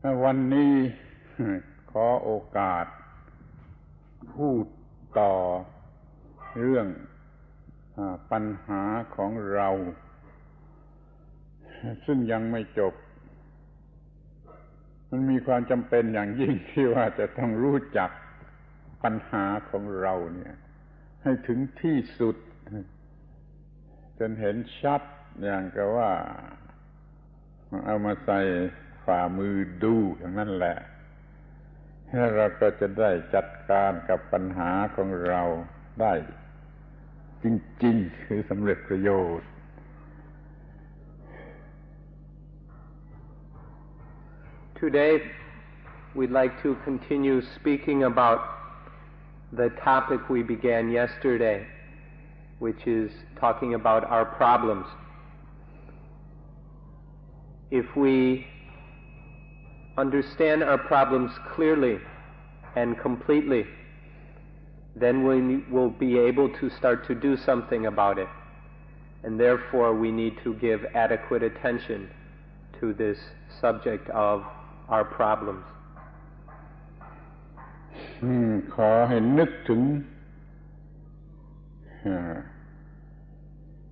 วันนี้ขอโอกาสพูดต่อเรื่องปัญหาของเราซึ่งยังไม่จบมันมีความจำเป็นอย่างยิ่งที่ว่าจะต้องรู้จักปัญหาของเราเนี่ยให้ถึงที่สุดจนเห็นชัดอย่างกับว่าเอามาใส่ฝ่ามือดูอย่างนั้นแหละแล้วเราก็จะได้จัดการกับปัญหาของเราได้จริงๆคือสำเร็จประโยชน์ Today we'd like to continue speaking about the topic we began yesterday, which is talking about our problems. If we understand our problems clearly and completely, then we will be able to start to do something about it. And therefore we need to give adequate attention to this subject of our problems. ขอให้นึกถึง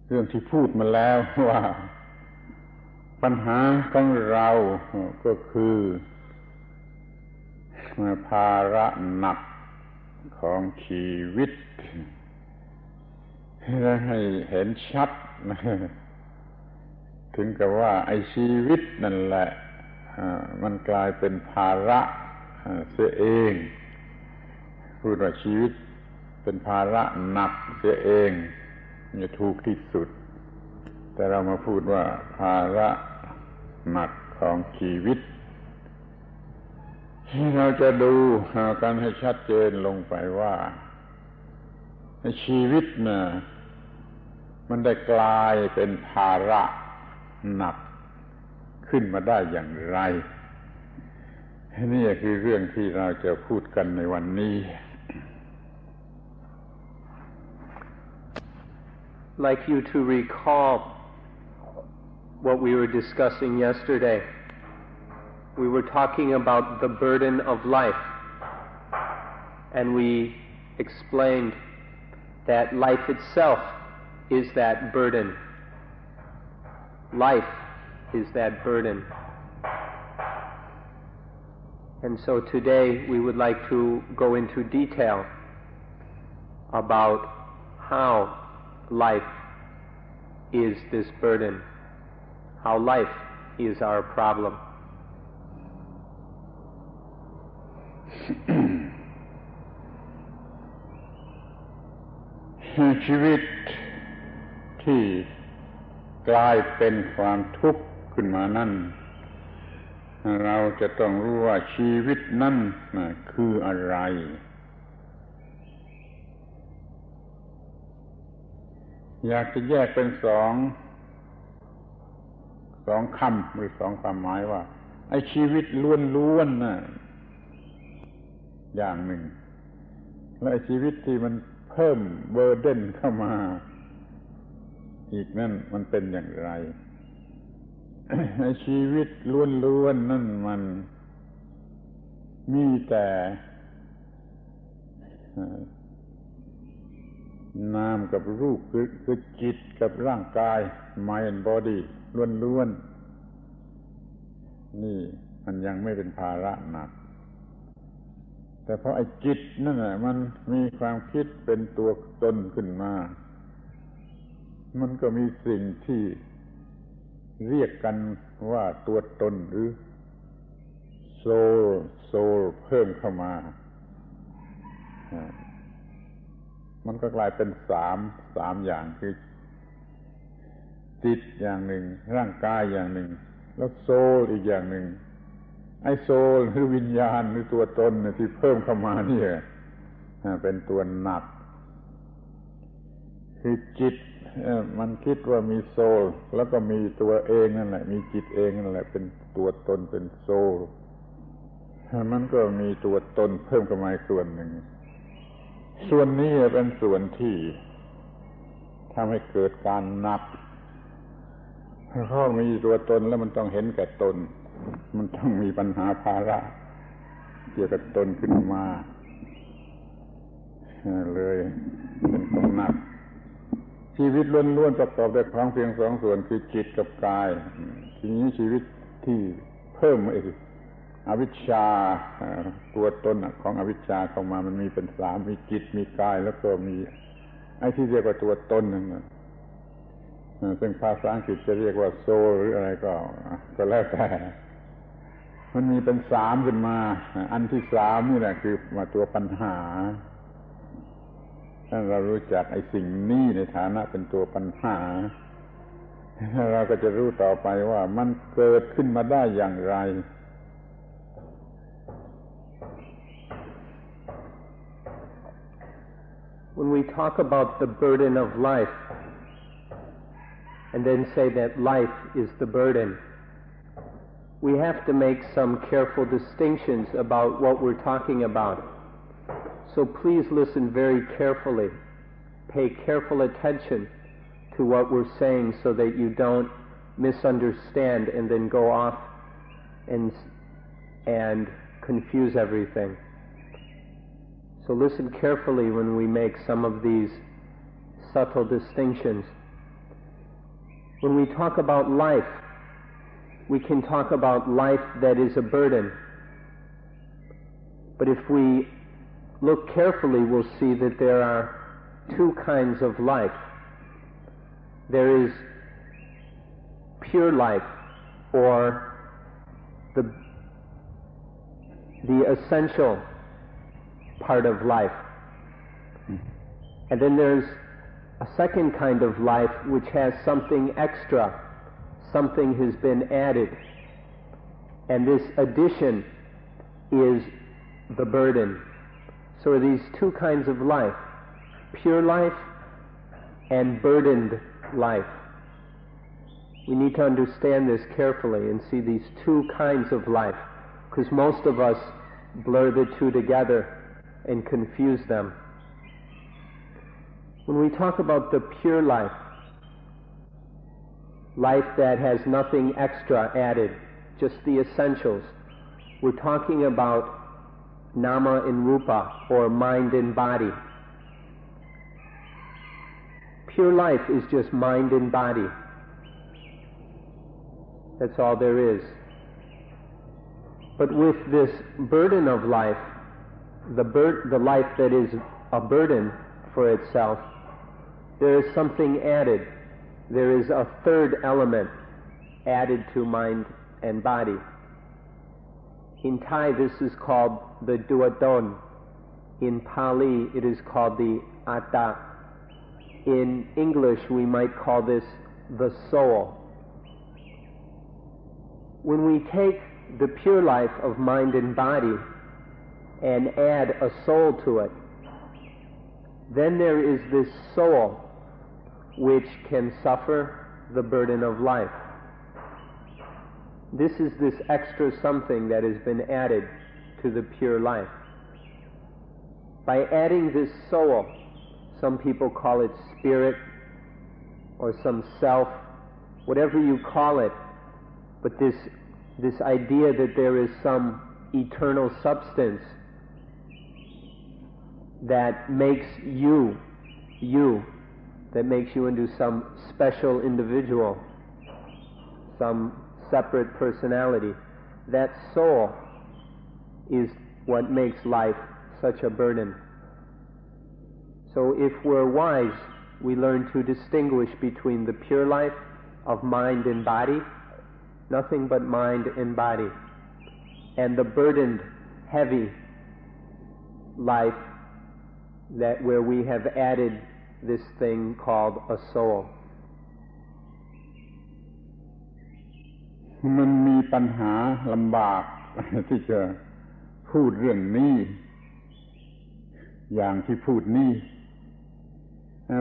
เรื่องที่พูดมาแล้วว่าปัญหาของเราก็คือภาระหนักของชีวิตให้เห็นชัดถึงกับว่าไอ้ชีวิตนั่นแหละมันกลายเป็นภาระเสียเองพูดว่าชีวิตเป็นภาระหนักเสียเองจะถูกที่สุดแต่เรามาพูดว่าภาระหนักของชีวิตเราจะดูกันให้ชัดเจนลงไปว่าชีวิตน่ะมันได้กลายเป็นภาระหนักขึ้นมาได้อย่างไรนี่คือเรื่องที่เราจะพูดกันในวันนี้ Like you to recall what we were discussing yesterday. We were talking about the burden of life, and we explained that life itself is that burden. Life is that burden. And so today we would like to go into detail about how life is this burden, how life is our problem. ชีวิตที่กลายเป็นความทุกข์ขึ้นมานั่นเราจะต้องรู้ว่าชีวิตนั่นคืออะไรอยากจะแยกเป็นสองคำหรือสองความหมายว่าไอ้ชีวิตล้วนๆน่ะอย่างหนึ่งและไอ้ชีวิตที่มันเพิ่มเบอร์เดนเข้ามาอีกนั่นมันเป็นอย่างไรไอ้ชีวิตล้วนๆนั่นมันมีแต่นามกับรูปคือจิตกับร่างกาย mind and body ล้วนๆนี่มันยังไม่เป็นภาระหนักแต่พอไอ้จิตนั่นน่ะมันมีความคิดเป็นตัวตนขึ้นมามันก็มีสิ่งที่เรียกกันว่าตัวตนหรือโซลเพิ่มเข้ามามันก็กลายเป็นสามอย่างคือจิตอย่างหนึ่งร่างกายอย่างหนึ่งแล้วโซลอีกอย่างหนึ่งไอ้โซลหรือวิญญาณหรือตัวตนที่เพิ่มเข้ามานี่เป็นตัวหนักคือจิตมันคิดว่ามีโซลแล้วก็มีตัวเองนั่นแหละมีจิตเองนั่นแหละเป็นตัวตนเป็นโซลมันก็มีตัวตนเพิ่มเข้ามาอีกส่วนหนึ่งส่วนนี้เป็นส่วนที่ทำให้เกิดการนับเพราะมีตัวตนแล้วมันต้องเห็นแก่ตน มันต้องมีปัญหาภาระเกี่ยวกับตนขึ้นมาเลยเป็นของหนักชีวิตล้วนๆประกอบด้วยของเพียงสองส่วนคือจิตกับกายทีนี้ชีวิตที่เพิ่มอวิชชาตัวตนของอวิชชาเข้ามามันมีเป็นสามมีจิตมีกายแล้วก็มีไอ้ที่เรียกว่าตัวตนนั่นนะซึ่งภาษาอังกฤษจะเรียกว่าโซลหรืออะไรก็แล้วแต่มันมีเป็นสามขึ้นมาอันที่สามนี่แหละคือมาตัวปัญหาถ้าเรารู้จักไอ้สิ่งนี้ในฐานะเป็นตัวปัญหาเราก็จะรู้ต่อไปว่ามันเกิดขึ้นมาได้อย่างไรWhen we talk about the burden of life and then say that life is the burden, we have to make some careful distinctions about what we're talking about. So please listen very carefully. Pay careful attention to what we're saying so that you don't misunderstand and then go off and confuse everything. So listen carefully when we make some of these subtle distinctions. When we talk about life, we can talk about life that is a burden. But if we look carefully, we'll see that there are two kinds of life. There is pure life, or the essential part of life. And then there's a second kind of life which has something extra, something has been added. And this addition is the burden. So are these two kinds of life, pure life and burdened life. We need to understand this carefully and see these two kinds of life, because most of us blur the two together and confuse them. When we talk about the pure life, life that has nothing extra added, just the essentials, we're talking about nama and rupa, or mind and body. Pure life is just mind and body. That's all there is. But with this burden of life, the life that is a burden for itself, there is something added. There is a third element added to mind and body. In Thai, this is called the duaton. In Pali, it is called the atta. In English, we might call this the soul. When we take the pure life of mind and body and add a soul to it, then there is this soul which can suffer the burden of life. This is this extra something that has been added to the pure life. By adding this soul, some people call it spirit or some self, whatever you call it, but this idea that there is some eternal substance that makes you, that makes you into some special individual, some separate personality. That soul is what makes life such a burden. So if we're wise, we learn to distinguish between the pure life of mind and body, nothing but mind and body, and the burdened, heavy life that where we have added this thing called a soul. มันมีปัญหาลำบากที่จะพูดเรื่องนี้อย่างที่พูดนี้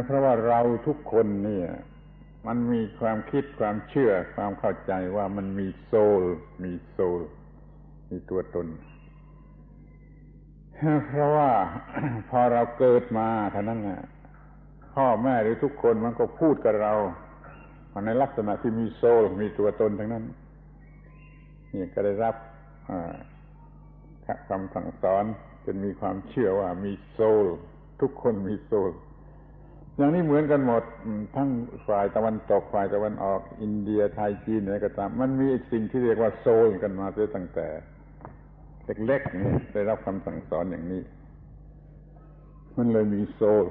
เพราะว่าเราทุกคนเนี่ยมันมีความคิดความเชื่อความเข้าใจว่ามันมีโซลมีตัวตนเพราะว่าพอเราเกิดมาเท่านั้นน่ะพ่อแม่หรือทุกคนมันก็พูดกับเราในลักษณะที่มีโซลมีตัวตนทั้งนั้น นี่ก็ได้รับคำสั่งสอนจนมีความเชื่อว่ามีโซลทุกคนมีโซลอย่างนี้เหมือนกันหมดทั้งฝ่ายตะวันตกฝ่ายตะวันออกอินเดียไทยจีนอะไรก็ตามมันมีสิ่งที่เรียกว่าโซลกันมาตั้งแต่เล็กๆนี่ได้รับคำสั่งสอนอย่างนี้มันเลยมีโซล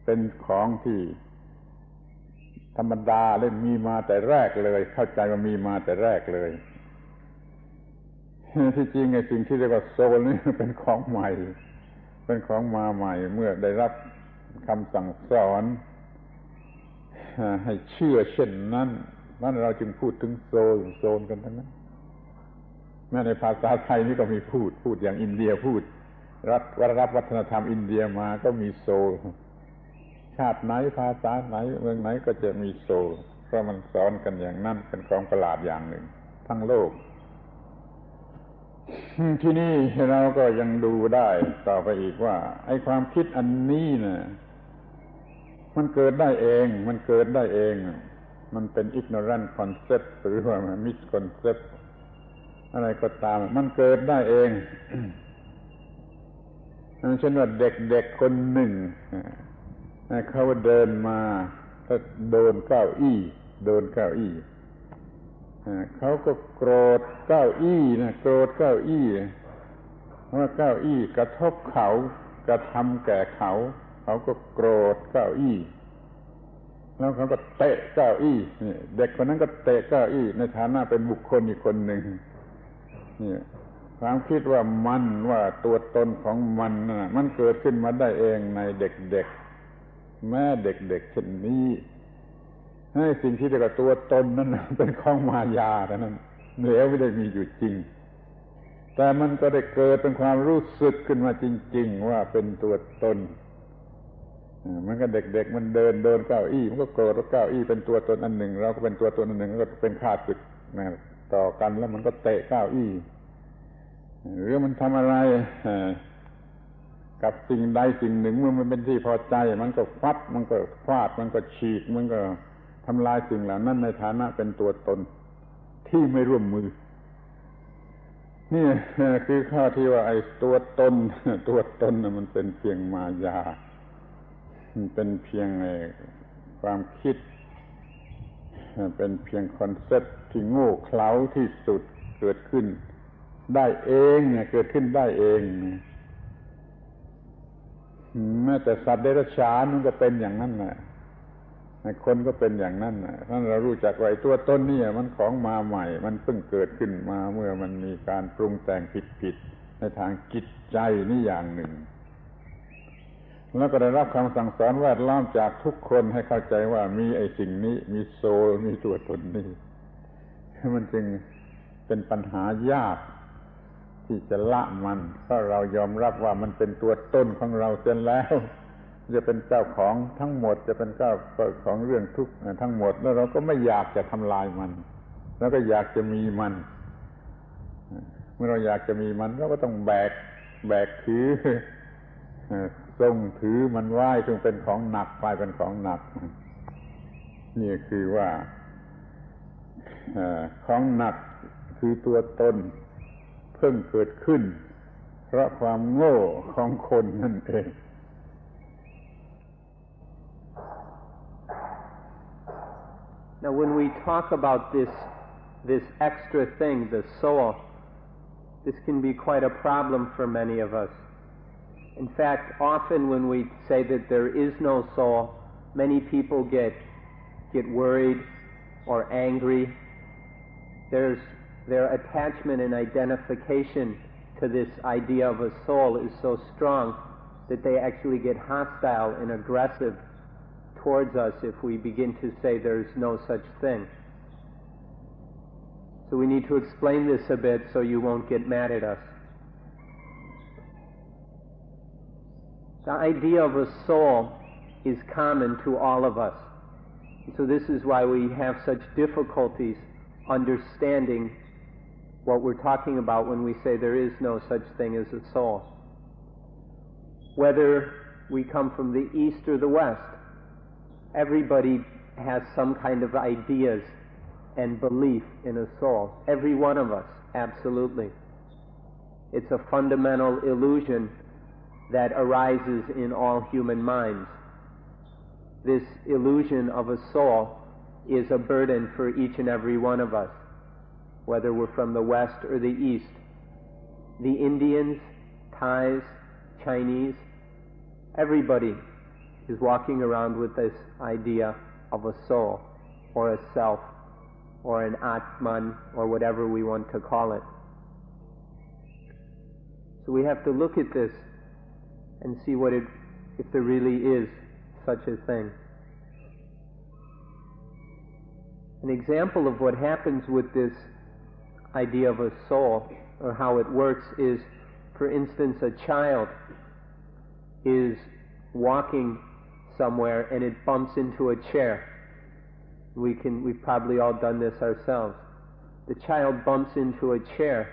เป็นของที่ธรรมดาเลยมีมาแต่แรกเลยเข้าใจว่ามีมาแต่แรกเลยที่จริงไอ้สิ่งที่เรียกว่าโซลนี่เป็นของใหม่เป็นของมาใหม่เมื่อได้รับคำสั่งสอนให้เชื่อเช่นนั้นนั่นเราจึงพูดถึงโซลกันทั้งนั้นแม้ในภาษาไทยนี่ก็มีพูดอย่างอินเดียพูดรับวัฒนธรรมอินเดียมาก็มีโซลชาติไหนภาษาไหนเมืองไหนก็จะมีโซลเพราะมันสอนกันอย่างนั้นเป็นของประหลาดอย่างหนึ่งทั้งโลกที่นี่เราก็ยังดูได้ต่อไปอีกว่าไอ้ความคิดอันนี้นะมันเกิดได้เองมันเป็น ignorant concept หรือว่า misconcept อะไรก็ตามมันเกิดได้เองเช่นว่าเด็กๆคนหนึ่งเขาเดินมาถ้าโดนเก้าอี้เขาก็โกรธเก้าอี้นะโกรธเก้าอี้ว่าเก้าอี้กระทบเขากระทำแก่เขาก็โกรธเก้าอี้แล้วเขาก็เตะเก้าอี้นี่เด็กคนนั้นก็เตะเก้าอี้ในฐานะเป็นบุคคลอีกคนหนึ่งนี่ความคิดว่าตัวตนของมันน่ะมันเกิดขึ้นมาได้เองในเด็กๆแม้เด็กๆเช่นนี้ให้สิ่งที่เรียกว่าตัวตนนั้นเป็นของมายาแต่นั้นเหลวไม่ได้มีอยู่จริงแต่มันก็ได้เกิดเป็นความรู้สึกขึ้นมาจริงๆว่าเป็นตัวตนมันก็เด็กๆมันเดินเก้าอี้มันก็โกรธว่าเก้าอี้เป็นตัวตนอันหนึ่งเราก็เป็นตัวตนอันหนึ่งก็เป็นข้าศึกต่อกันแล้วมันก็เตะเก้าอี้หรือมันทำอะไรกับสิ่งใดสิ่งหนึ่งเมื่อมันเป็นที่พอใจมันก็ฟัดมันก็ฟาดมันก็ฉีกมันก็ทำลายสิ่งเหล่านั้นในฐานะเป็นตัวตนที่ไม่ร่วมมือนี่คือข้อที่ว่าไอ้ตัวตนมันเป็นเพียงมายามันเป็นเพียงความคิดเป็นเพียงคอนเซ็ปต์ที่โง่เขลาที่สุดเกิดขึ้นได้เองเกิดขึ้นได้เองแม้แต่สัตว์เดรัจฉานมันก็เป็นอย่างนั้นน่ะคนก็เป็นอย่างนั้นน่ะถ้าเรารู้จักว่าตัวตนนี่มันของมาใหม่มันเพิ่งเกิดขึ้นมาเมื่อมันมีการปรุงแต่งผิดในทางจิตใจนี่อย่างหนึ่งแล้วก็ได้รับคำสั่งสอนแวดล้อมจากทุกคนให้เข้าใจว่ามีไอ้สิ่งนี้มีโซลมีตัวตนนี่มันจึงเป็นปัญหายากที่จะละมันเพราะเรายอมรับว่ามันเป็นตัวตนของเราเสียแล้วจะเป็นเจ้าของทั้งหมดจะเป็นเจ้าของเรื่องทุกทั้งหมดแล้วเราก็ไม่อยากจะทำลายมันแล้วก็อยากจะมีมันเมื่อเราอยากจะมีมันเราก็ต้องแบกถือทรงถือมันไว้จึงเป็นของหนักไปเป็นของหนักนี่คือว่าของหนักคือตัวตนเพิ่งเกิดขึ้นเพราะความโง่ของคนนั่นเอง Now, when we talk about this extra thing, the soul, this can be quite a problem for many of us. In fact, often when we say that there is no soul, many people get worried or angry. Their attachment and identification to this idea of a soul is so strong that they actually get hostile and aggressive towards us if we begin to say there's no such thing. So we need to explain this a bit so you won't get mad at us. The idea of a soul is common to all of us. So this is why we have such difficulties understanding what we're talking about when we say there is no such thing as a soul. Whether we come from the east or the west, everybody has some kind of ideas and belief in a soul. Every one of us, absolutely. It's a fundamental illusion that arises in all human minds. This illusion of a soul is a burden for each and every one of us, whether we're from the West or the East. The Indians, Thais, Chinese, everybody is walking around with this idea of a soul, or a self, or an Atman, or whatever we want to call it. So we have to look at this and see if there really is such a thing. An example of what happens with this idea of a soul, or how it works, is, for instance, a child is walking somewhere and it bumps into a chair. We've probably all done this ourselves. The child bumps into a chair,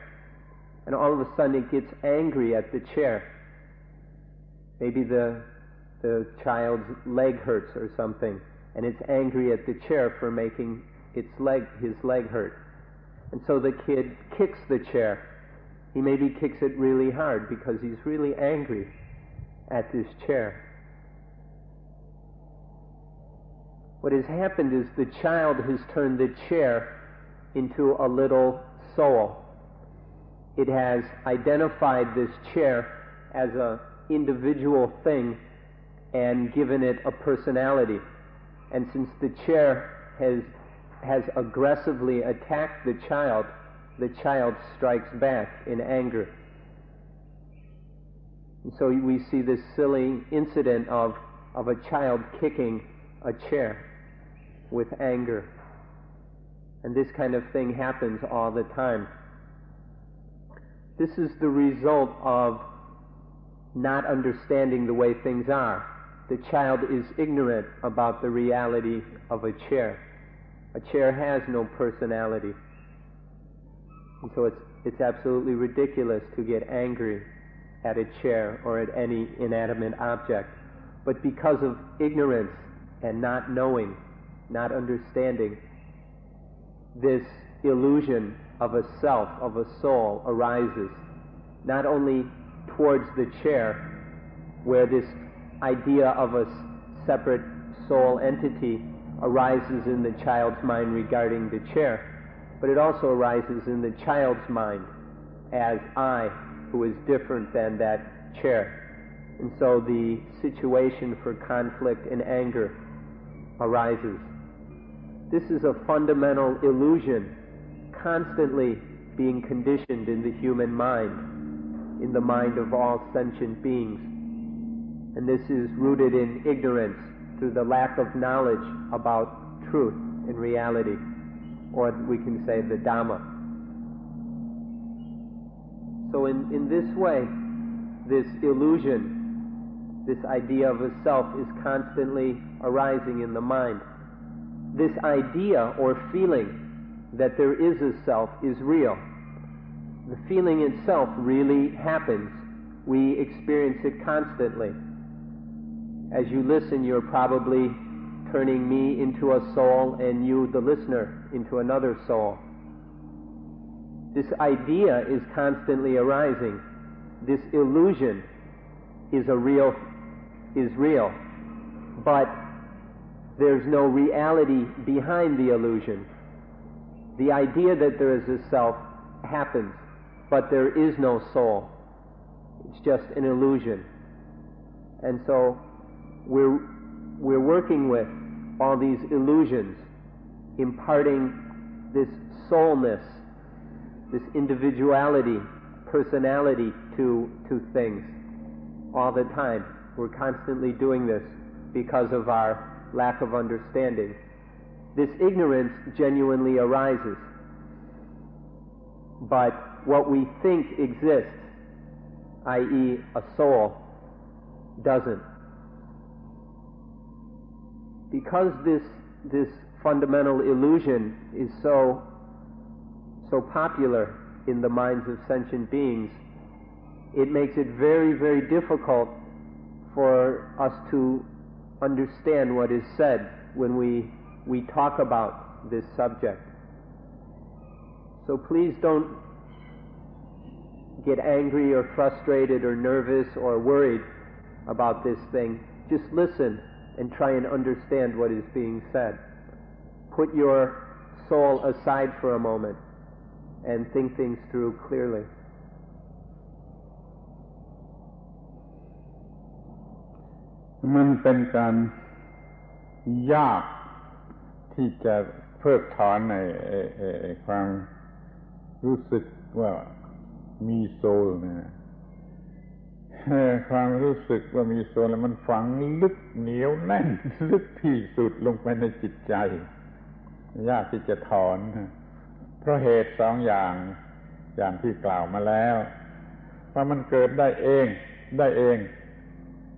and all of a sudden it gets angry at the chair. Maybe the child's leg hurts or something, and it's angry at the chair for making his leg hurt. And so the kid kicks the chair. He maybe kicks it really hard because he's really angry at this chair. What has happened is the child has turned the chair into a little soul. It has identified this chair as an individual thing and given it a personality. And since the chair has aggressively attacked the child strikes back in anger. And so we see this silly incident of a child kicking a chair with anger. And this kind of thing happens all the time. This is the result of not understanding the way things are. The child is ignorant about the reality of a chair. A chair has no personality. And so it's absolutely ridiculous to get angry at a chair or at any inanimate object. But because of ignorance and not knowing, not understanding, this illusion of a self, of a soul, arises, not only towards the chair, where this idea of a separate soul entity arises in the child's mind regarding the chair, but it also arises in the child's mind as I, who is different than that chair. And so the situation for conflict and anger arises. This is a fundamental illusion constantly being conditioned in the human mind, in the mind of all sentient beings. And this is rooted in ignorance through the lack of knowledge about truth and reality, or we can say the Dhamma. So in this way, this illusion, this idea of a self, is constantly arising in the mind. This idea or feeling that there is a self is real. The feeling itself really happens. We experience it constantly. As you listen, you're probably turning me into a soul and you, the listener, into another soul. This idea is constantly arising. This illusion is real, but there's no reality behind the illusion. The idea that there is a self happens, but there is no soul. It's just an illusion. And so we're working with all these illusions, imparting this soulness, this individuality, personality to things all the time. We're constantly doing this because of our lack of understanding. This ignorance genuinely arises, but what we think exists, i.e. a soul, doesn't. Because this fundamental illusion is so popular in the minds of sentient beings, it makes it very, very difficult for us to understand what is said when we talk about this subject. So please don't get angry or frustrated or nervous or worried about this thing. Just listen and try and understand what is being said. Put your soul aside for a moment and think things through clearly. มันเป็นการยากที่จะเพิกถอนในความรู้สึกว่ามีโซลนะความรู้สึกว่ามีโซลแล้วมันฝังลึกเหนียวแน่นลึกที่สุดลงไปในจิตใจยากที่จะถอนเพราะเหตุสองอย่างที่กล่าวมาแล้วว่ามันเกิดได้เอง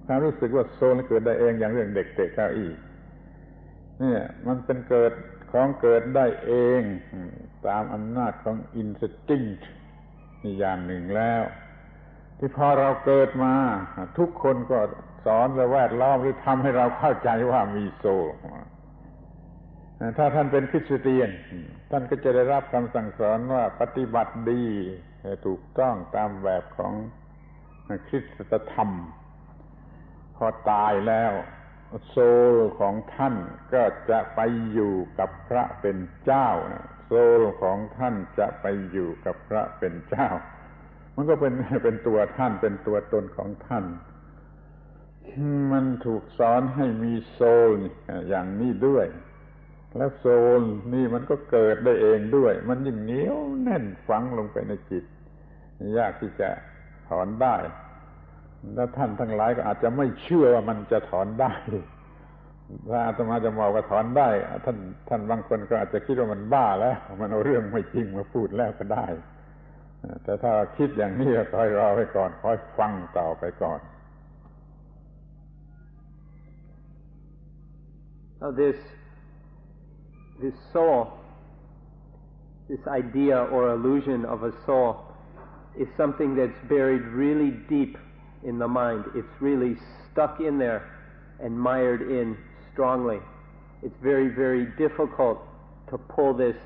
ความรู้สึกว่าโซลเกิดได้เองอย่างเรื่องเด็กเตะเก้าอี้เนี่ยมันเป็นเกิดได้เองตามอำนาจของ instinct นี่อย่างหนึ่งแล้วที่พอเราเกิดมาทุกคนก็สอนและแวดล้อมหรือทำให้เราเข้าใจว่ามีโซลถ้าท่านเป็นคริสเตียนท่านก็จะได้รับคำสั่งสอนว่าปฏิบัติดีถูกต้องตามแบบของคริสตธรรมพอตายแล้วโซลของท่านก็จะไปอยู่กับพระเป็นเจ้าโซลของท่านจะไปอยู่กับพระเป็นเจ้ามันก็เป็นตัวท่านเป็นตัวตนของท่านมันถูกสอนให้มีโซลอย่างนี้ด้วยแล้วโซลนี่มันก็เกิดได้เองด้วยมันยิ่งเหนียวแน่นฝังลงไปในจิตยากที่จะถอนได้แล้วท่านทั้งหลายก็อาจจะไม่เชื่อว่ามันจะถอนได้ถ้าอาตมาจะบอกว่าถอนได้ท่านบางคนก็อาจจะคิดว่ามันบ้าแล้วมันเอาเรื่องไม่จริงมาพูดแล้วก็ได้แต่ถ้าคิดอย่างนี้ก็คอยรอไว้ก่อนคอยฟังต่อไปก่อน Now this soul, this idea or illusion of a soul is something that's buried really deep in the mind. It's really stuck in there and mired in strongly. It's very, very difficult to pull this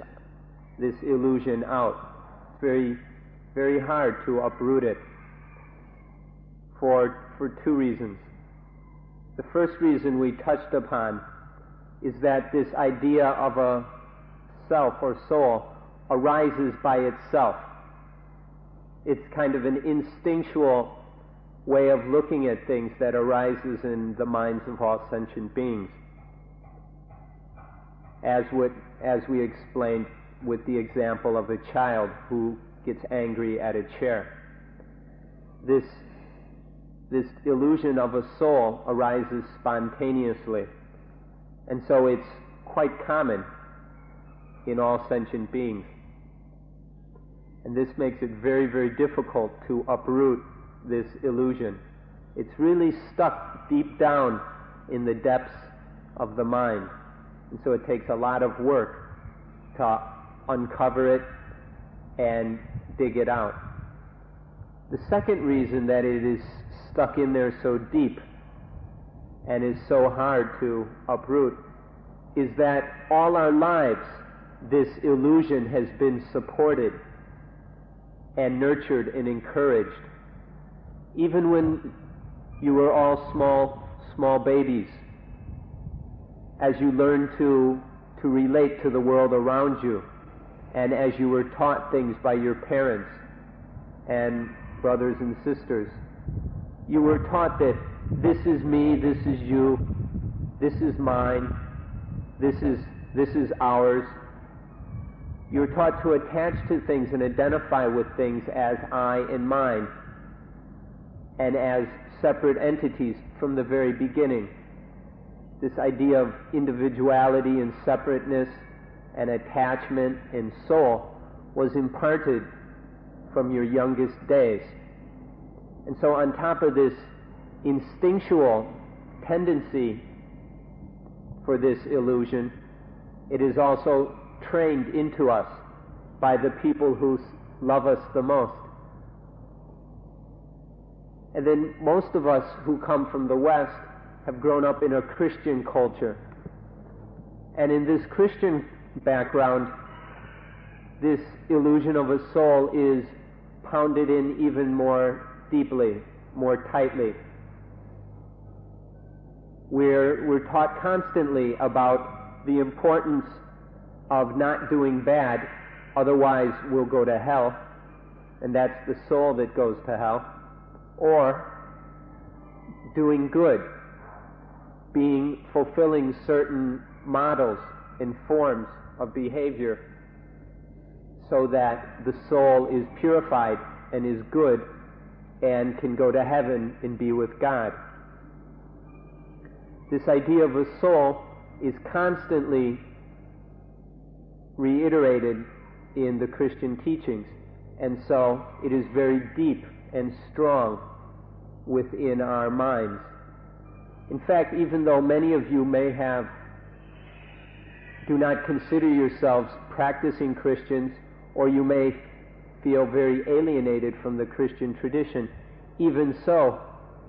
illusion out. It's very, very hard to uproot it for two reasons. The first reason we touched upon is that this idea of a self or soul arises by itself. It's kind of an instinctual way of looking at things that arises in the minds of all sentient beings, as we explained with the example of a child who gets angry at a chair. This illusion of a soul arises spontaneously, and so it's quite common in all sentient beings. And this makes it very, very difficult to uproot this illusion. It's really stuck deep down in the depths of the mind, and so it takes a lot of work to uncover it and dig it out. The second reason that it is stuck in there so deep and is so hard to uproot is that all our lives this illusion has been supported and nurtured and encouraged. Even when you were all small babies, as you learned to relate to the world around you, and as you were taught things by your parents and brothers and sisters, you were taught that this is me, this is you, this is mine, this is ours. You were taught to attach to things and identify with things as I and mine, and as separate entities from the very beginning. This idea of individuality and separateness and attachment and soul was imparted from your youngest days. And so on top of this instinctual tendency for this illusion, it is also trained into us by the people who love us the most. And then most of us who come from the West have grown up in a Christian culture. And in this Christian background, this illusion of a soul is pounded in even more deeply, more tightly. We're taught constantly about the importance of not doing bad, otherwise we'll go to hell, and that's the soul that goes to hell, or doing good, fulfilling certain models and forms of behavior so that the soul is purified and is good and can go to heaven and be with God. This idea of a soul is constantly reiterated in the Christian teachings, and so it is very deep and strong within our minds. In fact, even though many of you do not consider yourselves practicing Christians, or you may feel very alienated from the Christian tradition, even so,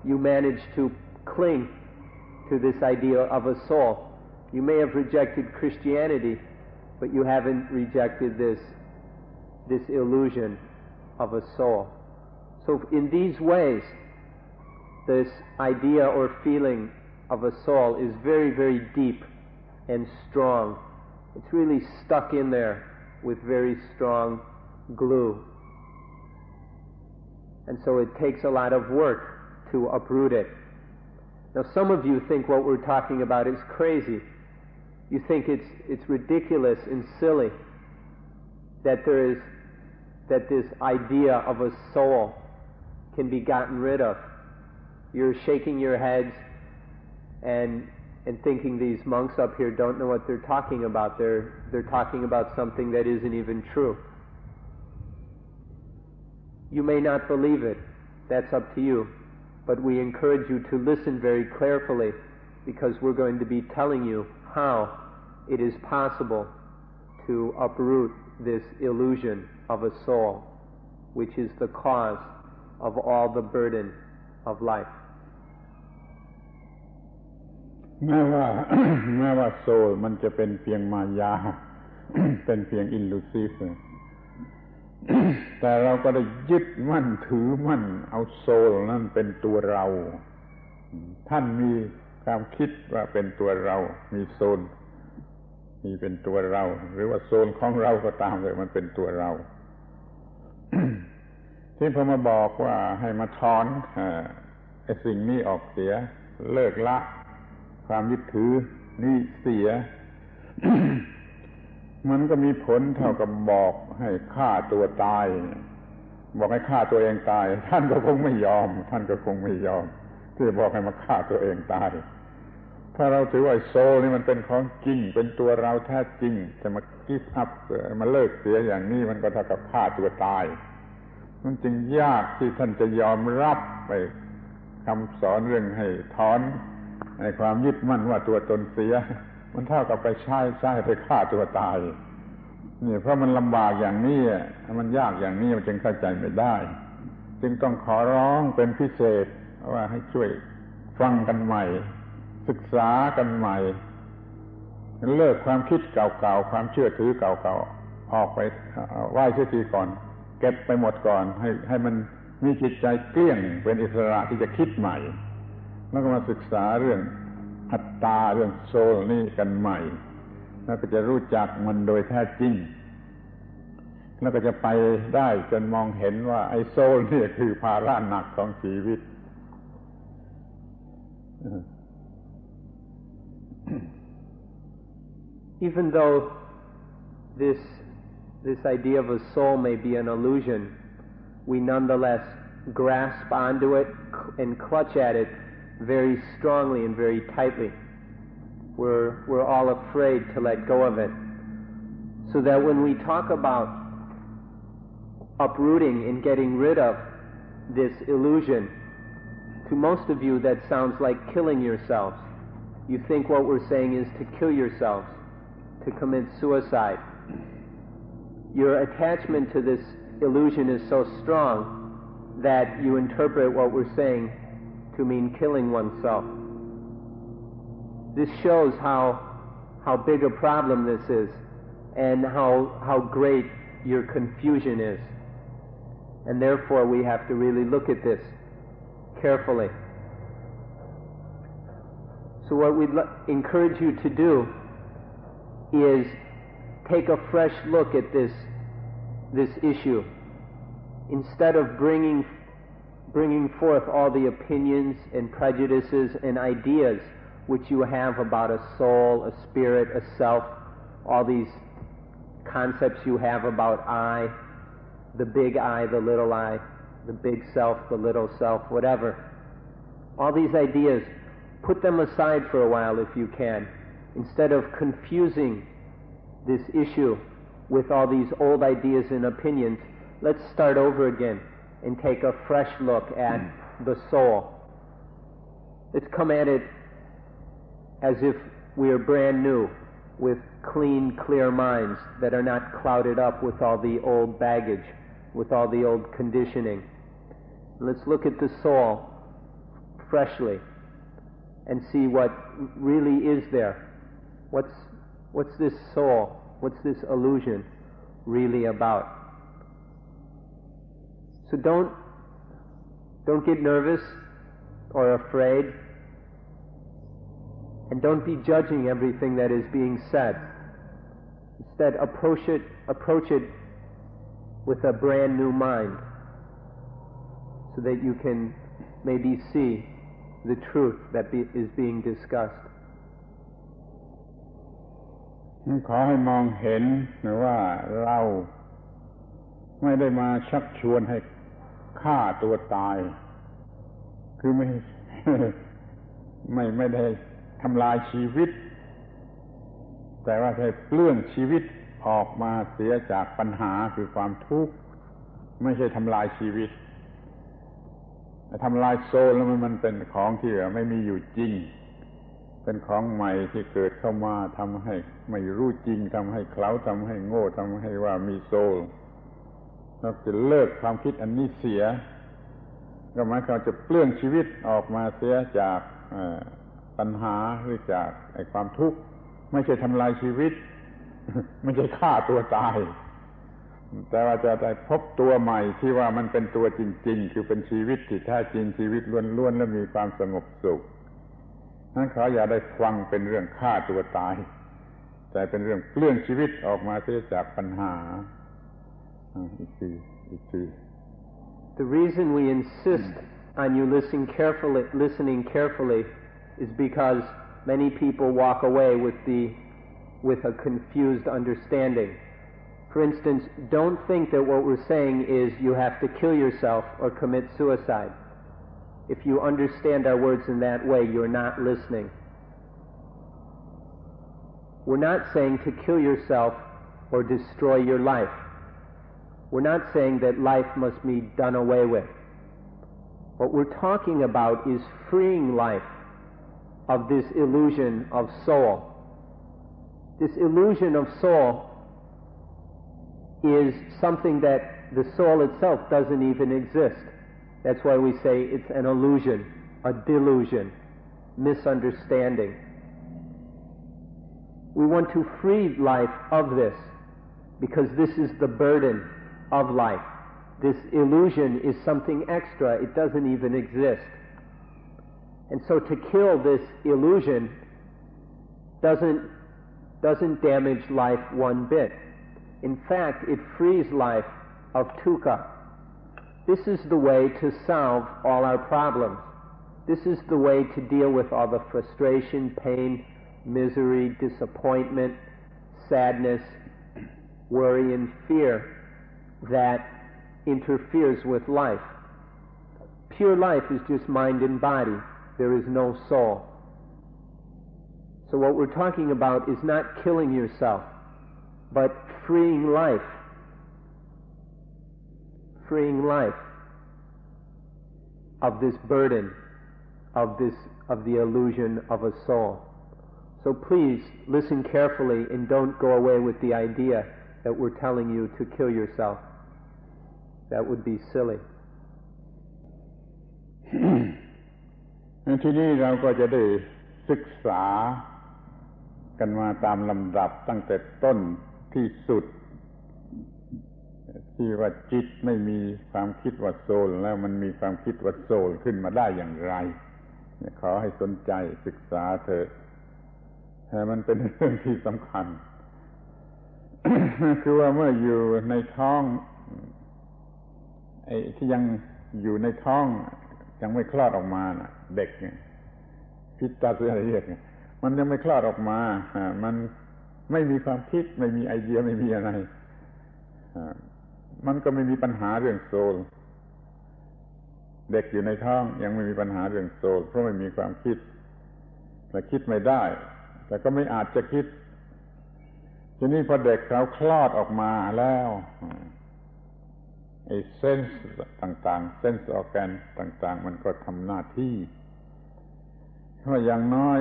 you manage to cling to this idea of a soul. You may have rejected Christianity, but you haven't rejected this illusion of a soul. So in these ways, this idea or feeling of a soul is very, very deep and strong. It's really stuck in there with very strong glue. And so it takes a lot of work to uproot it. Now, some of you think what we're talking about is crazy. You think it's ridiculous and silly that this idea of a soul can be gotten rid of. You're shaking your heads and thinking these monks up here don't know what they're talking about. They're talking about something that isn't even true. You may not believe it. That's up to you. But we encourage you to listen very carefully, because we're going to be telling you how it is possible to uproot this illusion of a soul, which is the cause of all the burden of life. แม้ว่าโซลมันจะเป็นเพียงมายา เป็นเพียงอิลลูซีฟ แต่เราก็ได้ยึดมั่นถือมั่นเอาโซลนั่นเป็นตัวเราท่านมีความคิดว่าเป็นตัวเรามีโซลมีเป็นตัวเราหรือว่าโซลของเราก็ตามเลยมันเป็นตัวเรา ที่พอมาบอกว่าให้มาถอนไอ้สิ่งนี้ออกเสียเลิกละความยึดถือนี่เสีย มันก็มีผลเท่ากับบอกให้ฆ่าตัวตายบอกให้ฆ่าตัวเองตายท่านก็คงไม่ยอมที่บอกให้มาฆ่าตัวเองตายถ้าเราถือว่าโซลนี่มันเป็นของจริงเป็นตัวเราแท้จริงจะมากิฟต์อัพมาเลิกเสียอย่างนี้มันก็เท่ากับฆ่าตัวตายมันจึงยากที่ท่านจะยอมรับไปคำสอนเรื่องให้ถอนในความยึดมั่นว่าตัวตนเสียมันเท่ากับไปใช้ไปฆ่าตัวตายนี่เพราะมันลำบากอย่างนี้มันยากอย่างนี้มันจึงเข้าใจไม่ได้จึงต้องขอร้องเป็นพิเศษว่าให้ช่วยฟังกันใหม่ศึกษากันใหม่เลิกความคิดเก่าๆความเชื่อถือเก่าๆออกไปไหว้เสียทีก่อนเก็บไปหมดก่อนให้มันมีจิตใจเกลี้ยงเป็นอิสระที่จะคิดใหม่แล้วก็มาศึกษาเรื่องอัตตาเรื่องโซลนี่กันใหม่แล้วก็จะรู้จักมันโดยแท้จริงแล้วก็จะไปได้จนมองเห็นว่าไอ้โซลนี่คือภาระหนักของชีวิต Even though this idea of a soul may be an illusion, we nonetheless grasp onto it and clutch at it very strongly and very tightly. We're all afraid to let go of it. So that when we talk about uprooting and getting rid of this illusion, to most of you that sounds like killing yourselves. You think what we're saying is to kill yourselves, to commit suicide. Your attachment to this illusion is so strong that you interpret what we're saying to mean killing oneself. This shows how big a problem this is and how great your confusion is. And therefore we have to really look at this carefully. So what we'd encourage you to do is take a fresh look at this issue. Instead of bringing forth all the opinions and prejudices and ideas which you have about a soul, a spirit, a self, all these concepts you have about I, the big I, the little I, the big self, the little self, whatever. All these ideas, put them aside for a while if you can. Instead of confusing this issue with all these old ideas and opinions, let's start over again and take a fresh look at the soul. Let's come at it as if we are brand new, with clean, clear minds that are not clouded up with all the old baggage, with all the old conditioning. Let's look at the soul freshly and see what really is there. What's this soul? What's this illusion really about? So don't get nervous or afraid, and don't be judging everything that is being said. Instead, approach it with a brand new mind, so that you can maybe see the truth that is being discussed. ขอให้มองเห็นว่าเราไม่ได้มาชักชวนให้ฆ่าตัวตายคือไม่ได้ทำลายชีวิตแต่ว่าให้เปลื้องชีวิตออกมาเสียจากปัญหาคือความทุกข์ไม่ใช่ทำลายชีวิตทำลายโซลแล้วมันเป็นของที่ไม่มีอยู่จริงเป็นของใหม่ที่เกิดเข้ามาทำให้ไม่รู้จริงทำให้เคล้าทำให้โง่ทำให้ว่ามีโซลเราจะเลิกความคิดอันนี้เสียก็หมายความจะเปลื้องชีวิตออกมาเสียจากปัญหาหรือจากความทุกข์ไม่ใช่ทำลายชีวิตไม่ใช่ฆ่าตัวตายแต่ว่าจะได้พบตัวใหม่ที่ว่ามันเป็นตัวจริงๆคือเป็นชีวิตที่แท้จริงชีวิตล้วนๆและมีความสงบสุขนั้นขออย่าได้ฟังเป็นเรื่องฆ่าตัวตายแต่เป็นเรื่องเปลื้องชีวิตออกมาเสียจากปัญหาอีกที The reason we insist on you listening carefully is because many people walk away with a confused understanding. For instance, don't think that what we're saying is you have to kill yourself or commit suicide. If you understand our words in that way, you're not listening. We're not saying to kill yourself or destroy your life. We're not saying that life must be done away with. What we're talking about is freeing life of this illusion of soul. This illusion of soul is something that the soul itself doesn't even exist. That's why we say it's an illusion, a delusion, misunderstanding. We want to free life of this because this is the burden of life. This illusion is something extra. It doesn't even exist. And so to kill this illusion doesn't damage life one bit. In fact, it frees life of dukkha. This is the way to solve all our problems. This is the way to deal with all the frustration, pain, misery, disappointment, sadness, worry, and fear that interferes with life. Pure life is just mind and body. There is no soul. So what we're talking about is not killing yourself, but freeing life of this burden, of the illusion of a soul. So please listen carefully and don't go away with the idea that we're telling you to kill yourself. That would be silly. ทีนี้เราก็จะได้ศึกษากันมาตามลำดับตั้งแต่ต้นที่สุด ที่ว่าจิตไม่มีความคิดว่าโซลแล้วมันมีความคิดว่าโซลขึ้นมาได้อย่างไรขอให้สนใจศึกษาเถอะมันเป็นเรื่องที่สำคัญ คือว่าเมื่ออยู่ในท้องไอ้ที่ยังอยู่ในท้องยังไม่คลอดออกมาน่ะเด็กเนี่ยพิตาเสือเรียกมันยังไม่คลอดออกมามันไม่มีความคิดไม่มีไอเดียไม่มีอะไรมันก็ไม่มีปัญหาเรื่องโซลเด็กอยู่ในท้องยังไม่มีปัญหาเรื่องโซลเพราะไม่มีความคิดแต่คิดไม่ได้แต่ก็ไม่อาจจะคิดทีนี้พอเด็กเขาคลอดออกมาแล้วไอ้เซนส์ต่างๆเซนส์ออร์แกนต่างๆมันก็ทำหน้าที่ว่าอย่างน้อย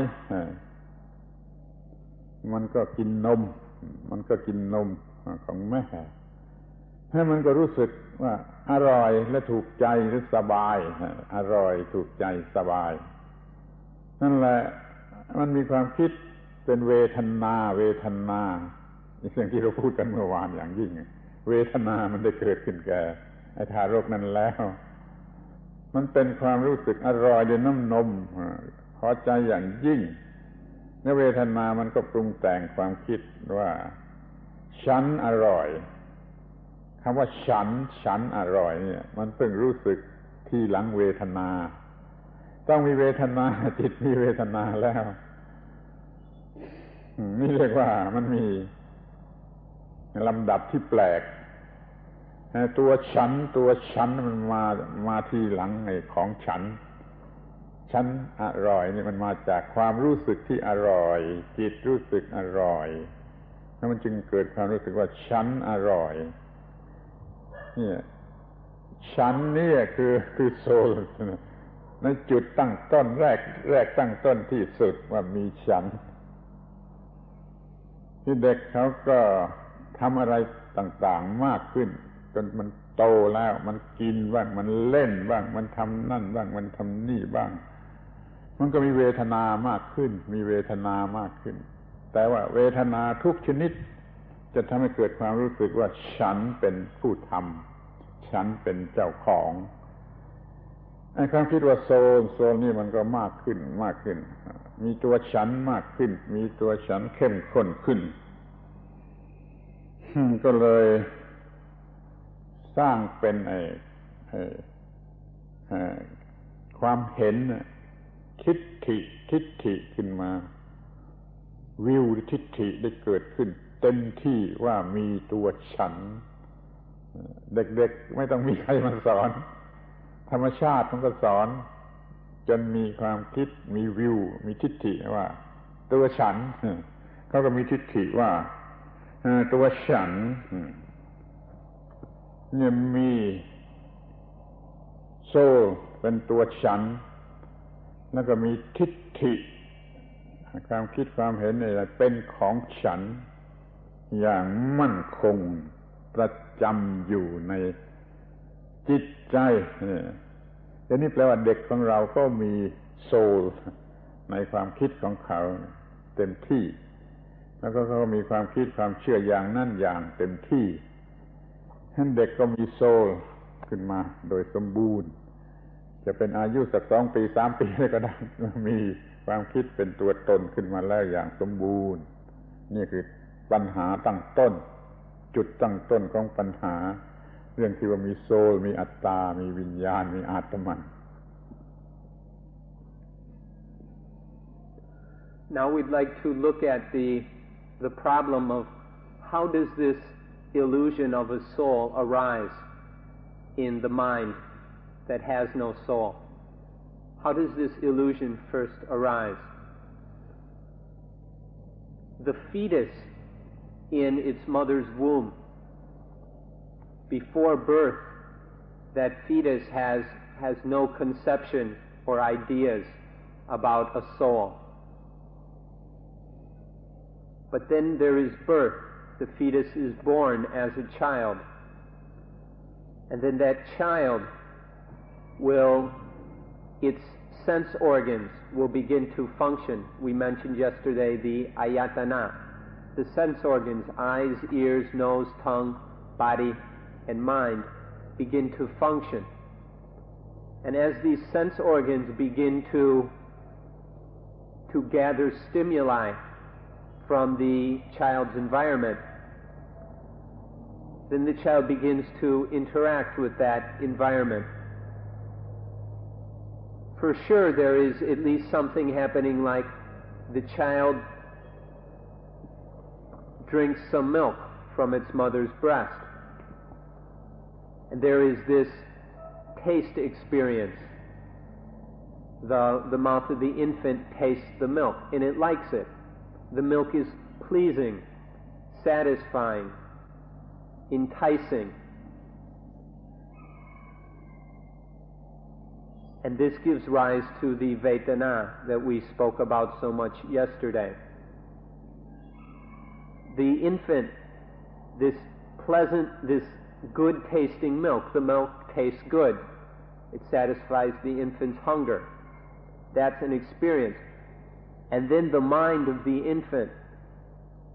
มันก็กินนมของแม่ให้มันก็รู้สึกว่าอร่อยและถูกใจหรือสบายอร่อยถูกใจสบายนั่นแหละมันมีความคิดเป็นเวทนาสิ่งที่เราพูดกันเมื่อวานอย่างยิ่งเวทนามันได้เกิดขึ้นแก่ไอ้ทารกนั้นแล้วมันเป็นความรู้สึกอร่อยด้วยน้ำนมพอใจอย่างยิ่งและเวทนามันก็ปรุงแต่งความคิดว่าฉันอร่อยคำว่าฉันอร่อยเนี่ยมันเพิ่งรู้สึกทีหลังเวทนาต้องมีเวทนาจิตมีเวทนาแล้วนี่เรียกว่ามันมีลำดับที่แปลกตัวฉันมันมาทีหลังไอ้ของฉันอร่อยนี่มันมาจากความรู้สึกที่อร่อยจิตรู้สึกอร่อยแล้วมันจึงเกิดความรู้สึกว่าฉันอร่อยเนี่ยฉันนี่คือโซลในจุดตั้งต้นแรกตั้งต้นที่สุดว่ามีฉันที่เด็กเขาก็ทำอะไรต่างๆมากขึ้นจนมันโตแล้วมันกินบ้างมันเล่นบ้างมันทำนั่นบ้างมันทำนี่บ้างมันก็มีเวทนามากขึ้นแต่ว่าเวทนาทุกชนิดจะทำให้เกิดความรู้สึกว่าฉันเป็นผู้ทำฉันเป็นเจ้าของไอ้ความคิดว่าโซลนี่มันก็มากขึ้นมีตัวฉันมากขึ้นมีตัวฉันเข้มข้นขึ้นก็เลยสร้างเป็นความเห็นทิฏฐิขึ้นมาวิวทิฏฐิได้เกิดขึ้นเต็มที่ว่ามีตัวฉันเด็กๆไม่ต้องมีใครมาสอนธรรมชาติมันก็สอนจนมีความคิดมีวิวมีทิฏฐิว่าตัวฉันเขาก็มีทิฏฐิว่าตัวฉันเนี่ยมีโซลเป็นตัวฉันแล้วก็มีทิฏฐิความคิดความเห็นอะไรเป็นของฉันอย่างมั่นคงประจำอยู่ในจิตใจอย่างนี้แปลว่าเด็กของเราก็มีโซลในความคิดของเขาเต็มที่แล้วก็เขามีความคิดความเชื่ออย่างนั้นอย่างเต็มที่ฉะนั้นเด็กก็มีโซลขึ้นมาโดยสมบูรณ์จะเป็นอายุสัก2 ปี 3 ปีก็ได้มีความคิดเป็นตัวตนขึ้นมาแล้วอย่างสมบูรณ์นี่คือปัญหาตั้งต้นจุดตั้งต้นของปัญหาเรื่องที่ว่ามีโซลมีอัตตามีวิญญาณมีอาตมัน Now we'd like to look at the problem of how does this illusion of a soul arise in the mind that has no soul. How does this illusion first arise? The fetus in its mother's womb, before birth, that fetus has no conception or ideas about a soul. But then there is birth. The fetus is born as a child. And then that child its sense organs will begin to function. We mentioned yesterday the ayatana, the sense organs, eyes, ears, nose, tongue, body, and mind begin to function. And as these sense organs begin to gather stimuli from the child's environment, then the child begins to interact with that environment. For sure, there is at least something happening, like the child drinks some milk from its mother's breast, and there is this taste experience. The mouth of the infant tastes the milk, and it likes it. The milk is pleasing, satisfying, enticing. And this gives rise to the Vedana that we spoke about so much yesterday. The infant, this pleasant, this good tasting milk, the milk tastes good. It satisfies the infant's hunger. That's an experience. And then the mind of the infant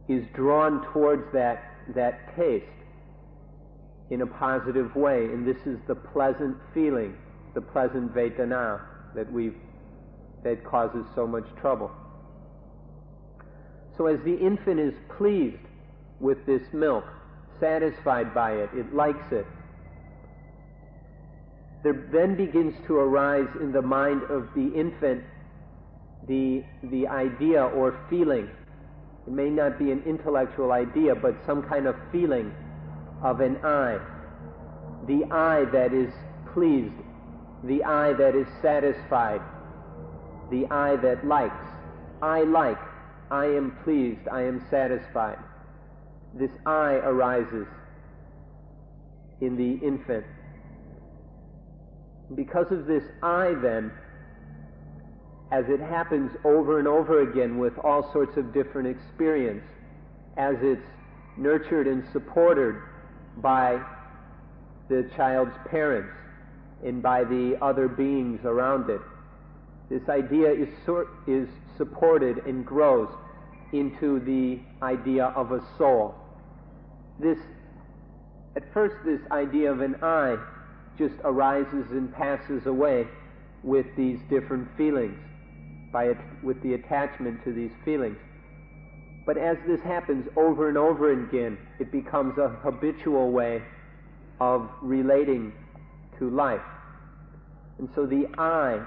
is drawn towards that taste in a positive way, and this is the pleasant feeling, the pleasant Vedana that causes so much trouble. So as the infant is pleased with this milk, satisfied by it, it likes it, there then begins to arise in the mind of the infant the idea or feeling. It may not be an intellectual idea, but some kind of feeling of an I. The I that is pleased, the I that is satisfied, the I that likes. I like, I am pleased, I am satisfied. This I arises in the infant. Because of this I, then, as it happens over and over again with all sorts of different experience, as it's nurtured and supported by the child's parents and by the other beings around it, this idea is supported and grows into the idea of a soul. At first, this idea of an I just arises and passes away with these different feelings, with the attachment to these feelings. But as this happens over and over again, it becomes a habitual way of relating to life. And so the I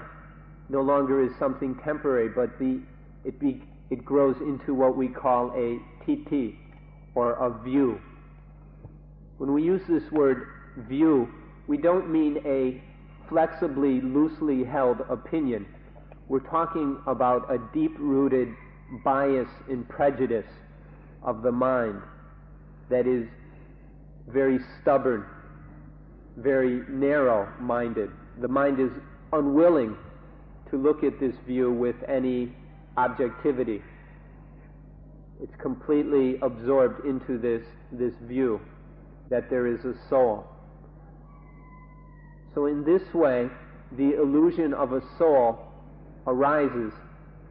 no longer is something temporary, but it grows into what we call a titi, or a view. When we use this word view, we don't mean a flexibly, loosely held opinion. We're talking about a deep-rooted bias and prejudice of the mind that is very stubborn, very narrow-minded. The mind is unwilling to look at this view with any objectivity. It's completely absorbed into this view that there is a soul. So in this way, the illusion of a soul arises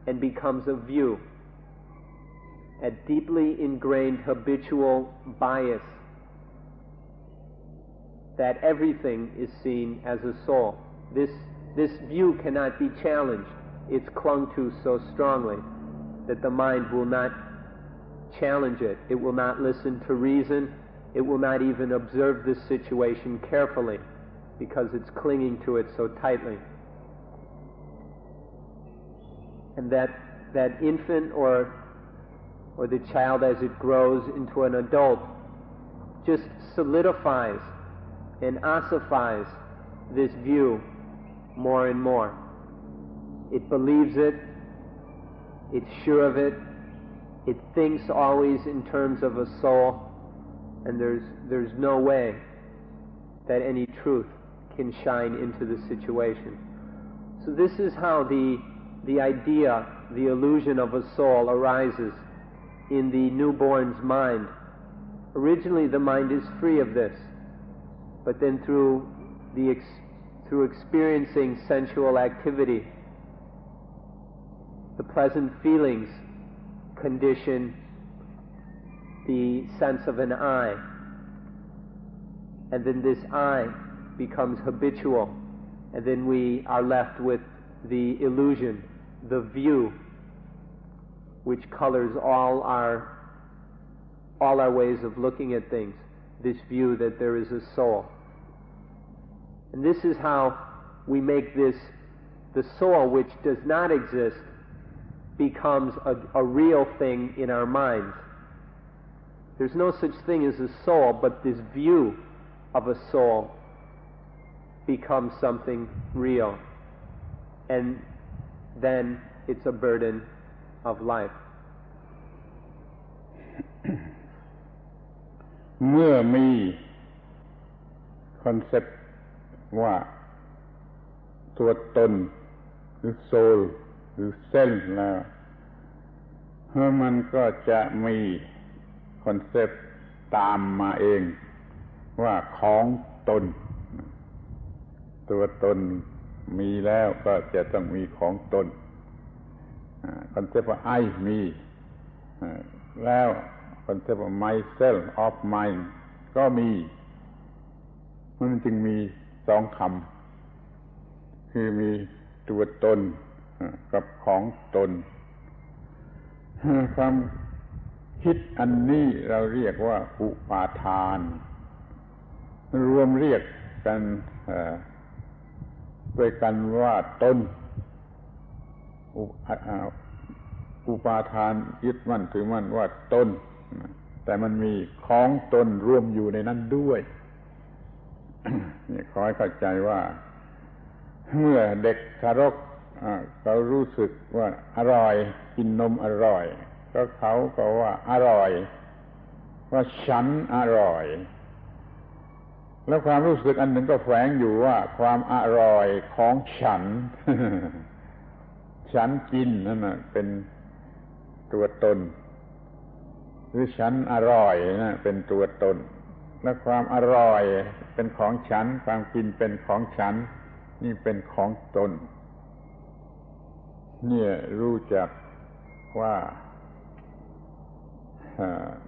and becomes a view, a deeply ingrained habitual bias that everything is seen as a soul. This view cannot be challenged. It's clung to so strongly that the mind will not challenge it. It will not listen to reason. It will not even observe this situation carefully because it's clinging to it so tightly. And that infant or the child, as it grows into an adult, just solidifies and ossifies this view more and more. It believes it, it's sure of it, it thinks always in terms of a soul, and there's no way that any truth can shine into the situation. So this is how the idea, the illusion of a soul arises in the newborn's mind. Originally the mind is free of this, but then through experiencing sensual activity, the pleasant feelings condition the sense of an I. and then this I becomes habitual, and then we are left with the illusion, the view, which colors all our ways of looking at things, this view that there is a soul. And this is how we make this, the soul which does not exist, becomes a real thing in our minds. There's no such thing as a soul, but this view of a soul becomes something real. And then it's a burden of life. เมื่อมีคอนเซ็ปต์ว่าตัวตนหรือโซลหรือเส้นแล้วมันก็จะมีคอนเซ็ปต์ตามมาเองว่าของตนตัวตนมีแล้วก็จะต้องมีของตนคอนเซ็ปต์ว่าไอ้มีแล้วคอนเซ็ปต์ว่า myself of mine ก็มีมันจึงมีสองคำคือมีตัวตนกับของตนความคิดอันนี้เราเรียกว่าอุปาทานรวมเรียกกันด้วยกันว่าตนอุปาทานยึดมั่นถือมั่นว่าตนแต่มันมีของตนรวมอยู่ในนั้นด้วยนี่ขอให้เข้าใจว่าเมื่อเด็กทารกเขารู้สึกว่าอร่อยกินนมอร่อยก็เขาก็ว่าอร่อยว่าฉันอร่อยแล้วความรู้สึกอันหนึ่งก็แฝงอยู่ว่าความอร่อยของฉัน ฉันกินนั่นน่ะเป็นตัวตนหรือฉันอร่อยนะเป็นตัวตนและความอร่อยเป็นของฉันความกินเป็นของฉันนี่เป็นของตนเนี่ยรู้จักว่า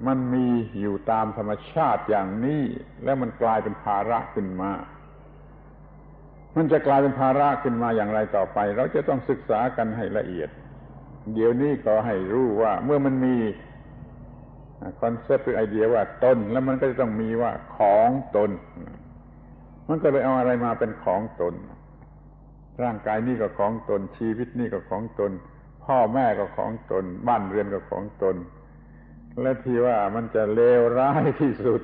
มันมีอยู่ตามธรรมชาติอย่างนี้แล้วมันกลายเป็นภาระขึ้นมามันจะกลายเป็นภาระขึ้นมาอย่างไรต่อไปเราจะต้องศึกษากันให้ละเอียดเดี๋ยวนี้ก็ให้รู้ว่าเมื่อมันมีคอนเซ็ปต์หรือไอเดียว่าตนแล้วมันก็จะต้องมีว่าของตนมันก็เลยเอาอะไรมาเป็นของตนร่างกายนี่ก็ของตนชีวิตนี่ก็ของตนพ่อแม่ก็ของตนบ้านเรือนก็ของตนและที่ว่ามันจะเลวร้ายที่สุด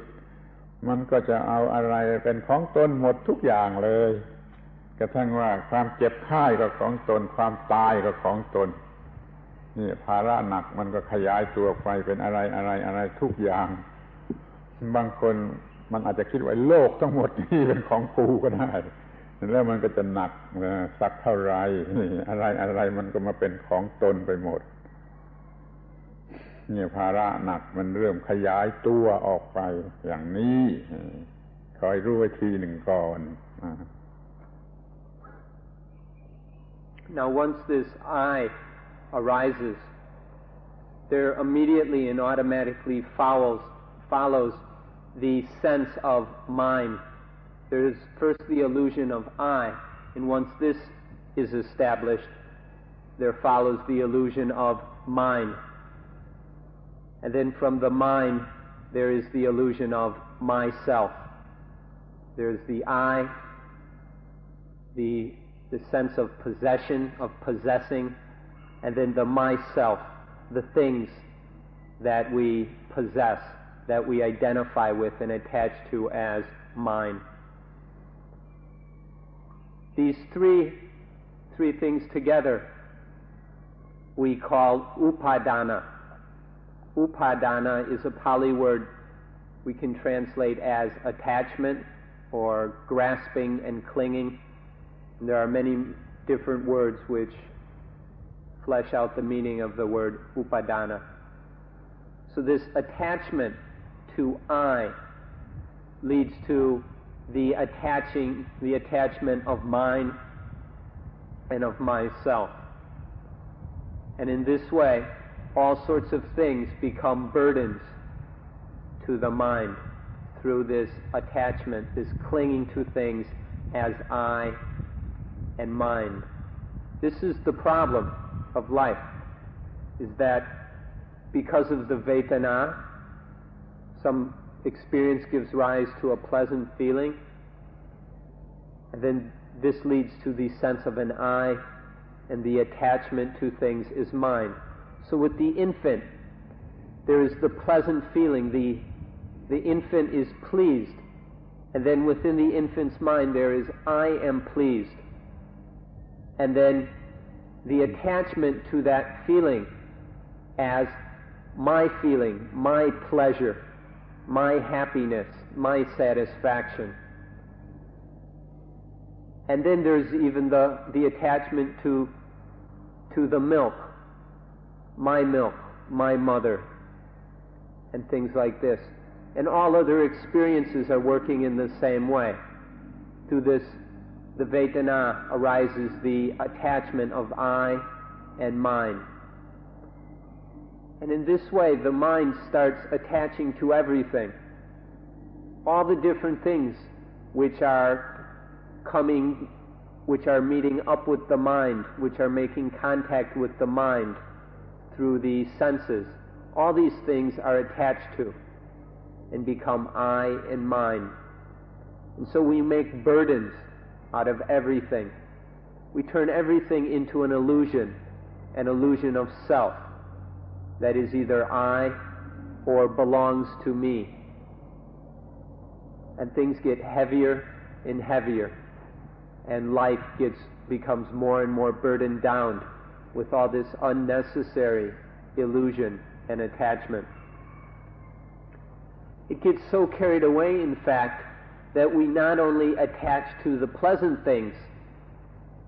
มันก็จะเอาอะไรเป็นของตนหมดทุกอย่างเลยกระทั่งว่าความเจ็บไข้ก็ของตนความตายก็ของตนนี่ภาระหนักมันก็ขยายตัวไปเป็นอะไรทุกอย่างบางคนมันอาจจะคิดว่าโลกทั้งหมดนี่เป็นของกูก็ได้แล้วมันก็จะหนักสักเท่าไรนี่อะไรมันก็มาเป็นของตนไปหมดเนี่ยภาระหนักมันเริ่มขยายตัวออกไปอย่างนี้ขอให้รู้ไว้ทีหนึ่งก่อน Now once this I arises, there immediately and automatically follows the sense of mine. There is first the illusion of I, and once this is established, there follows the illusion of mine. And then from the mine, there is the illusion of myself. There's the I, the sense of possession, of possessing, and then the myself, the things that we possess, that we identify with and attach to as mine. These three things together we call upadana. Upadana is a Pali word we can translate as attachment or grasping and clinging. And there are many different words which flesh out the meaning of the word upadana. So this attachment to I leads to the attachment of mine and of myself. And in this way, all sorts of things become burdens to the mind through this attachment, this clinging to things as I and mine. This is the problem of life, is that because of the Vedana, some experience gives rise to a pleasant feeling, and then this leads to the sense of an I, and the attachment to things is mine. So with the infant, there is the pleasant feeling, the infant is pleased, and then within the infant's mind there is I am pleased. And then the attachment to that feeling as my feeling, my pleasure, my happiness, my satisfaction. And then there's even the attachment to the milk, my mother, and things like this. And all other experiences are working in the same way. Through this, the Vedana arises the attachment of I and mine. And in this way, the mind starts attaching to everything. All the different things which are coming, which are meeting up with the mind, which are making contact with the mind through the senses, all these things are attached to and become I and mine. And so we make burdens out of everything. We turn everything into an illusion of self, that is either I or belongs to me. And things get heavier and heavier, and life becomes more and more burdened down with all this unnecessary illusion and attachment. It gets so carried away, in fact, that we not only attach to the pleasant things,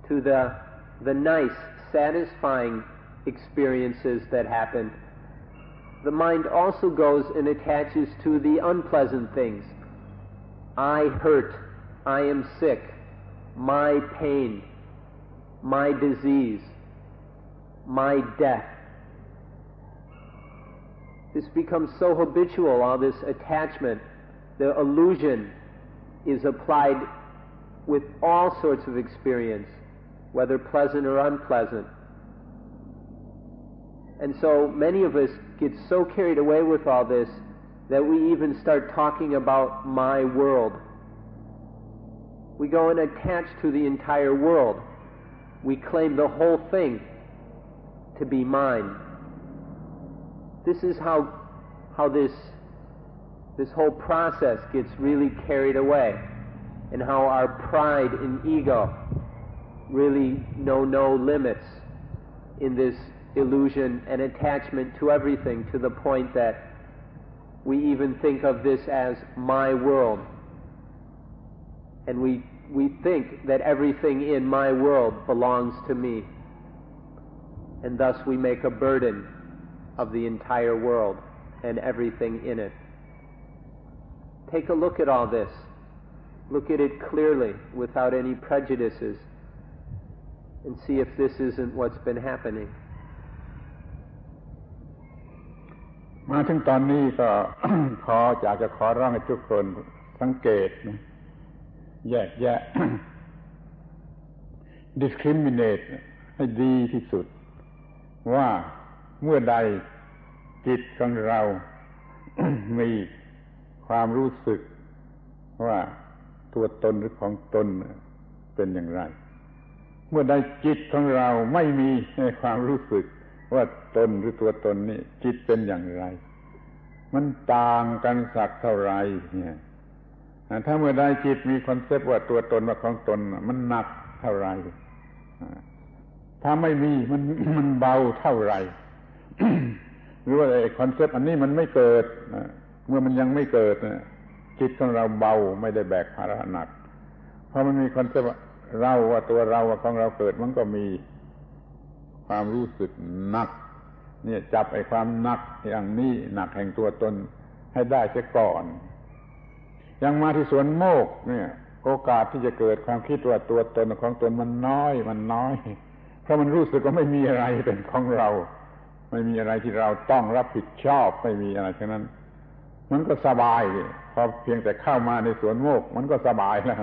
to the nice, satisfying experiences that happen, the mind also goes and attaches to the unpleasant things. I hurt, I am sick, my pain, my disease, my death. This becomes so habitual, all this attachment. The illusion is applied with all sorts of experience, whether pleasant or unpleasant. And so many of us get so carried away with all this that we even start talking about my world. We go and attach to the entire world. We claim the whole thing to be mine. This is how this whole process gets really carried away, and how our pride and ego really know no limits in this illusion and attachment to everything, to the point that we even think of this as my world. And we think that everything in my world belongs to me. And thus we make a burden of the entire world and everything in it. Take a look at all this. Look at it clearly, without any prejudices, and see if this isn't what's been happening. มาถึงตอนนี้ก็ อยากจะขอร้องให้ทุกคนสังเกตนะแยกแยะ discriminate ให้ดีที่สุดว่าเมื่อใดจิตของเรา มีความรู้สึกว่าตัวตนหรือของตนเป็นอย่างไรเมื่อใดจิตของเราไม่มีความรู้สึกว่าตนหรือตัวตนนี่จิตเป็นอย่างไรมันต่างกันสักเท่าไรเนี่ยถ้าเมื่อใดจิตมีคอนเซปต์ว่าตัวตนว่าของตนมันหนักเท่าไรถ้าไม่มีมันเบาเท่าไร หรือว่าไอ้คอนเซปต์อันนี้มันไม่เกิดเมื่อมันยังไม่เกิดจิตของเราเบาไม่ได้แบกภาระหนักเพราะมันมีคอนเซปต์ว่าเราว่าตัวเราว่าของเราเกิดมันก็มีความรู้สึกหนักเนี่ยจับไอ้ความหนักอย่างนี้หนักแห่งตัวตนให้ได้เสียก่อนยังมาที่สวนโมกเนี่ยโอกาสที่จะเกิดความคิดว่าตัวตนของตนมันน้อยเพราะมันรู้สึกว่าไม่มีอะไรเป็นของเราไม่มีอะไรที่เราต้องรับผิดชอบไม่มีอะไรฉะนั้น มันก็สบายพอเพียงแต่เข้ามาในสวนโมกมันก็สบายแล้ว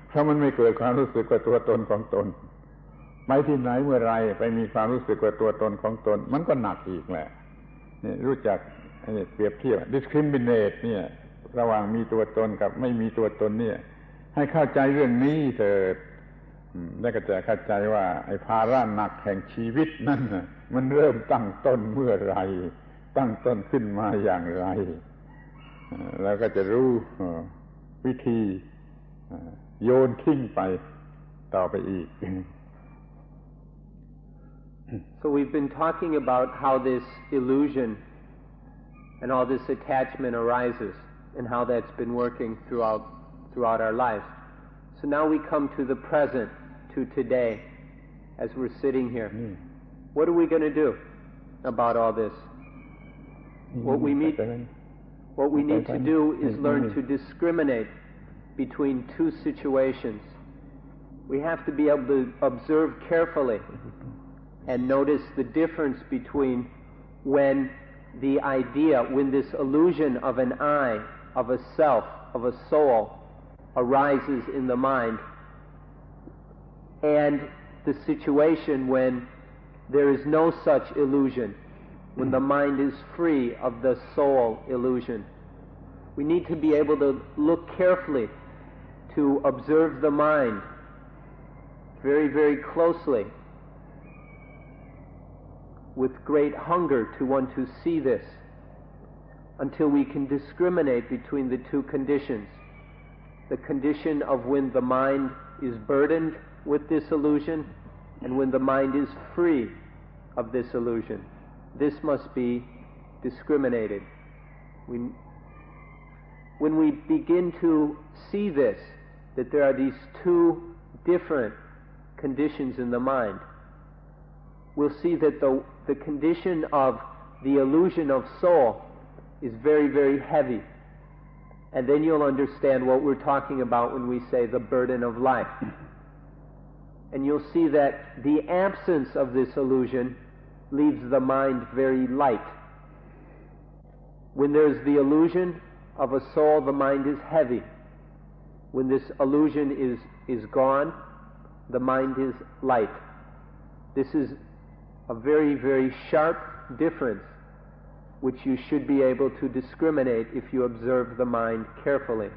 เพราะมันไม่เกิดความรู้สึกว่าตัวตนของตนไปที่ไหนเมื่อไรไปมีความรู้สึกว่าตัวตนของตนมันก็หนักอีกแหละนี่รู้จักเปรียบเทียบ discriminate เนี่ยระหว่างมีตัวตนกับไม่มีตัวตนเนี่ยให้เข้าใจเรื่องนี้เถิดแล้วก็จะเข้าใจว่าไอ้ภาระหนักแห่งชีวิตนั่นมันเริ่มตั้งต้นเมื่อไรตั้งต้นขึ้นมาอย่างไรแล้วก็จะรู้วิธีโยนทิ้งไปต่อไปอีก So we've been talking about how this illusion and all this attachment arises and how that's been working throughout our lives. So now we come to the present, to today, as we're sitting here. What are we going to do about all this? What we need to do is learn to discriminate between two situations. We have to be able to observe carefully and notice the difference between when the idea, when this illusion of an I, of a self, of a soul, arises in the mind, and the situation when there is no such illusion, when the mind is free of the soul illusion. We need to be able to look carefully, to observe the mind very, very closely, with great hunger to want to see this, until we can discriminate between the two conditions. The condition of when the mind is burdened with this illusion and when the mind is free of this illusion. This must be discriminated. When we begin to see this, that there are these two different conditions in the mind, we'll see that the condition of the illusion of soul is very, very heavy. And then you'll understand what we're talking about when we say the burden of life. And you'll see that the absence of this illusion leaves the mind very light. When there's the illusion of a soul, the mind is heavy. When this illusion is gone, the mind is light. This is a very, very sharp difference, which you should be able to discriminate if you observe the mind carefully.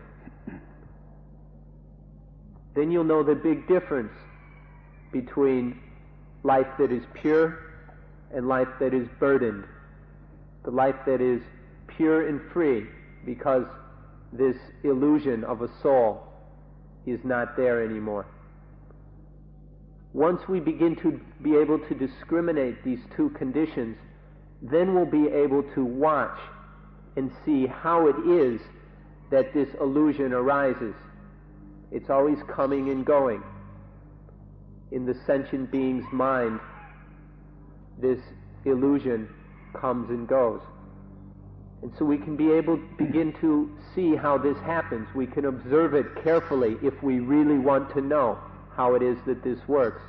Then you'll know the big difference between life that is pure and life that is burdened. The life that is pure and free because this illusion of a soul is not there anymore. Once we begin to be able to discriminate these two conditions, then we'll be able to watch and see how it is that this illusion arises. It's always coming and going. In the sentient being's mind, this illusion comes and goes. And so we can be able to begin to see how this happens. We can observe it carefully if we really want to know how it is that this works.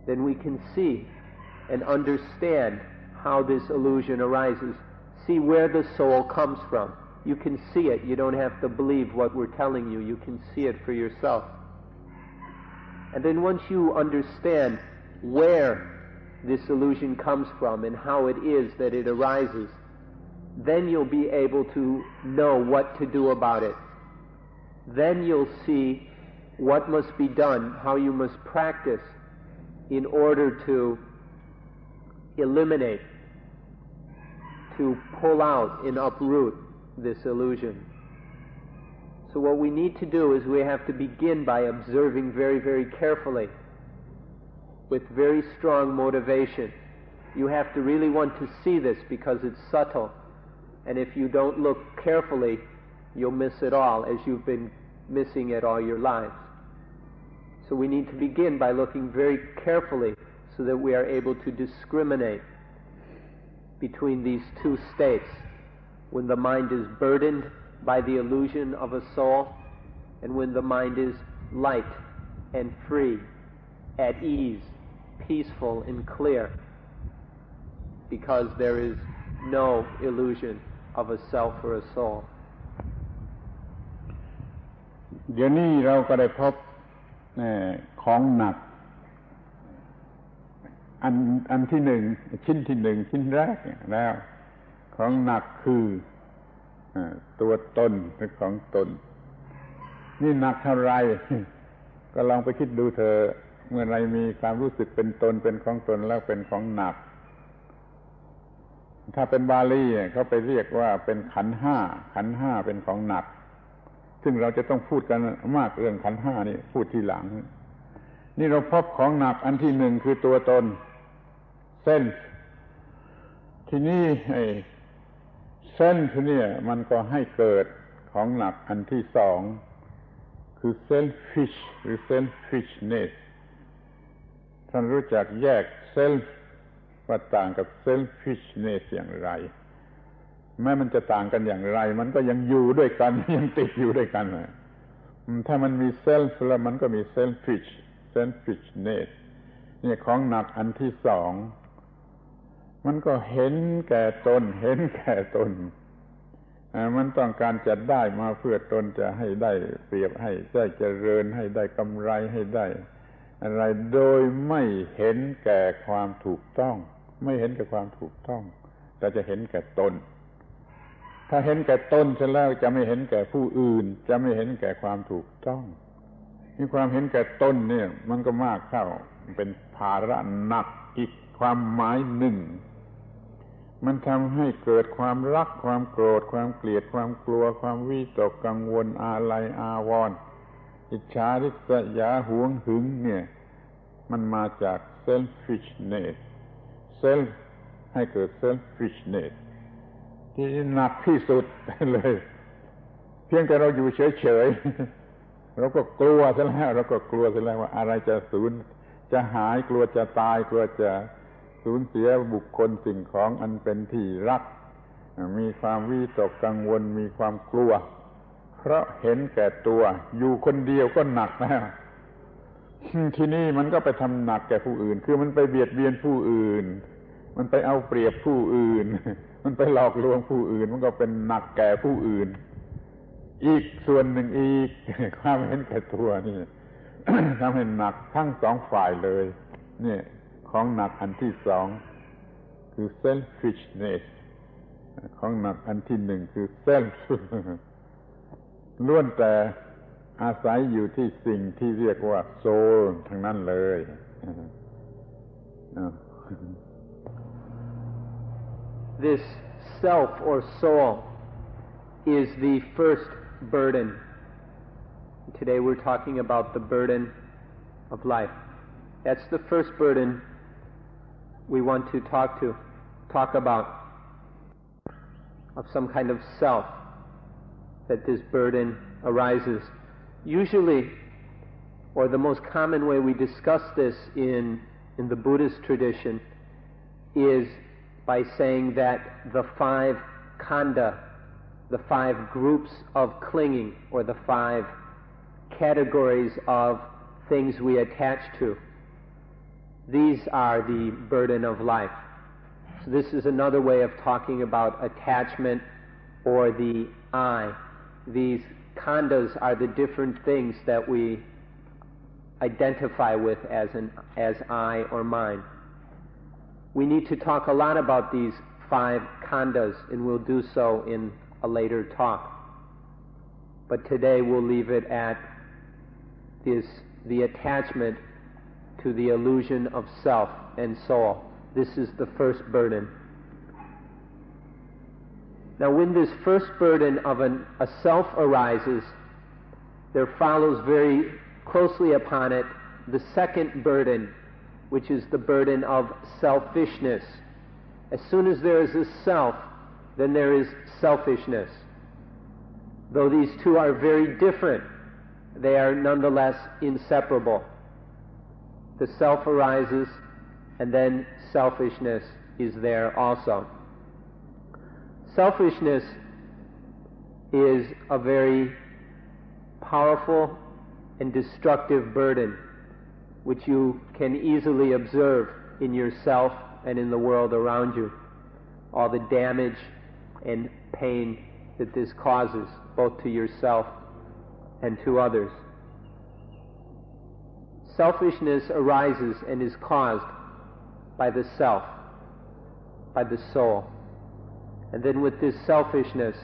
Then we can see and understand how this illusion arises. See where the soul comes from. You can see it. You don't have to believe what we're telling you. You can see it for yourself. And then once you understand where this illusion comes from and how it is that it arises, then you'll be able to know what to do about it. Then you'll see what must be done, how you must practice in order to eliminate, to pull out and uproot this illusion. So what we need to do is we have to begin by observing very, very carefully with very strong motivation. You have to really want to see this because it's subtle. And if you don't look carefully, you'll miss it all as you've been missing it all your lives. So we need to begin by looking very carefully so that we are able to discriminate between these two states. When the mind is burdened by the illusion of a soul, and when the mind is light and free, at ease, peaceful and clear, because there is no illusion of a self or a soul. เดี๋ยวนี้เราก็ได้พบของหนักอันที่หนึ่งชิ้นที่หนึ่งชิ้นแรกแล้วของหนักคือตัวตนหรือของตนนี่หนักเท่าไรก็ลองไปคิดดูเถอะเมื่อไรมีความรู้สึกเป็นตนเป็นของตนแล้วเป็นของหนักถ้าเป็นบาลีเขาไปเรียกว่าเป็นขันธ์ห้าเป็นของหนักซึ่งเราจะต้องพูดกันมากเรื่องขันธ์ห้านี่พูดทีหลังนี่เราพบของหนักอันที่หนึ่งคือตัวตนเส้นทีนี้เส้นเนี่ยมันก็ให้เกิดของหนักอันที่สองคือ selfish หรือ selfishness ท่านรู้จักแยก self ว่าต่างกับ selfishness อย่างไรแม้มันจะต่างกันอย่างไรมันก็ยังอยู่ด้วยกันยังติดอยู่ด้วยกันถ้ามันมี self แล้วมันก็มี selfishness นี่ของหนักอันที่สองมันก็เห็นแก่ตนมันต้องการจะได้มาเพื่อตนจะให้ได้เปรียบให้ได้เจริญให้ได้กำไรให้ได้อะไรโดยไม่เห็นแก่ความถูกต้องไม่เห็นแก่ความถูกต้องแต่จะเห็นแก่ตนถ้าเห็นแก่ตนเสร็จแล้วจะไม่เห็นแก่ผู้อื่นจะไม่เห็นแก่ความถูกต้องมีความเห็นแก่ตนเนี่ยมันก็มากเข้าเป็นภาระหนักอีกความหมายหนึ่งมันทำให้เกิดความรักความโกรธความเกลียดความกลัวความวิตกกังวลอาลัยอาวรณ์อิจฉาริษยาหวงหึงเนี่ยมันมาจาก selfishness self ให้เกิด selfishness ที่หนักที่สุดเลยเพียงแต่เราอยู่เฉยๆเราก็กลัวซะแล้วว่าอะไรจะสูญจะหายกลัวจะตายกลัวจะสูญเสียบุคคลสิ่งของอันเป็นที่รักมีความวิตกกังวลมีความกลัวเพราะเห็นแก่ตัวอยู่คนเดียวก็หนักแล้วทีนี้มันก็ไปทำหนักแก่ผู้อื่นคือมันไปเบียดเบียนผู้อื่นมันไปเอาเปรียบผู้อื่นมันไปหลอกลวงผู้อื่นมันก็เป็นหนักแก่ผู้อื่นอีกส่วนหนึ่งอีกความเห็นแก่ตัวนี่ ทำให้หนักทั้งสองฝ่ายเลยเนี่ยของหนักอันที่สองคือ selfishness ของหนักอันที่หนึ่งคือ self ล้วนแต่อาศัยอยู่ที่สิ่งที่เรียกว่า soul ทั้งนั้นเลย This self or soul is the first burden. Today we're talking about the burden of life. That's the first burden we want to talk about, of some kind of self, that this burden arises. Usually, or the most common way we discuss this in the Buddhist tradition is by saying that the five khandha, the five groups of clinging, or the five categories of things we attach to, these are the burden of life. So this is another way of talking about attachment or the I. These khandhas are the different things that we identify with as I or mine. We need to talk a lot about these five khandhas, and we'll do so in a later talk. But today we'll leave it at the attachment to the illusion of self and soul. This is the first burden. Now, when this first burden of a self arises, there follows very closely upon it the second burden, which is the burden of selfishness. As soon as there is a self, then there is selfishness. Though these two are very different, they are nonetheless inseparable. The self arises, and then selfishness is there also. Selfishness is a very powerful and destructive burden, which you can easily observe in yourself and in the world around you. All the damage and pain that this causes, both to yourself and to others. Selfishness arises and is caused by the self, by the soul. And then with this selfishness,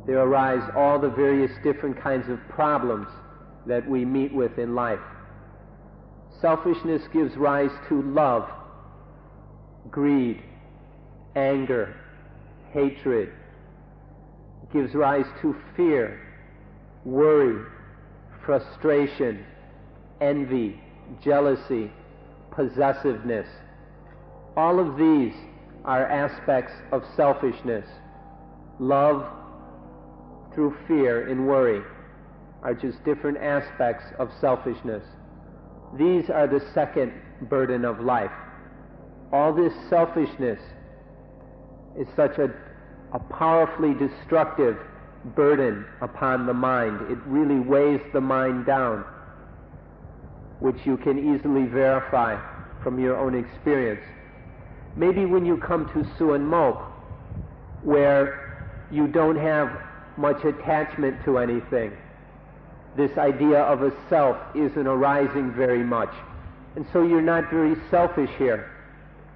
there arise all the various different kinds of problems that we meet with in life. Selfishness gives rise to love, greed, anger, hatred. It gives rise to fear, worry, frustration, envy, jealousy, possessiveness. All of these are aspects of selfishness. Love through fear and worry are just different aspects of selfishness. These are the second burden of life. All this selfishness is such a powerfully destructive burden upon the mind. It really weighs the mind down, which you can easily verify from your own experience. Maybe when you come to Suan Mok, where you don't have much attachment to anything, this idea of a self isn't arising very much, and so you're not very selfish here.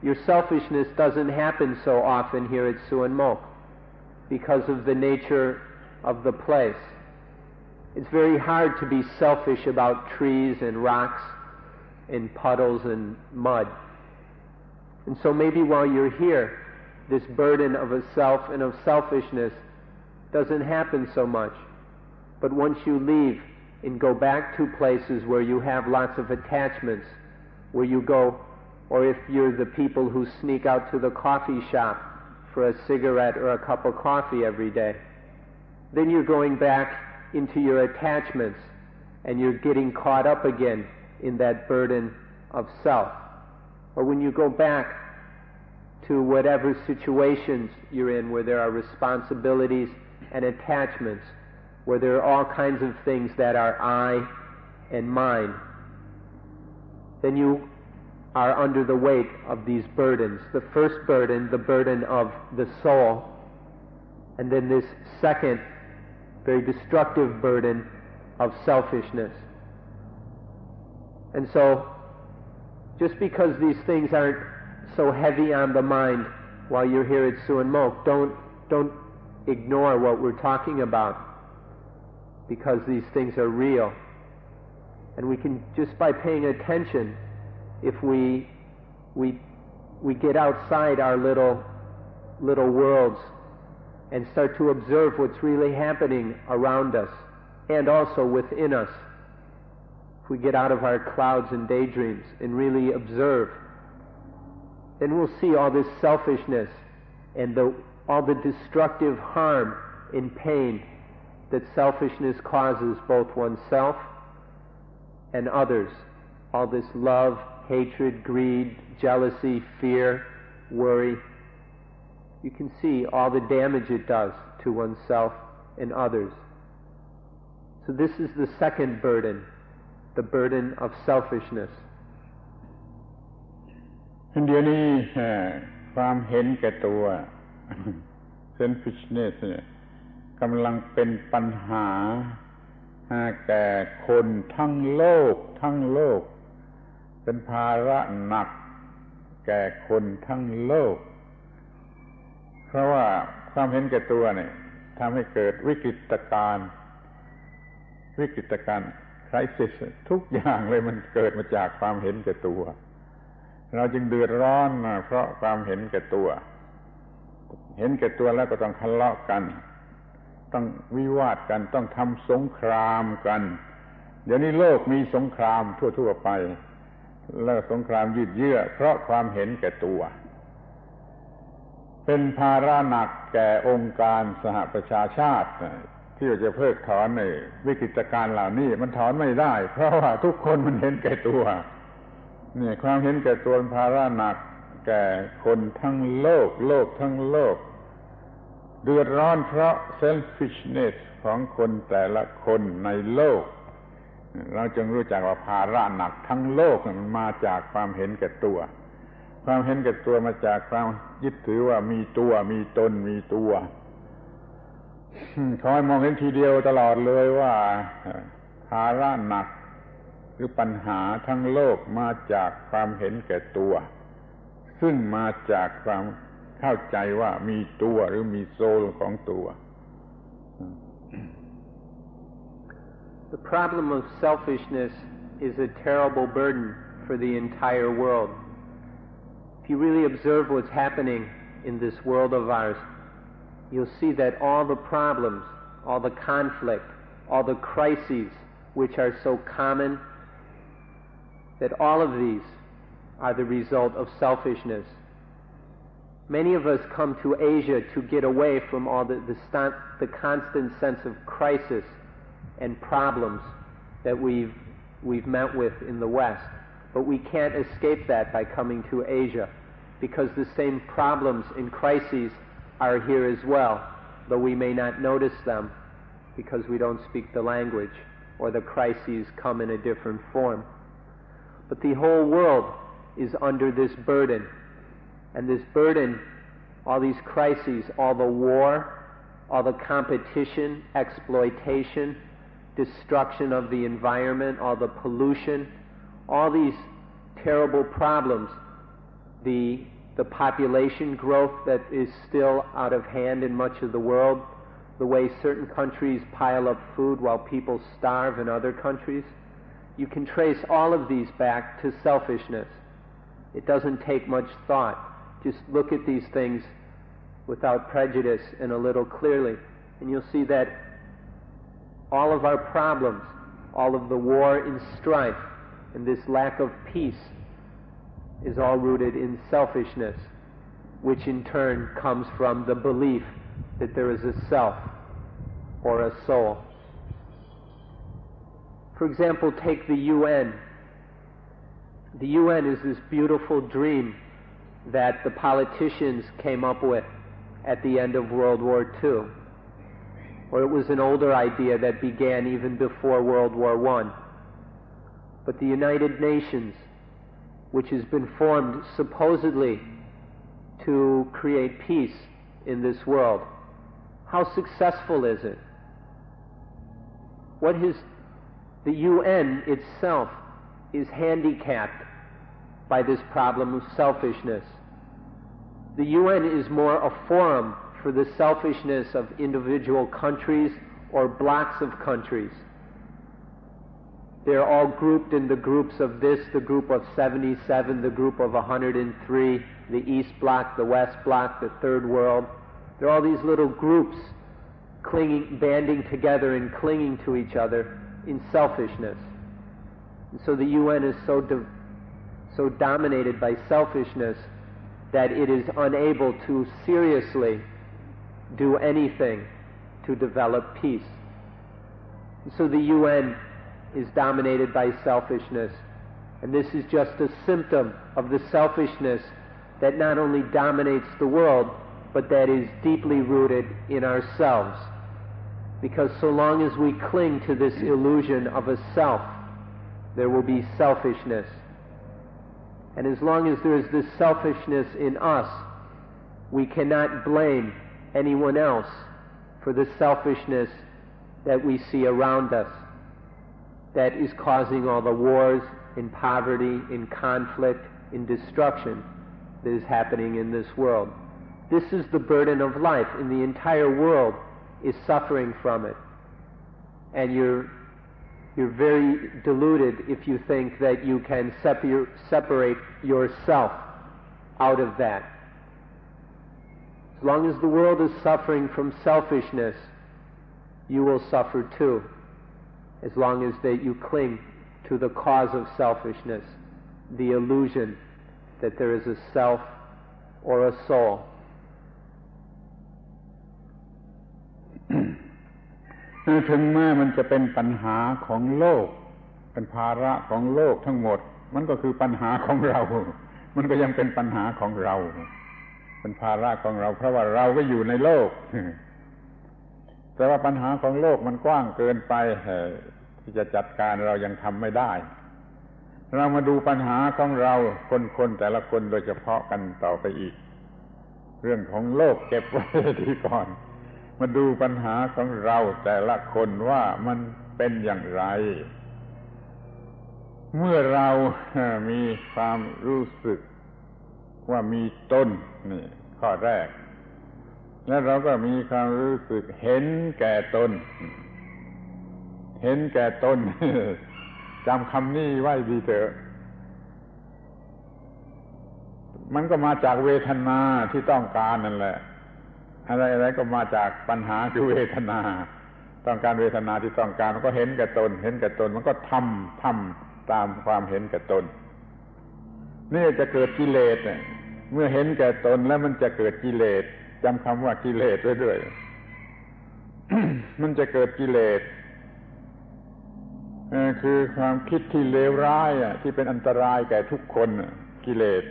Your selfishness doesn't happen so often here at Suan Mok because of the nature of the place. It's very hard to be selfish about trees and rocks and puddles and mud. And so maybe while you're here, this burden of a self and of selfishness doesn't happen so much. But once you leave and go back to places where you have lots of attachments, where you go, or if you're the people who sneak out to the coffee shop for a cigarette or a cup of coffee every day, then you're going back into your attachments and you're getting caught up again in that burden of self. Or when you go back to whatever situations you're in where there are responsibilities and attachments, where there are all kinds of things that are I and mine, then you are under the weight of these burdens. The first burden, the burden of the soul, and then this second, very destructive burden of selfishness. And so, just because these things aren't so heavy on the mind while you're here at Suan Mok, don't ignore what we're talking about, because these things are real. And we can, just by paying attention, if we get outside our little worlds and start to observe what's really happening around us and also within us, if we get out of our clouds and daydreams and really observe, then we'll see all this selfishness and all the destructive harm and pain that selfishness causes both oneself and others. All this love, hatred, greed, jealousy, fear, worry. You can see all the damage it does to oneself and others. So this is the second burden, the burden of selfishness. เดี๋ยวนี้ความเห็นแก่ตัว selfishness เนี่ยกำลังเป็นปัญหาแก่คนทั้งโลกเป็นภาระหนักแก่คนทั้งโลกเพราะว่าความเห็นแก่ตัวเนี่ยทำให้เกิดวิกฤตการณ์ crisis ทุกอย่างเลยมันเกิดมาจากความเห็นแก่ตัวเราจึงเดือดร้อนเพราะความเห็นแก่ตัวเห็นแก่ตัวแล้วก็ต้องทะเลาะกันต้องวิวาทกันต้องทำสงครามกันเดี๋ยวนี้โลกมีสงครามทั่วไปแล้วสงครามยืดเยื้อเพราะความเห็นแก่ตัวเป็นภาระหนักแก่องค์การสหประชาชาติที่จะเพิกถอนในวิกฤตการณ์เหล่านี้มันถอนไม่ได้เพราะว่าทุกคนมันเห็นแก่ตัวเนี่ยความเห็นแก่ตัวเป็นภาระหนักแก่คนทั้งโลกทั้งโลกเดือดร้อนเพราะ selfishness ของคนแต่ละคนในโลกเราจึงรู้จักว่าภาระหนักทั้งโลกมันมาจากความเห็นแก่ตัว ความเห็นแก่ตัวมาจากความยึดถือว่ามีตัวมีตนมีตัวขอให้มองเห็นทีเดียวตลอดเลยว่าภาระหนักหรือปัญหาทั้งโลกมาจากความเห็นแก่ตัวซึ่งมาจากความเข้าใจว่ามีตัวหรือมีโซลของตัว The problem of selfishness is a terrible burden for the entire world. If you really observe what's happening in this world of ours, you'll see that all the problems, all the conflict, all the crises which are so common, that all of these are the result of selfishness. Many of us come to Asia to get away from all the constant sense of crisis and problems that we've met with in the West. But we can't escape that by coming to Asia, because the same problems and crises are here as well, though we may not notice them because we don't speak the language, or the crises come in a different form. But the whole world is under this burden, and this burden, all these crises, all the war, all the competition, exploitation, destruction of the environment, all the pollution, all these terrible problems, the population growth that is still out of hand in much of the world, the way certain countries pile up food while people starve in other countries, you can trace all of these back to selfishness. It doesn't take much thought. Just look at these things without prejudice and a little clearly, and you'll see that all of our problems, all of the war and strife, and this lack of peace is all rooted in selfishness, which in turn comes from the belief that there is a self or a soul. For example, take the UN. The UN is this beautiful dream that the politicians came up with at the end of World War II. Or it was an older idea that began even before World War I. But the United Nations, which has been formed supposedly to create peace in this world, how successful is it? The UN itself is handicapped by this problem of selfishness. The UN is more a forum for the selfishness of individual countries or blocks of countries. They're all grouped in the groups of this, the group of 77, the group of 103, the East Bloc, the West Bloc, the Third World. There are all these little groups banding together and clinging to each other in selfishness. And so the UN is so dominated by selfishness that it is unable to seriously do anything to develop peace. And so the UN is dominated by selfishness, and this is just a symptom of the selfishness that not only dominates the world, but that is deeply rooted in ourselves. Because so long as we cling to this illusion of a self, there will be selfishness. And as long as there is this selfishness in us, we cannot blame anyone else for the selfishness that we see around us, that is causing all the wars, in poverty, in conflict, in destruction that is happening in this world. This is the burden of life, and the entire world is suffering from it. And you're very deluded if you think that you can separate yourself out of that. As long as the world is suffering from selfishness, you will suffer too, as long as that you cling to the cause of selfishness, the illusion that there is a self or a soul. ถึงแม้มันจะเป็นปัญหาของโลกเป็นภาระของโลกทั้งหมดมันก็คือปัญหาของเรามันก็ยังเป็นปัญหาของเราเป็นภาระของเราเพราะว่าเราก็อยู่ในโลกแต่ว่าปัญหาของโลกมันกว้างเกินไปที่จะจัดการเรายังทำไม่ได้ เรามาดูปัญหาของเราคนแต่ละคนโดยเฉพาะกันต่อไปอีกเรื่องของโลกเก็บไว้ดีก่อนมาดูปัญหาของเราแต่ละคนว่ามันเป็นอย่างไรเมื่อเรามีความรู้สึกว่ามีตนนี่ข้อแรกแล้วเราก็มีความรู้สึกเห็นแก่ตนเห็นแก่ตนจำคำนี้ไว้ดีเถอะมันก็มาจากเวทนาที่ต้องการนั่นแหละอะไรก็มาจากปัญหาคือเวทนาต้องการเวทนาที่ต้องการมันก็เห็นแก่ตนเห็นแก่ตนมันก็ทำตามความเห็นแก่ตนนี่จะเกิดกิเลสเมื่อเห็นแก่ตนแล้วมันจะเกิดกิเลสจำคำว่ากิเลสไว้ด้วย มันจะเกิดกิเลสคือความคิดที่เลวร้ายที่เป็นอันตรายแก่ทุกคนกิเลส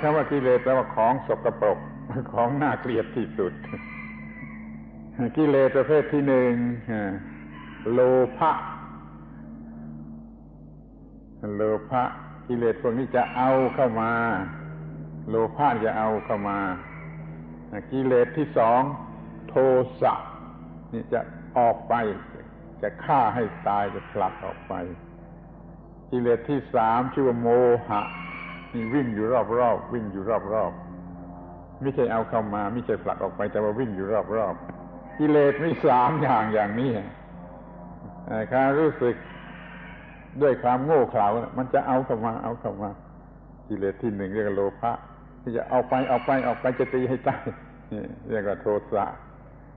คำว่ากิเลสแปลว่าของสกปรกของน่าเกลียดที่สุดกิเลสประเภทที่หนึ่งโลภะกิเลสพวกนี้จะเอาเข้ามาโลภะจะเอาเข้ามากิเลสที่สองโทสะนี่จะออกไปจะฆ่าให้ตายจะผลักออกไปกิเลสที่สามชื่อว่าโมหะนี่วิ่งอยู่รอบๆวิ่งอยู่รอบๆไม่ใช่เอาเข้ามาไม่ใช่ผลักออกไปแต่ว่าวิ่งอยู่รอบๆกิเลสมีสามอย่างนี้การรู้สึกด้วยความโง่เขลามันจะเอาเข้ามากิเลสที่หนึ่งเรียกว่าโลภะที่จะเอาไปจะตีให้ตายนี่เรียกว่าโทสะ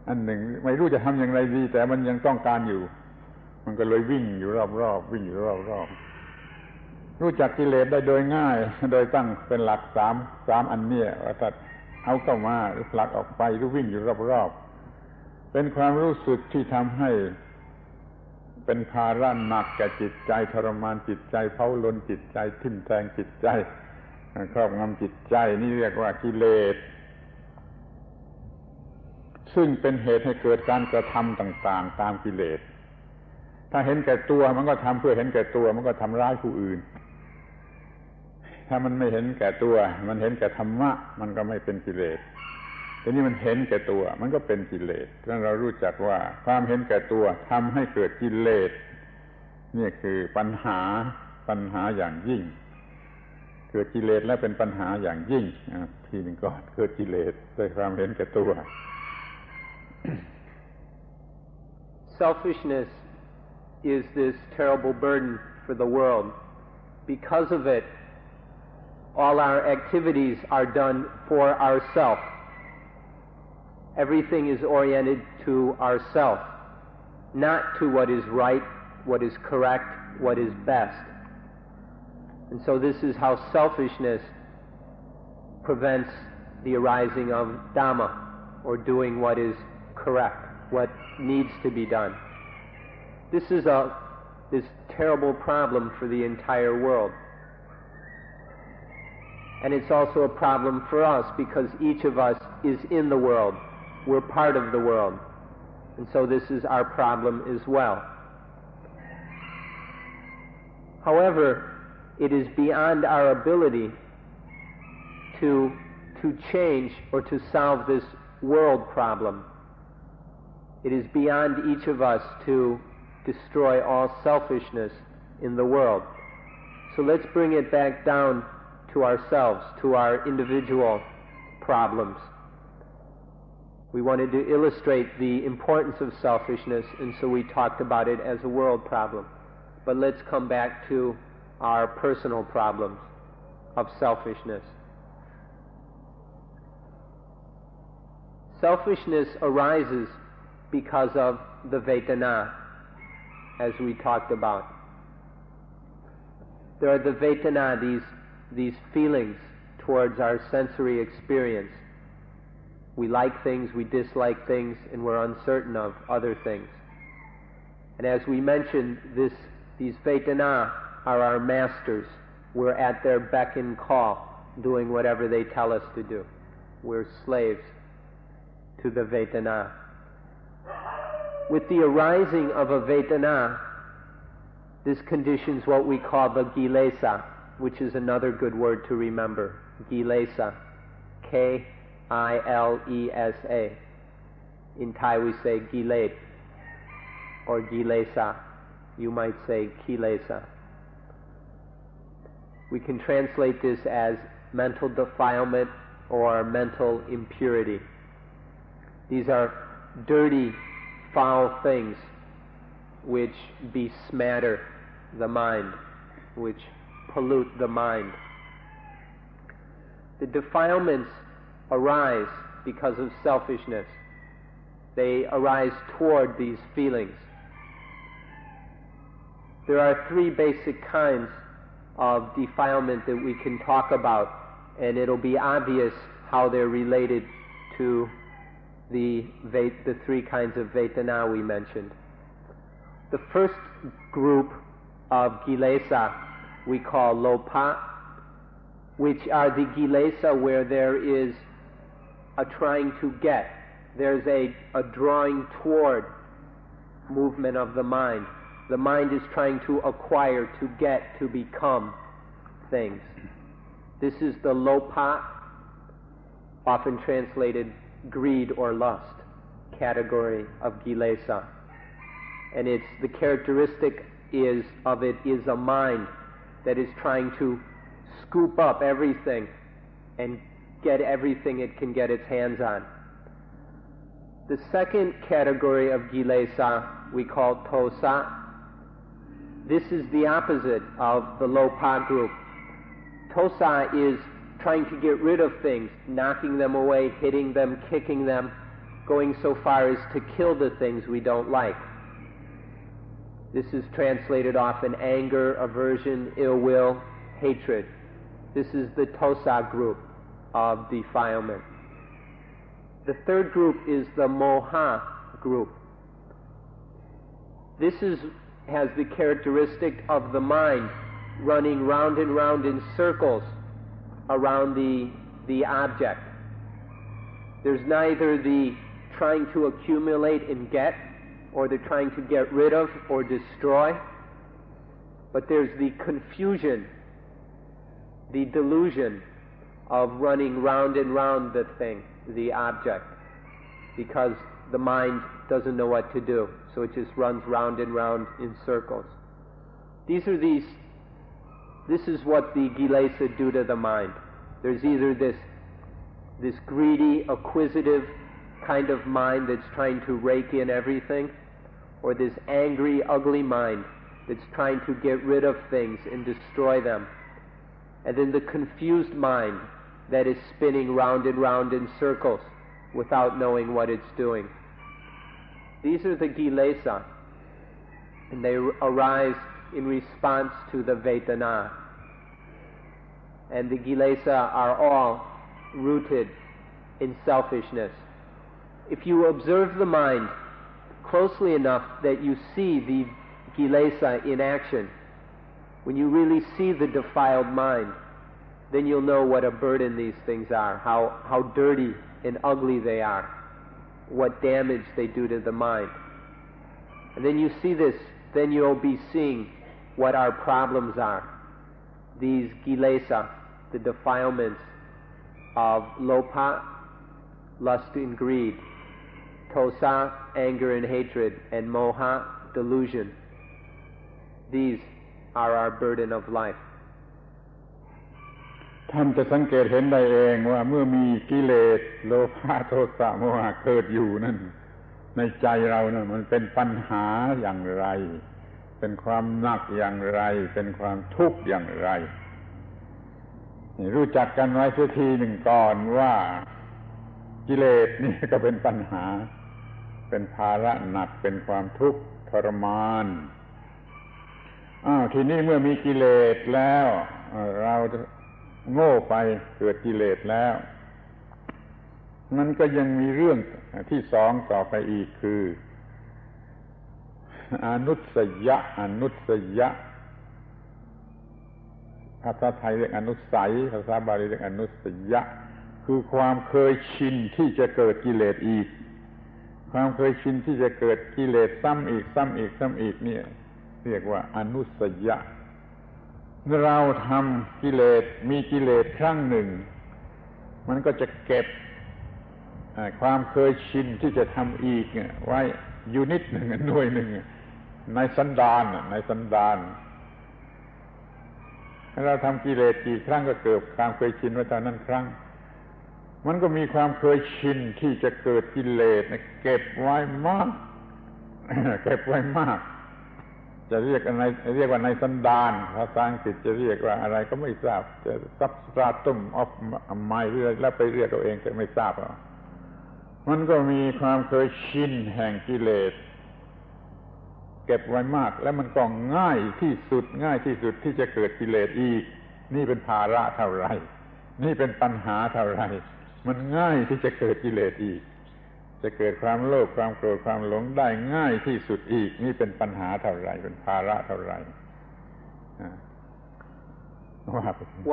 อันหนึ่งไม่รู้จะทำอย่างไรดีแต่มันยังต้องการอยู่มันก็เลยวิ่งอยู่รอบๆวิ่งอยู่รอบๆรู้จักกิเลสได้โดยง่ายโดยตั้งเป็นหลักสามอันนี้ว่าถ้าเอาเข้ามาหรือผลักออกไปหรือวิ่งอยู่รอบๆเป็นความรู้สึกที่ทำให้เป็นภาระหนักแก่จิตใจทรมานจิตใจเผาลนจิตใจทิ่มแทงจิตใจครอบงำจิตใจนี่เรียกว่ากิเลสซึ่งเป็นเหตุให้เกิดการกระทำต่างๆตามกิเลสถ้าเห็นแก่ตัวมันก็ทำเพื่อเห็นแก่ตัวมันก็ทำร้ายผู้อื่นถ้ามันไม่เห็นแก่ตัวมันเห็นแก่ธรรมะมันก็ไม่เป็นกิเลสทีนี้มันเห็นแก่ตัวมันก็เป็นกิเลสถ้าเรารู้จักว่าความเห็นแก่ตัวทำให้เกิดกิเลสนี่คือปัญหาอย่างยิ่งเกิดกิเลสแล้วเป็นปัญหาอย่างยิ่งทีหนึ่งก็เกิดกิเลสด้วยความเห็นแก่ตัว Selfishness is this terrible burden for the world. Because of it, all our activities are done for ourselves. Everything is oriented to ourself, not to what is right, what is correct, what is best. And so this is how selfishness prevents the arising of Dhamma, or doing what is correct, what needs to be done. This is this terrible problem for the entire world. And it's also a problem for us because each of us is in the world. We're part of the world. And so this is our problem as well. However, it is beyond our ability to change or to solve this world problem. It is beyond each of us to destroy all selfishness in the world. So let's bring it back down to ourselves, to our individual problems. We wanted to illustrate the importance of selfishness, and so we talked about it as a world problem. But let's come back to our personal problems of selfishness. Selfishness arises because of the Vedana, as we talked about. There are the Vedana, these feelings towards our sensory experience. We like things, we dislike things, and we're uncertain of other things. And as we mentioned, these Vedana are our masters. We're at their beck and call, doing whatever they tell us to do. We're slaves to the Vedana. With the arising of a Vedana, This conditions what we call the kilesa, which is another good word to remember. Kilesa. K-I-L-E-S-A. In Thai we say gilet or gilesa. You might say kilesa. We can translate this as mental defilement or mental impurity. These are dirty, foul things which besmatter the mind, which pollute the mind. The defilements arise because of selfishness. They arise toward these feelings. There are three basic kinds of defilement that we can talk about, and it'll be obvious how they're related to the three kinds of vedana we mentioned. The first group of kilesa we call lopa, which are the kilesa where there is a trying to get. There's a drawing toward movement of the mind. The mind is trying to acquire, to get, to become things. This is the lopa, often translated greed or lust, category of kilesa. And it's the characteristic of it is a mind that is trying to scoop up everything and get everything it can get its hands on. The second category of kilesa we call tosa. This is the opposite of the lopa group. Tosa is trying to get rid of things, knocking them away, hitting them, kicking them, going so far as to kill the things we don't like. This is translated often anger, aversion, ill will, hatred. This is the tosa group of defilement. The third group is the moha group. This has the characteristic of the mind running round and round in circles around the object. There's neither the trying to accumulate and get, or the trying to get rid of or destroy, but there's the confusion, the delusion of running round and round the thing, the object, because the mind doesn't know what to do, so it just runs round and round in circles. This is what the kilesa do to the mind. There's either this greedy, acquisitive kind of mind that's trying to rake in everything, or this angry, ugly mind that's trying to get rid of things and destroy them. And then the confused mind that is spinning round and round in circles without knowing what it's doing. These are the kilesa, and they arise in response to the vedana. And the kilesa are all rooted in selfishness. If you observe the mind closely enough that you see the kilesa in action, when you really see the defiled mind, then you'll know what a burden these things are, how dirty and ugly they are, what damage they do to the mind. And then you see this, then you'll be seeing what our problems are. These kilesa, the defilements of lopa, lust and greed, tosa, anger and hatred, and moha, delusion. These are our burden of life. ท่านจะสังเกตเห็นได้เองว่าเมื่อมีกิเลสโลภะโทสะโมหะเกิดอยู่นั่นในใจเรานั่นมันเป็นปัญหาอย่างไรเป็นความหนักอย่างไรเป็นความทุกข์อย่างไรรู้จักกันไว้เสียทีหนึ่งก่อนว่ากิเลสนี่ก็เป็นปัญหาเป็นภาระหนักเป็นความทุกข์ทรมานทีนี้เมื่อมีกิเลสแล้วเราโง่ไปเกิดกิเลสแล้วมันก็ยังมีเรื่องที่สองต่อไปอีกคืออนุสยะภาษาไทยเรียกอนุสัยภาษาบาลีเรียกอนุสยะคือความเคยชินที่จะเกิดกิเลสอีกความเคยชินที่จะเกิดกิเลสซ้ำอีกเนี่ย เรียกว่าอนุสยะเราทำกิเลสมีกิเลสครั้งหนึ่งมันก็จะเก็บความเคยชินที่จะทำอีกไว้ยูนิตหนึ่งหน่วยหนึ่งในสันดานเราทำกิเลสกี่ครั้งก็เกิดความเคยชินไว้เท่านั้นครั้งมันก็มีความเคยชินที่จะเกิดกิเลสเก็บไว้มาก เก็บไว้มากจะเรียกว่าในสันดานภาษาอังกฤษจะเรียกว่าอะไรก็ไม่ทราบจะ substratum of mind แล้วไปเรียกเอาเองแต่ไม่ทราบมันก็มีความเคยชินแห่งกิเลสเก็บไว้มากแล้วมันก็ง่ายที่สุดที่จะเกิดกิเลสอีกนี่เป็นภาระเท่าไรนี่เป็นปัญหาเท่าไรมันง่ายที่จะเกิดกิเลสอีกจะเกิดความโลภความโกรธความหลงได้ง่ายที่สุดอีกนี่เป็นปัญหาเท่าไรเป็นภาระเท่าไร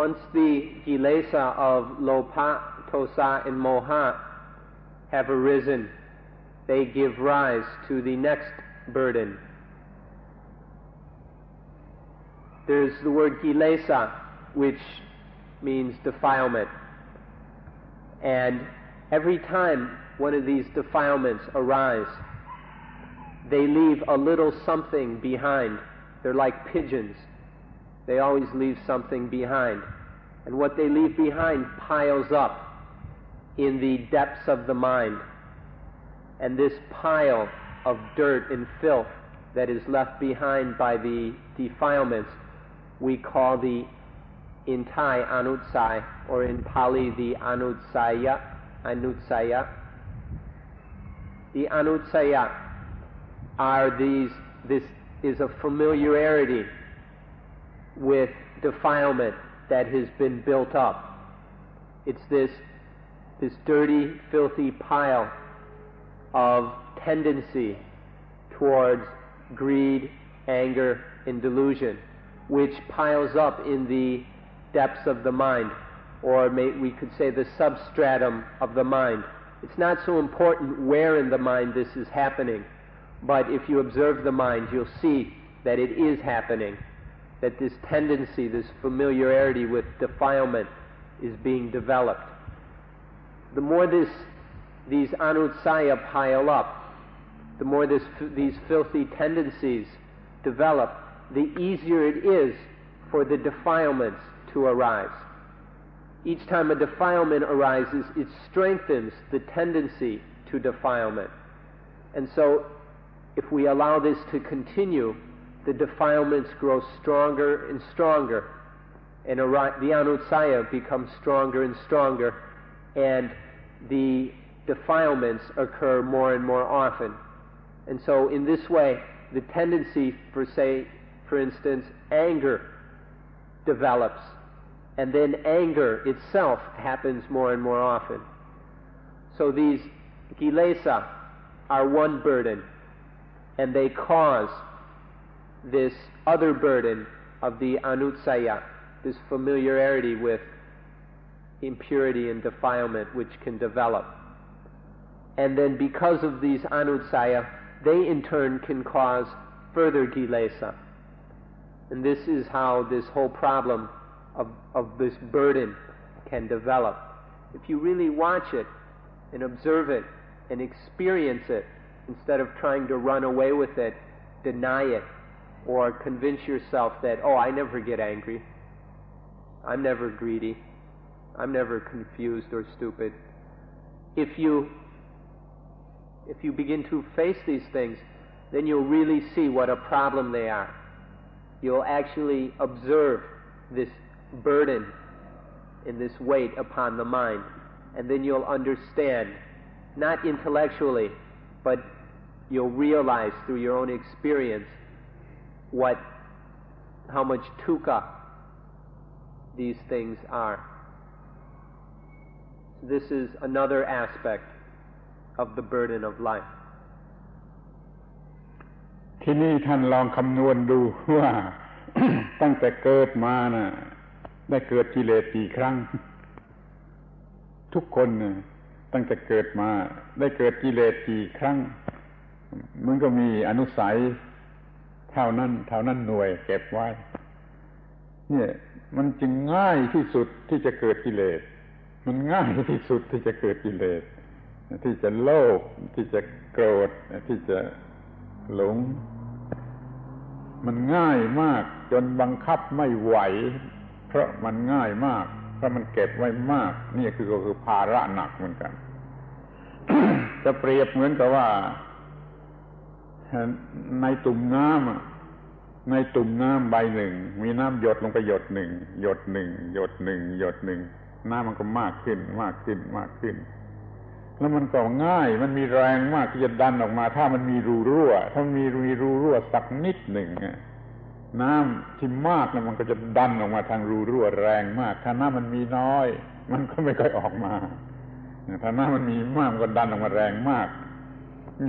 Once the kilesa of lopa, tosa and moha have arisen, they give rise to the next burden. There's the word kilesa, which means defilement. And every time one of these defilements arise, they leave a little something behind. They're like pigeons. They always leave something behind. And what they leave behind piles up in the depths of the mind. And this pile of dirt and filth that is left behind by the defilements we call the in Thai anutsai, or in Pali the anutsaya. The anutsaya are this is a familiarity with defilement that has been built up. It's this dirty, filthy pile of tendency towards greed, anger, and delusion, which piles up in the depths of the mind, or we could say the substratum of the mind. It's not so important where in the mind this is happening, but if you observe the mind, you'll see that it is happening, that this tendency, this familiarity with defilement is being developed. The more these anutsaya pile up, the more these filthy tendencies develop, the easier it is for the defilements to arise. Each time a defilement arises, it strengthens the tendency to defilement. And so, if we allow this to continue, the defilements grow stronger and stronger, and the anutsaya becomes stronger and stronger, and the defilements occur more and more often. And so, in this way, the tendency for instance, anger develops, and then anger itself happens more and more often. So these kilesa are one burden, and they cause this other burden of the anutsaya, this familiarity with impurity and defilement which can develop. And then because of these anutsaya, they in turn can cause further kilesa. And this is how this whole problem of this burden can develop. If you really watch it and observe it and experience it, instead of trying to run away with it, deny it, or convince yourself that, oh, I never get angry, I'm never greedy, I'm never confused or stupid. If you begin to face these things, then you'll really see what a problem they are. You'll actually observe this burden and this weight upon the mind, and then you'll understand, not intellectually, but you'll realize through your own experience how much dukkha these things are. This is another aspect of the burden of life. ที่นี่ท่านลองคำนวณดูว่า ตั้งแต่เกิดมาน่ะได้เกิดกิเลสกี่ครั้ง ทุกคนตั้งแต่เกิดมาได้เกิดกิเลสกี่ครั้งมันก็มีอนุสัย เท่านั้นหน่วยเก็บไว้เนี่ยมันจึงง่ายที่สุดที่จะเกิดกิเลสมันง่ายที่สุดที่จะเกิดกิเลสที่จะโลภที่จะโกรธที่จะหลงมันง่ายมากจนบังคับไม่ไหวเพราะมันง่ายมากเพราะมันเก็บไว้มากนี่คือภาระหนักเหมือนกัน จะเปรียบเหมือนกับว่าในตุ่มน้ำในตุ่มน้ำใบหนึ่งมีน้ำหยดลงไปหยดหนึ่งหยดหนึ่งหยดหนึ่งหยดหนึ่งน้ำมันก็มากขึ้นมากขึ้นมากขึ้นแล้วมันก็ง่ายมันมีแรงมากที่จะดันออกมาถ้ามันมีรูรั่วถ้ามีรูรั่วสักนิดหนึ่งน้ำที่มากนะมันก็จะดันออกมาทางรูรั่วแรงมากถ้าน้ำมันมีน้อยมันก็ไม่ค่อยออกมาถ้าน้ำมันมีมากมันก็ดันออกมาแรงมาก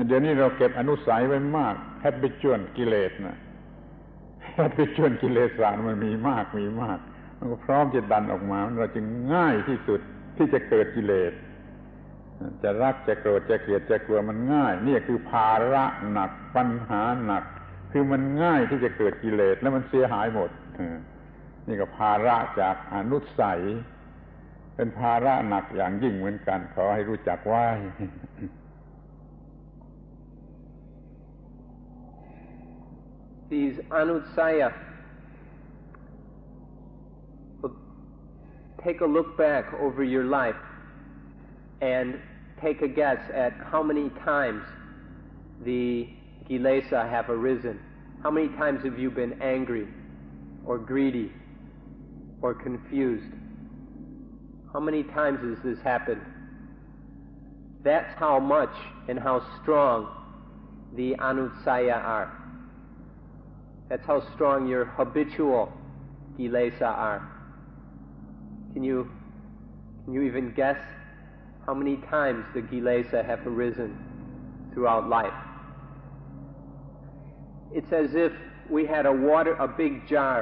เดี๋ยวนี้เราเก็บอนุสัยไว้มากแฮปปี้จวนกิเลสนะแฮปปี้จวนกิเลสมันมีมากมันก็พร้อมจะดันออกมาเราจึงง่ายที่สุดที่จะเกิดกิเลสจะรักจะโกรธจะเกลียดจะกลัวมันง่ายนี่คือภาระหนักปัญหาหนักคือมันง่ายที่จะเกิดกิเลสแล้วมันเสียหายหมดนี่ก็ภาระจากอนุสัยเป็นภาระหนักอย่างยิ่งเหมือนกันขอให้รู้จักไว้ These anutsaya, take a look back over your life and take a guess at how many times the kilesa have arisen. How many times have you been angry or greedy or confused? How many times has this happened? That's how much and how strong the anutsaya are. That's how strong your habitual kilesa are. Can you even guess how many times the kilesa have arisen throughout life? It's as if we had a big jar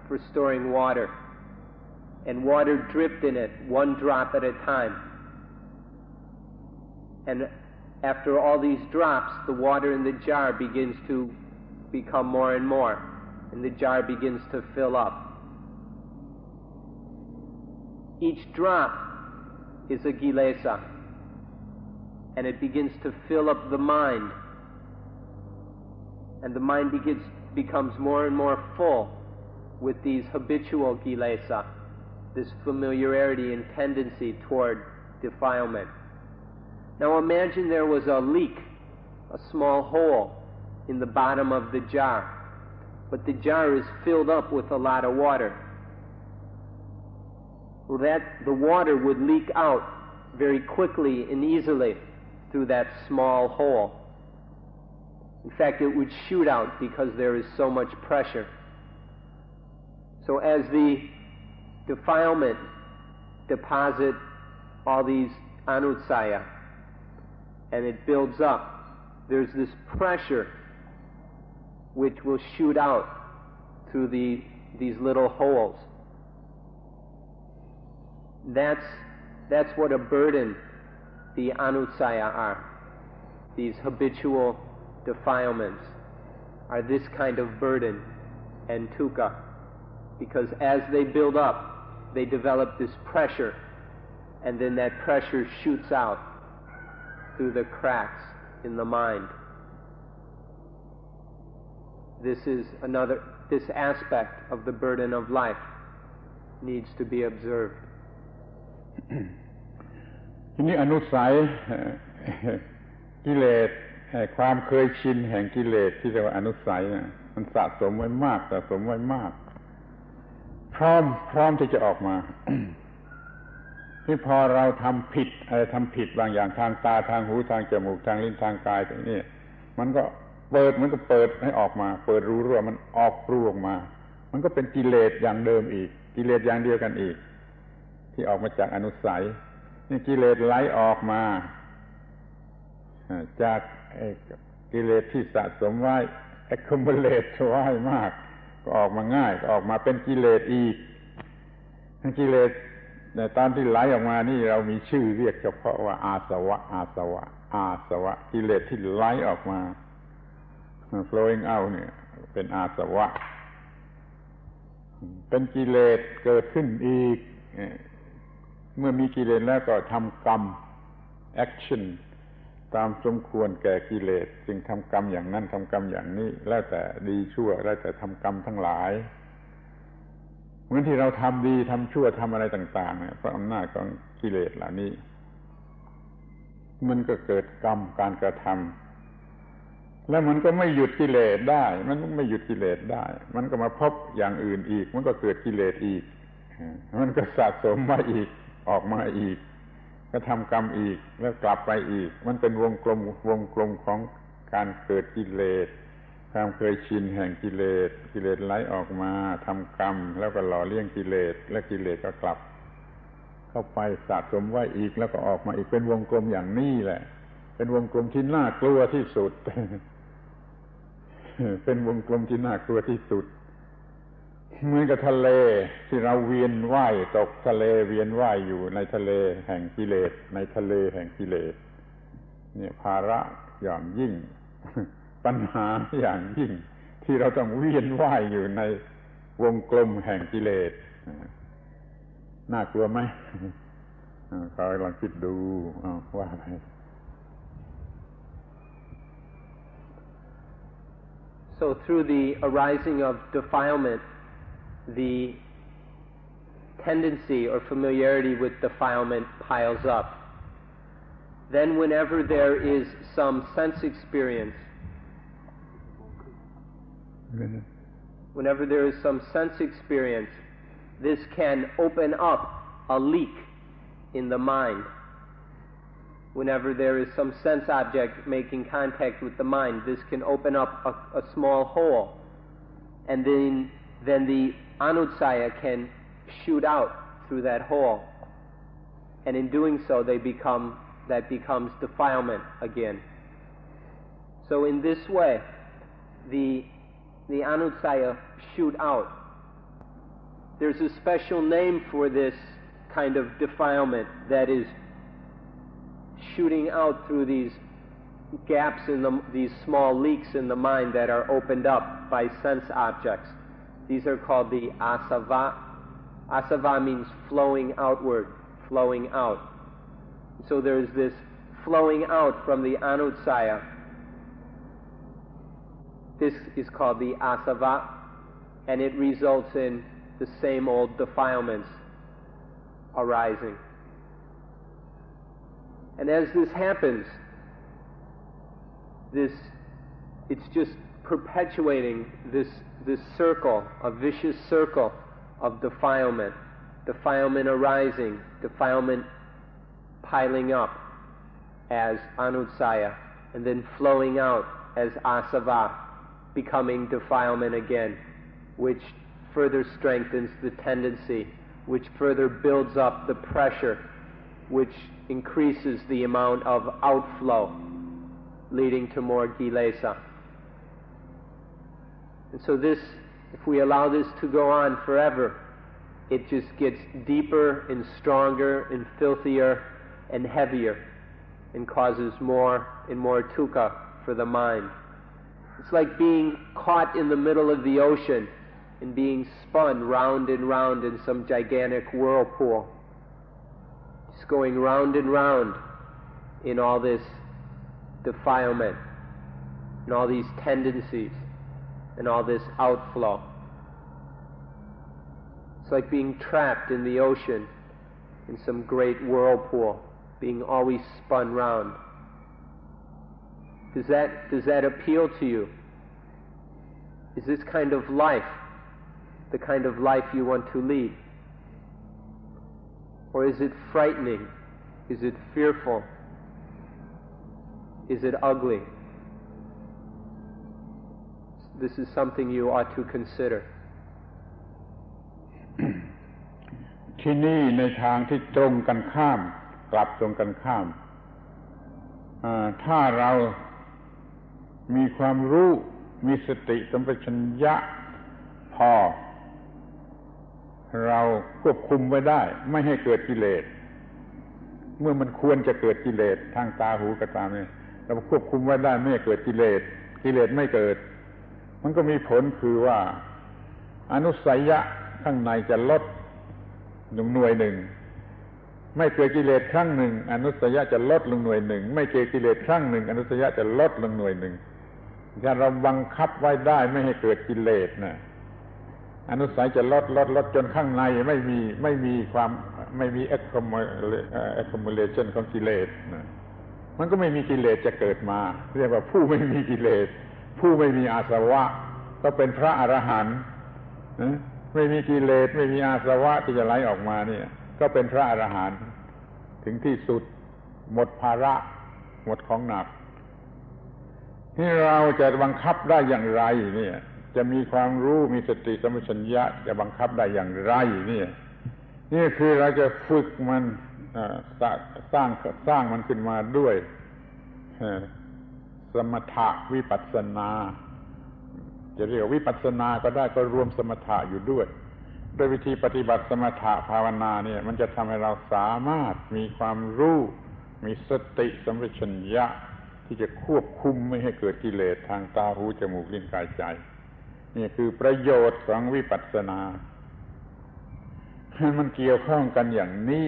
for storing water, and water dripped in it, one drop at a time. And after all these drops, the water in the jar begins to become more and more, and the jar begins to fill up. Each drop is a kilesa, and it begins to fill up the mind, and the mind becomes more and more full with these habitual kilesa, this familiarity and tendency toward defilement. Now imagine there was a leak, a small hole in the bottom of the jar, but the jar is filled up with a lot of water. Well, the water would leak out very quickly and easily through that small hole. In fact, it would shoot out because there is so much pressure. So as the defilement deposit all these anutsaya and it builds up, there's this pressure which will shoot out through these little holes. That's what a burden the anutsaya are. These habitual defilements are this kind of burden and dukkha, because as they build up, they develop this pressure, and then that pressure shoots out through the cracks in the mind. This aspect of the burden of life needs to be observed. ทีนี้อนุสัยกิเลสความเคยชินแห่งกิเลสที่เรียกว่าอนุสัยมันสะสมไว้มากพร้อมที่จะออกมา ที่พอเราทำผิดบางอย่างทางตาทางหูทางจมูกทางลิ้นทางกายอย่างนี้มันก็เปิดให้ออกมาเปิดรูรั่วมันออกรูออกมามันก็เป็นกิเลสอย่างเดิมอีกกิเลสอย่างเดียวกันอีกที่ออกมาจากอนุสัยนี่กิเลสไหลออกมาจากกิเลสที่สะสมไว้ accumulate ไว้มากก็ออกมาง่ายก็ออกมาเป็นกิเลสอีกกิเลสในตอนที่ไหลออกมานี่เรามีชื่อเรียกเฉพาะว่าอาสวะกิเลสที่ไหลออกมา flowing out เนี่ย เป็นอาสวะเป็นกิเลสเกิดขึ้นอีกเมื่อมีกิเลสแล้วก็ทำกรรม action ตามสมควรแก่กิเลสจึงทำกรรมอย่างนั้นทำกรรมอย่างนี้แล้วแต่ดีชั่วแล้วแต่ทำกรรมทั้งหลายเหมือนที่เราทำดีทำชั่วทำอะไรต่างๆเนี่ยเพราะอำนาจของกิเลสเหล่านี้มันก็เกิดกรรมการกระทำแล้วมันก็ไม่หยุดกิเลสได้มันไม่หยุดกิเลสได้มันก็มาพบอย่างอื่นอีกมันก็เกิดกิเลสอีกมันก็สะสมมาอีกออกมาอีกก็ทำกรรมอีกแล้วกลับไปอีกมันเป็นวงกลมของการเกิดกิเลสความเคยชินแห่งกิเลสไหลออกมาทำกรรมแล้วก็หล่อเลี้ยงกิเลสและกิเลสก็กลับเข้าไปสะสมไว้อีกแล้วก็ออกมาอีกเป็นวงกลมอย่างนี้แหละเป็นวงกลมที่น่ากลัวที่สุด เป็นวงกลมที่น่ากลัวที่สุดเหมือนกับทะเลที่เราเวียนว่ายตกทะเลเวียนว่ายอยู่ในทะเลแห่งกิเลสในทะเลแห่งกิเลสเนี่ยภาระอย่างยิ่ง ปัญหาอย่างยิ่งที่เราต้องเวียนว่ายอยู่ในวงกลมแห่งกิเลสน่ากลัวไหมขอลองคิดดูว่าไงSo through the arising of defilement, the tendency or familiarity with defilement piles up. Then whenever there is some sense experience, this can open up a leak in the mind. Whenever there is some sense object making contact with the mind, this can open up a small hole, and then the anutsaya can shoot out through that hole, and in doing so that becomes defilement again. So in this way, the anutsaya shoot out. There's a special name for this kind of defilement that is shooting out through these gaps these small leaks in the mind that are opened up by sense objects. These are called the asava. Asava means flowing outward, flowing out. So there's this flowing out from the anutsaya. This is called the asava, and it results in the same old defilements arising. And as this happens, it's just perpetuating this circle, a vicious circle of defilement arising, defilement piling up as anutsaya, and then flowing out as asava, becoming defilement again, which further strengthens the tendency, which further builds up the pressure, which increases the amount of outflow, leading to more kilesa. And so this, if we allow this to go on forever, it just gets deeper and stronger and filthier and heavier and causes more and more dukkha for the mind. It's like being caught in the middle of the ocean and being spun round and round in some gigantic whirlpool. Just going round and round in all this defilement and all these tendencies and all this outflow. It's like being trapped in the ocean in some great whirlpool, being always spun round. Does that appeal to you? Is this kind of life the kind of life you want to lead? Or is it frightening? Is it fearful? Is it ugly? This is something you ought to consider. ที่นี่ในทางที่ตรงกันข้ามกลับตรงกันข้ามถ้าเรามีความรู้มีสติสัมปชัญญะพอเราควบคุมไว้ได้ไม่ให้เกิดกิเลสเมื่อมันควรจะเกิดกิเลสทางตาหูก็ตามเนี่ยเราควบคุมไว้ได้ไม่ให้เกิดกิเลสไม่เกิด มันก็มีผลคือว่าอนุสัยยะข้างในจะลดหน่วยหนึ่งไม่เกิดกิเลสครั้งหนึ่งอนุสัยยะจะลดลงหน่วยหนึ่งไม่เกิดกิเลสครั้งหนึ่งอนุสัยยะจะลดลงหน่วยหนึ่งถ้าเราบังคับไว้ได้ไม่ให้เกิดกิเลสนะอนุสัยจะลดจนข้างในไม่มีความไม่มี accumulation ของกิเลสนะมันก็ไม่มีกิเลสจะเกิดมาเรียกว่าผู้ไม่มีกิเลสผู้ไม่มีอาสวะก็เป็นพระอรหันต์ไม่มีกิเลสไม่มีอาสวะที่จะไหลออกมาเนี่ยก็เป็นพระอรหันต์ถึงที่สุดหมดภาระหมดของหนักที่เราจะบังคับได้อย่างไรเนี่ยจะมีความรู้มีสติสัมปชัญญะจะบังคับได้อย่างไรเนี่ยนี่คือเราจะฝึกมันสร้างมันขึ้นมาด้วยสมถะวิปัสสนาจะเรียกวิปัสสนาก็ได้ก็รวมสมถะอยู่ด้วยโดยวิธีปฏิบัติสมถะภาวนาเนี่ยมันจะทำให้เราสามารถมีความรู้มีสติสัมปชัญญะที่จะควบคุมไม่ให้เกิดกิเลสทางตาหูจมูกลิ้นกายใจนี่คือประโยชน์ของวิปัสสนามันเกี่ยวข้องกันอย่างนี้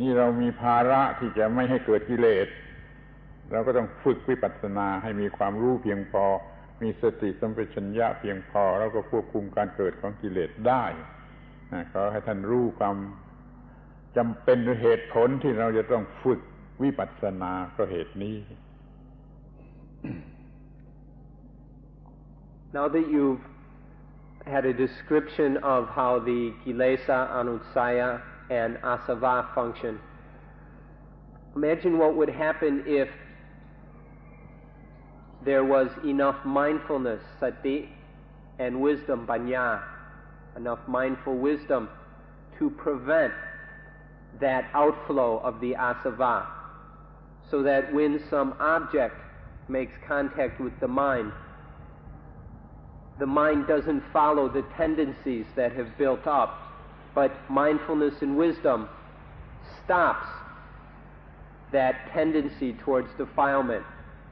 นี่เรามีภาระที่จะไม่ให้เกิดกิเลสเราก็ต้องฝึกวิปัสสนาให้มีความรู้เพียงพอมีสติสัมปชัญญะเพียงพอแล้วก็ควบคุมการเกิดของกิเลสได้ขอให้ท่านรู้ความจำเป็นหรือเหตุผลที่เราจะต้องฝึกวิปัสสนาเพราะเหตุนี้ Now that you've had a description of how the kilesa, anussaya, and asava function, imagine what would happen if there was enough mindfulness, sati, and wisdom, panya, enough mindful wisdom to prevent that outflow of the asava, so that when some object makes contact with the mind doesn't follow the tendencies that have built up, but mindfulness and wisdom stops that tendency towards defilement.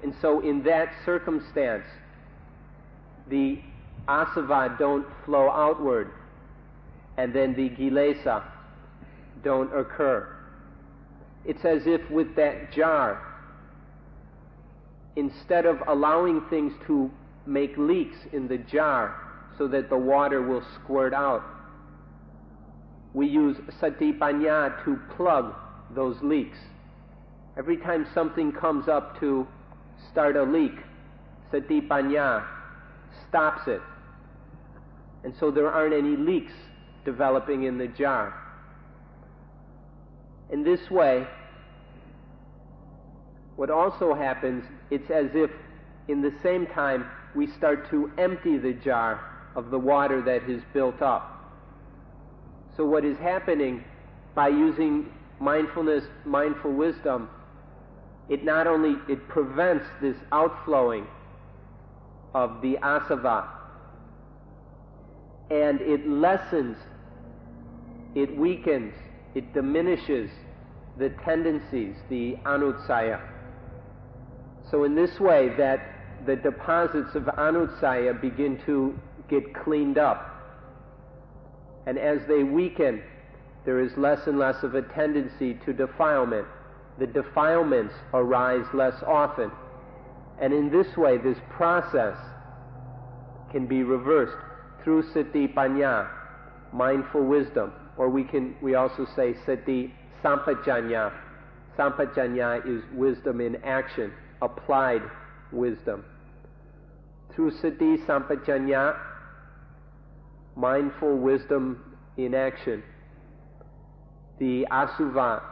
And so in that circumstance, the asava don't flow outward, and then the kilesa don't occur. It's as if with that jar, instead of allowing things to make leaks in the jar so that the water will squirt out, we use sati panya to plug those leaks. Every time something comes up to start a leak, sati panya stops it. And so there aren't any leaks developing in the jar. In this way, what also happens, it's as if in the same time we start to empty the jar of the water that has built up. So what is happening by using mindfulness, mindful wisdom, it not only prevents this outflowing of the asava, and it lessens, it weakens, it diminishes the tendencies, the anussaya. So in this way that the deposits of anussaya begin to get cleaned up. And as they weaken, there is less and less of a tendency to defilement. The defilements arise less often. And in this way, this process can be reversed through sati panya, mindful wisdom, or we also say sati sampajanya. Sampajanya is wisdom in action, applied wisdom. Through sati sampajanya, mindful wisdom in action, the asava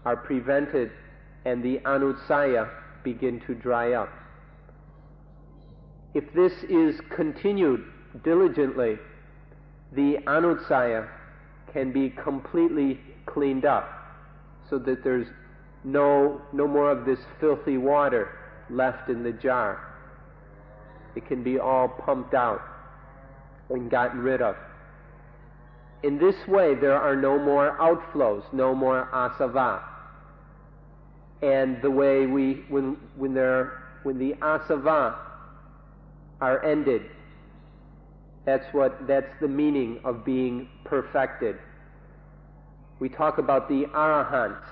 are prevented and the anussaya begin to dry up. If this is continued diligently, the anussaya can be completely cleaned up so that there's no more of this filthy water left in the jar. It can be all pumped out and gotten rid of. In this way, there are no more outflows, no more asava. And the way when the asava are ended. That's the meaning of being perfected. We talk about the arahants.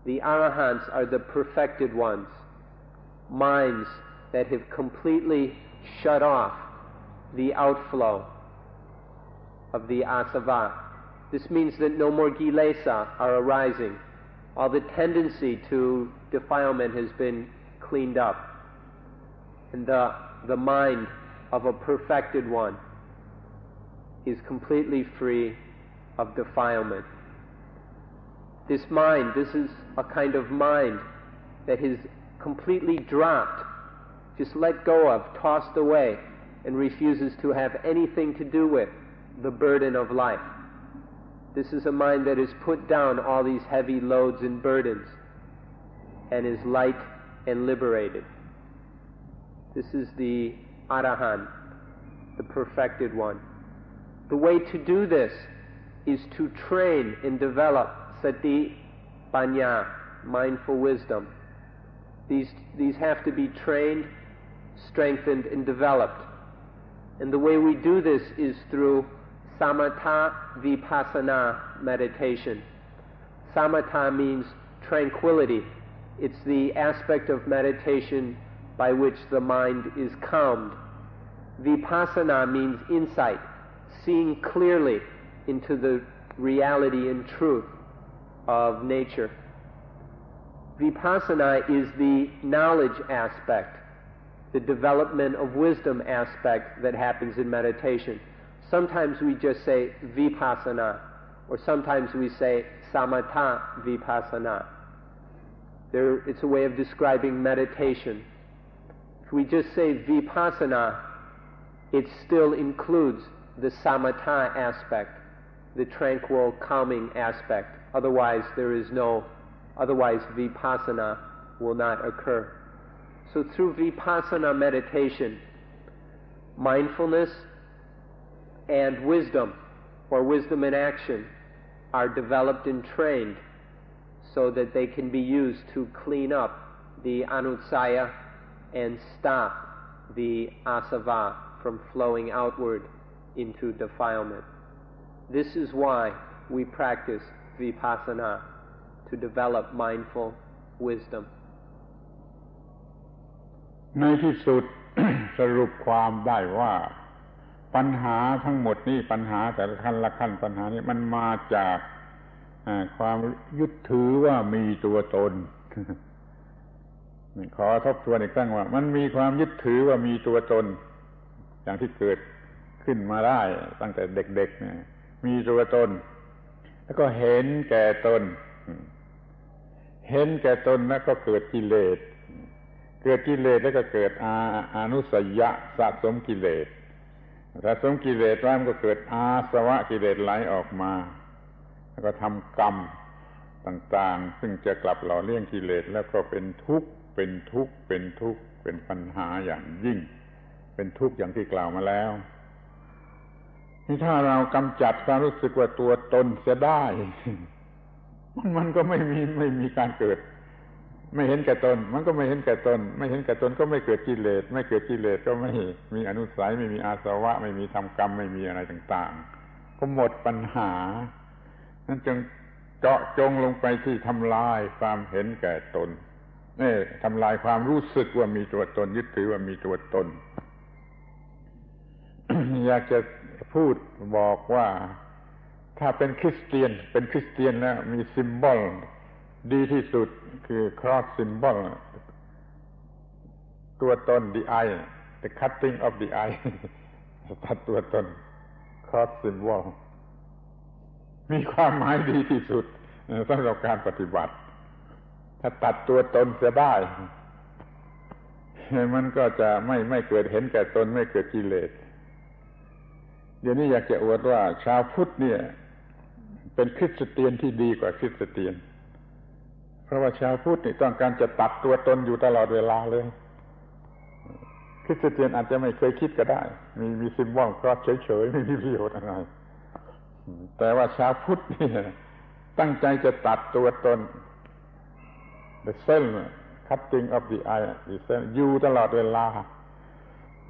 The arahants are the perfected ones, minds that have completely shut off the outflow of the asava. This means that no more kilesa are arising. All the tendency to defilement has been cleaned up. And the mind of a perfected one is completely free of defilement. This mind, this is a kind of mind that has completely dropped, just let go of, tossed away, and refuses to have anything to do with the burden of life. This is a mind that has put down all these heavy loads and burdens and is light and liberated. This is the Arahant, the perfected one. The way to do this is to train and develop sati, panya, mindful wisdom. These have to be trained, strengthened, and developed. And the way we do this is through samatha vipassana meditation. Samatha means tranquility. It's the aspect of meditation by which the mind is calmed. Vipassana means insight, seeing clearly into the reality and truth of nature. Vipassana is the knowledge aspect, the development of wisdom aspect that happens in meditation. Sometimes we just say vipassana, or sometimes we say samatha vipassana. It's a way of describing meditation. If we just say vipassana, it still includes the samatha aspect, the tranquil, calming aspect. Otherwise vipassana will not occur. So through vipassana meditation, mindfulness and wisdom, or wisdom in action, are developed and trained so that they can be used to clean up the anutsaya and stop the asava from flowing outward into defilement. This is why we practice vipassana, to develop mindful wisdom. ในที่สุด สรุปความได้ว่าปัญหาทั้งหมดนี้ปัญหาแต่ละขั้นละขั้นปัญหานี้มันมาจากความยึดถือว่ามีตัวตน ขอทบทวนอีกครั้งว่ามันมีความยึดถือว่ามีตัวตนอย่างที่เกิดขึ้นมาได้ตั้งแต่เด็กๆเนี่ยมีตัวตนแล้วก็เห็นแก่ตนแล้วก็เกิดกิเลสแล้วก็เกิดอนุสัยยะสะสมกิเลสแล้วมันก็เกิดอาสวะกิเลสไหลออกมาแล้วก็ทำกรรมต่างๆซึ่งจะกลับหล่อเลี้ยงกิเลสแล้วก็เป็นทุกข์เป็นปัญหาอย่างยิ่งเป็นทุกข์อย่างที่กล่าวมาแล้วนี่ถ้าเรากำจัดความรู้สึกว่าตัวตนเสียได้ มันก็ไม่มีการเกิดไม่เห็นแก่ตนมันก็ไม่เห็นแก่ตนก็ไม่เกิดกิเลสไม่เกิดกิเลสก็ไม่มีอนุสัยไม่มีอาสวะไม่มีทำกรรมไม่มีอะไรต่างๆก็หมดปัญหานั้นจึงเจาะจงลงไปที่ทำลายความเห็นแก่ตนทำลายความรู้สึกว่ามีตัวตนยึดถือว่ามีตัวตน อยากจะพูดบอกว่าถ้าเป็นคริสเตียนแล้วมีซิมบอลดีที่สุดคือ cross symbol ตัวตน the eye the cutting of the eye ตัดตัวตน cross symbol มีความหมายดีที่สุดสำหรับการปฏิบัติถ้าตัดตัวตนเสียได้มันก็จะไม่เกิดเห็นแก่ตนไม่เกิดกิเลสเดี๋ยวนี้อยากจะอวดว่าชาวพุทธเนี่ยเป็นคริสเตียนที่ดีกว่าคริสเตียนเพราะว่าชาวพุทธนี่ต้องการจะตัดตัวตนอยู่ตลอดเวลาเลยคริสเตียนอาจจะไม่เคยคิดก็ได้มีซิมบอลก็เฉยๆไม่มีประโยชน์อะไรแต่ว่าชาวพุทธนี่ตั้งใจจะตัดตัวตน the self cutting of the eye อยู่ตลอดเวลา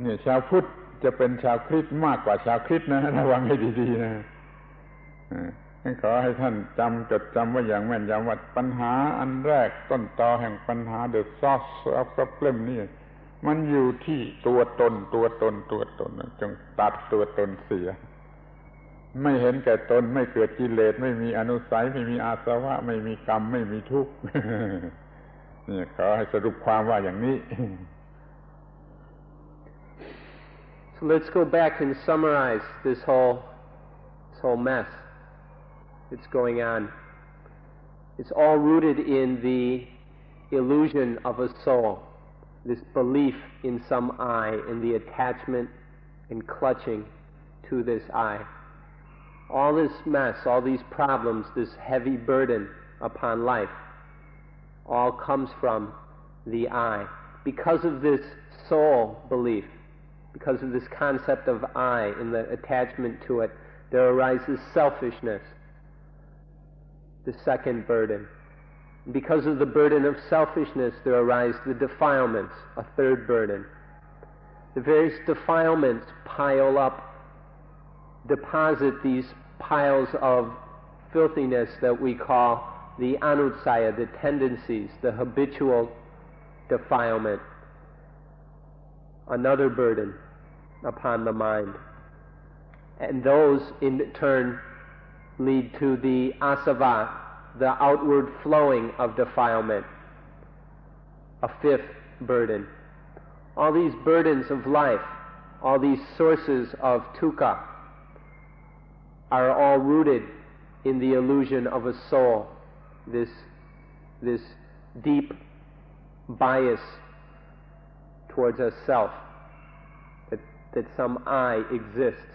เนี่ยชาวพุทธจะเป็นชาวคริสต์มากกว่าชาวคริสต์นะระวังให้ดีๆนะขอให้ท่านจดจำไว้อย่างแม่นยำว่าปัญหาอันแรกต้นตอแห่งปัญหา The source of problem นี่มันอยู่ที่ตัวตนจงตัดตัวตนเสียไม่เห็นแก่ตนไม่เกิดกิเลสไม่มีอนุสัยไม่มีอาสวะไม่มีกรรมไม่มีทุกข์นี่ขอให้สรุปความว่าอย่างนี้ So let's go back and summarize this whole mess that's going on. It's all rooted in the illusion of a soul, this belief in some I, in the attachment and clutching to this I. All this mess, all these problems, this heavy burden upon life, all comes from the I. Because of this soul belief, because of this concept of I and the attachment to it, there arises selfishness, the second burden. And because of the burden of selfishness, there arise the defilements, a third burden. The various defilements pile up, deposit these piles of filthiness that we call the anutsaya, the tendencies, the habitual defilement. Another burden upon the mind. And those in turn lead to the asava, the outward flowing of defilement, a fifth burden. All these burdens of life, all these sources of dukkha, are all rooted in the illusion of a soul, this deep bias towards a self, that some I exists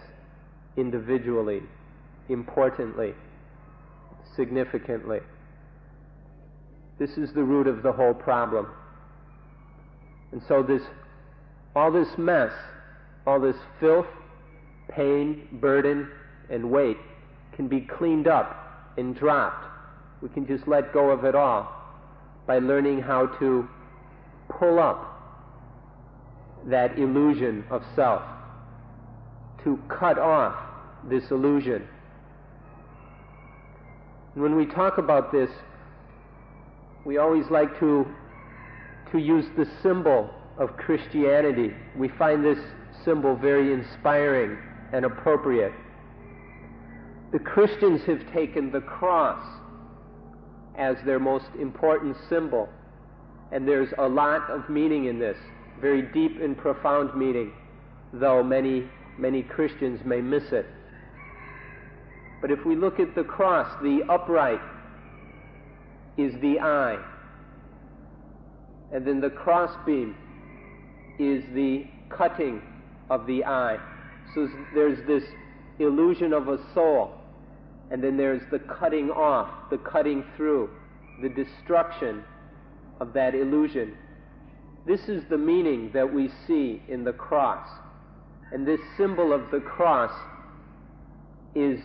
individually, importantly, significantly. This is the root of the whole problem. And so all this mess, all this filth, pain, burden, and weight can be cleaned up and dropped. We can just let go of it all by learning how to pull up that illusion of self, to cut off this illusion. And when we talk about this, we always like to use the symbol of Christianity. We find this symbol very inspiring and appropriate. The Christians have taken the cross as their most important symbol, and there's a lot of meaning in this, very deep and profound meaning, though many Christians may miss it. But if we look at the cross, the upright is the I, and then the crossbeam is the cutting of the I. So there's this illusion of a soul, and then there's the cutting off, the cutting through, the destruction of that illusion. This is the meaning that we see in the cross. And this symbol of the cross is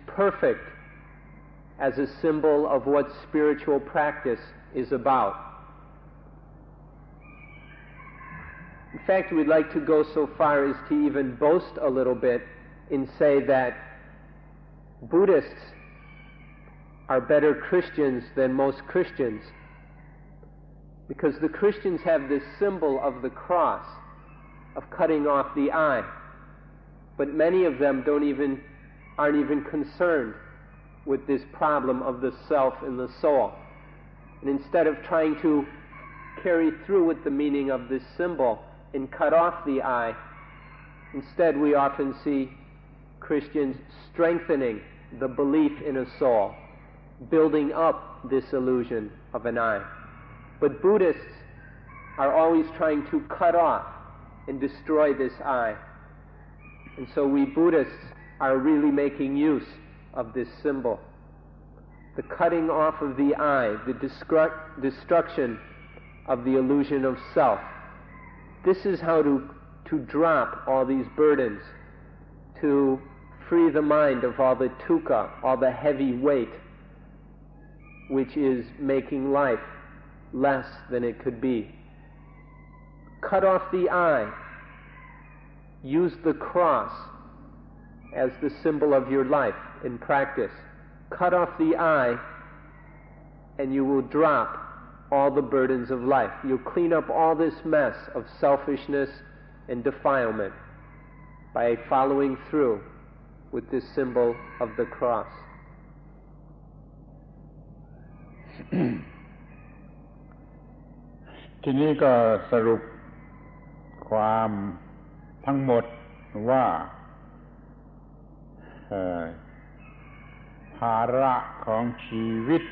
perfect as a symbol of what spiritual practice is about. In fact, we'd like to go so far as to even boast a little bit and say that Buddhists are better Christians than most Christians, because the Christians have this symbol of the cross, of cutting off the I, but many of them aren't even concerned with this problem of the self and the soul. And instead of trying to carry through with the meaning of this symbol and cut off the I, instead we often see Christians strengthening the belief in a soul, building up this illusion of an I. But Buddhists are always trying to cut off and destroy this I. And so we Buddhists are really making use of this symbol. The cutting off of the I, the destruction of the illusion of self. This is how to drop all these burdens, to free the mind of all the dukkha, all the heavy weight, which is making life less than it could be. Cut off the I, use the cross as the symbol of your life in practice. Cut off the eye and you will drop all the burdens of life. You'll clean up all this mess of selfishness and defilement by following through with this symbol of the cross. ทีนี้ก็สรุปความทั้งหมดว่าภาระของชีวิต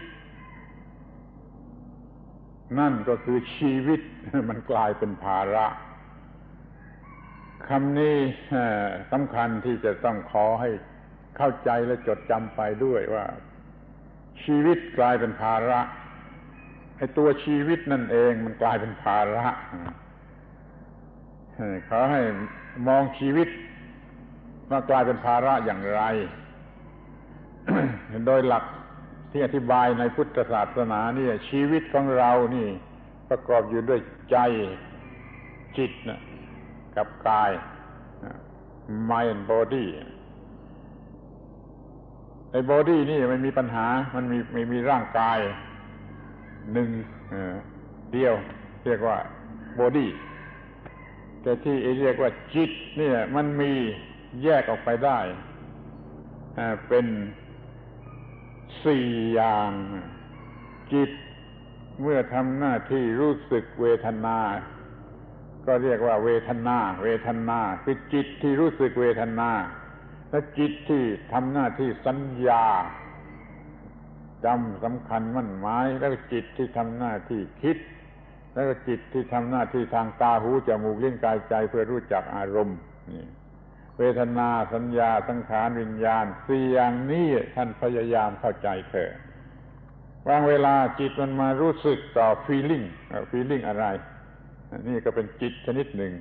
นั่นก็คือชีวิตมันกลายเป็นภาระคำนี้สำคัญที่จะต้องขอให้เข้าใจและจดจำไปด้วยว่าชีวิตกลายเป็นภาระไอ้ตัวชีวิตนั่นเองมันกลายเป็นภาระขอให้มองชีวิตว่ากลายเป็นภาระอย่างไร โดยหลักที่อธิบายในพุทธศาสนานี่ชีวิตของเรานี่ประกอบอยู่ด้วยใจจิตกับกาย mind body ไอ้ body นี่มันมีปัญหามันมีร่างกายหนึ่งเดียวเรียกว่า body แต่ที่เรียกว่าจิตเนี่ยมันมีแยกออกไปได้เป็น4อย่างจิตเมื่อทำหน้าที่รู้สึกเวทนาก็เรียกว่าเวทนาคือจิตที่รู้สึกเวทนาและจิตที่ทำหน้าที่สัญญาจำสำคัญมั่นหมายแล้วก็จิตที่ทำหน้าที่คิดแล้วก็จิตที่ทำหน้าที่ทางตาหูจมูกลิ้นกายใจเพื่อรู้จักอารมณ์นี่เวทนาสัญญาสังขารวิญญาณ4อย่างนี้ท่านพยายามเข้าใจเถอะบางเวลาจิตมันมารู้สึกต่อ feeling อะไรนี่ก็เป็นจิตชนิดหนึ่ง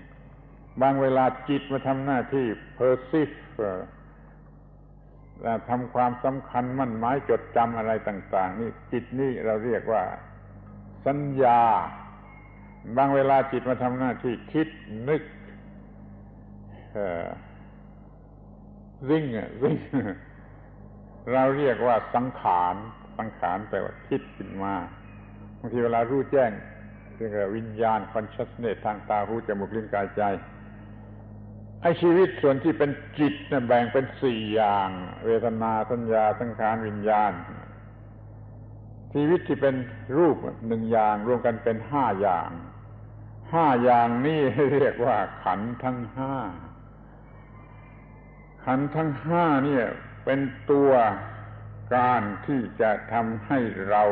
บางเวลาจิตมาทำหน้าที่ perceive ทำความสำคัญมั่นหมายจดจำอะไรต่างๆนี่จิตนี่เราเรียกว่าสัญญาบางเวลาจิตมาทำหน้าที่คิดนึกริ่งเราเรียกว่าสังขารแปลว่าคิดขึ้นมาบางทีเวลารู้แจ้งเรียกว่าวิญญาณ consciousness ทางตาหูจมูกลิ้นกายใจไอ้ชีวิตส่วนที่เป็นจิตเนี่ยแบ่งเป็น4อย่างเวทนาสัญญาสังขารวิญญาณชีวิตที่เป็นรูป1อย่างรวมกันเป็น5อย่าง5อย่างนี้เรียกว่าขันธ์ทั้ง5ขันธ์ทั้ง5เนี่ยเป็นตัวการที่จะทำให้เรา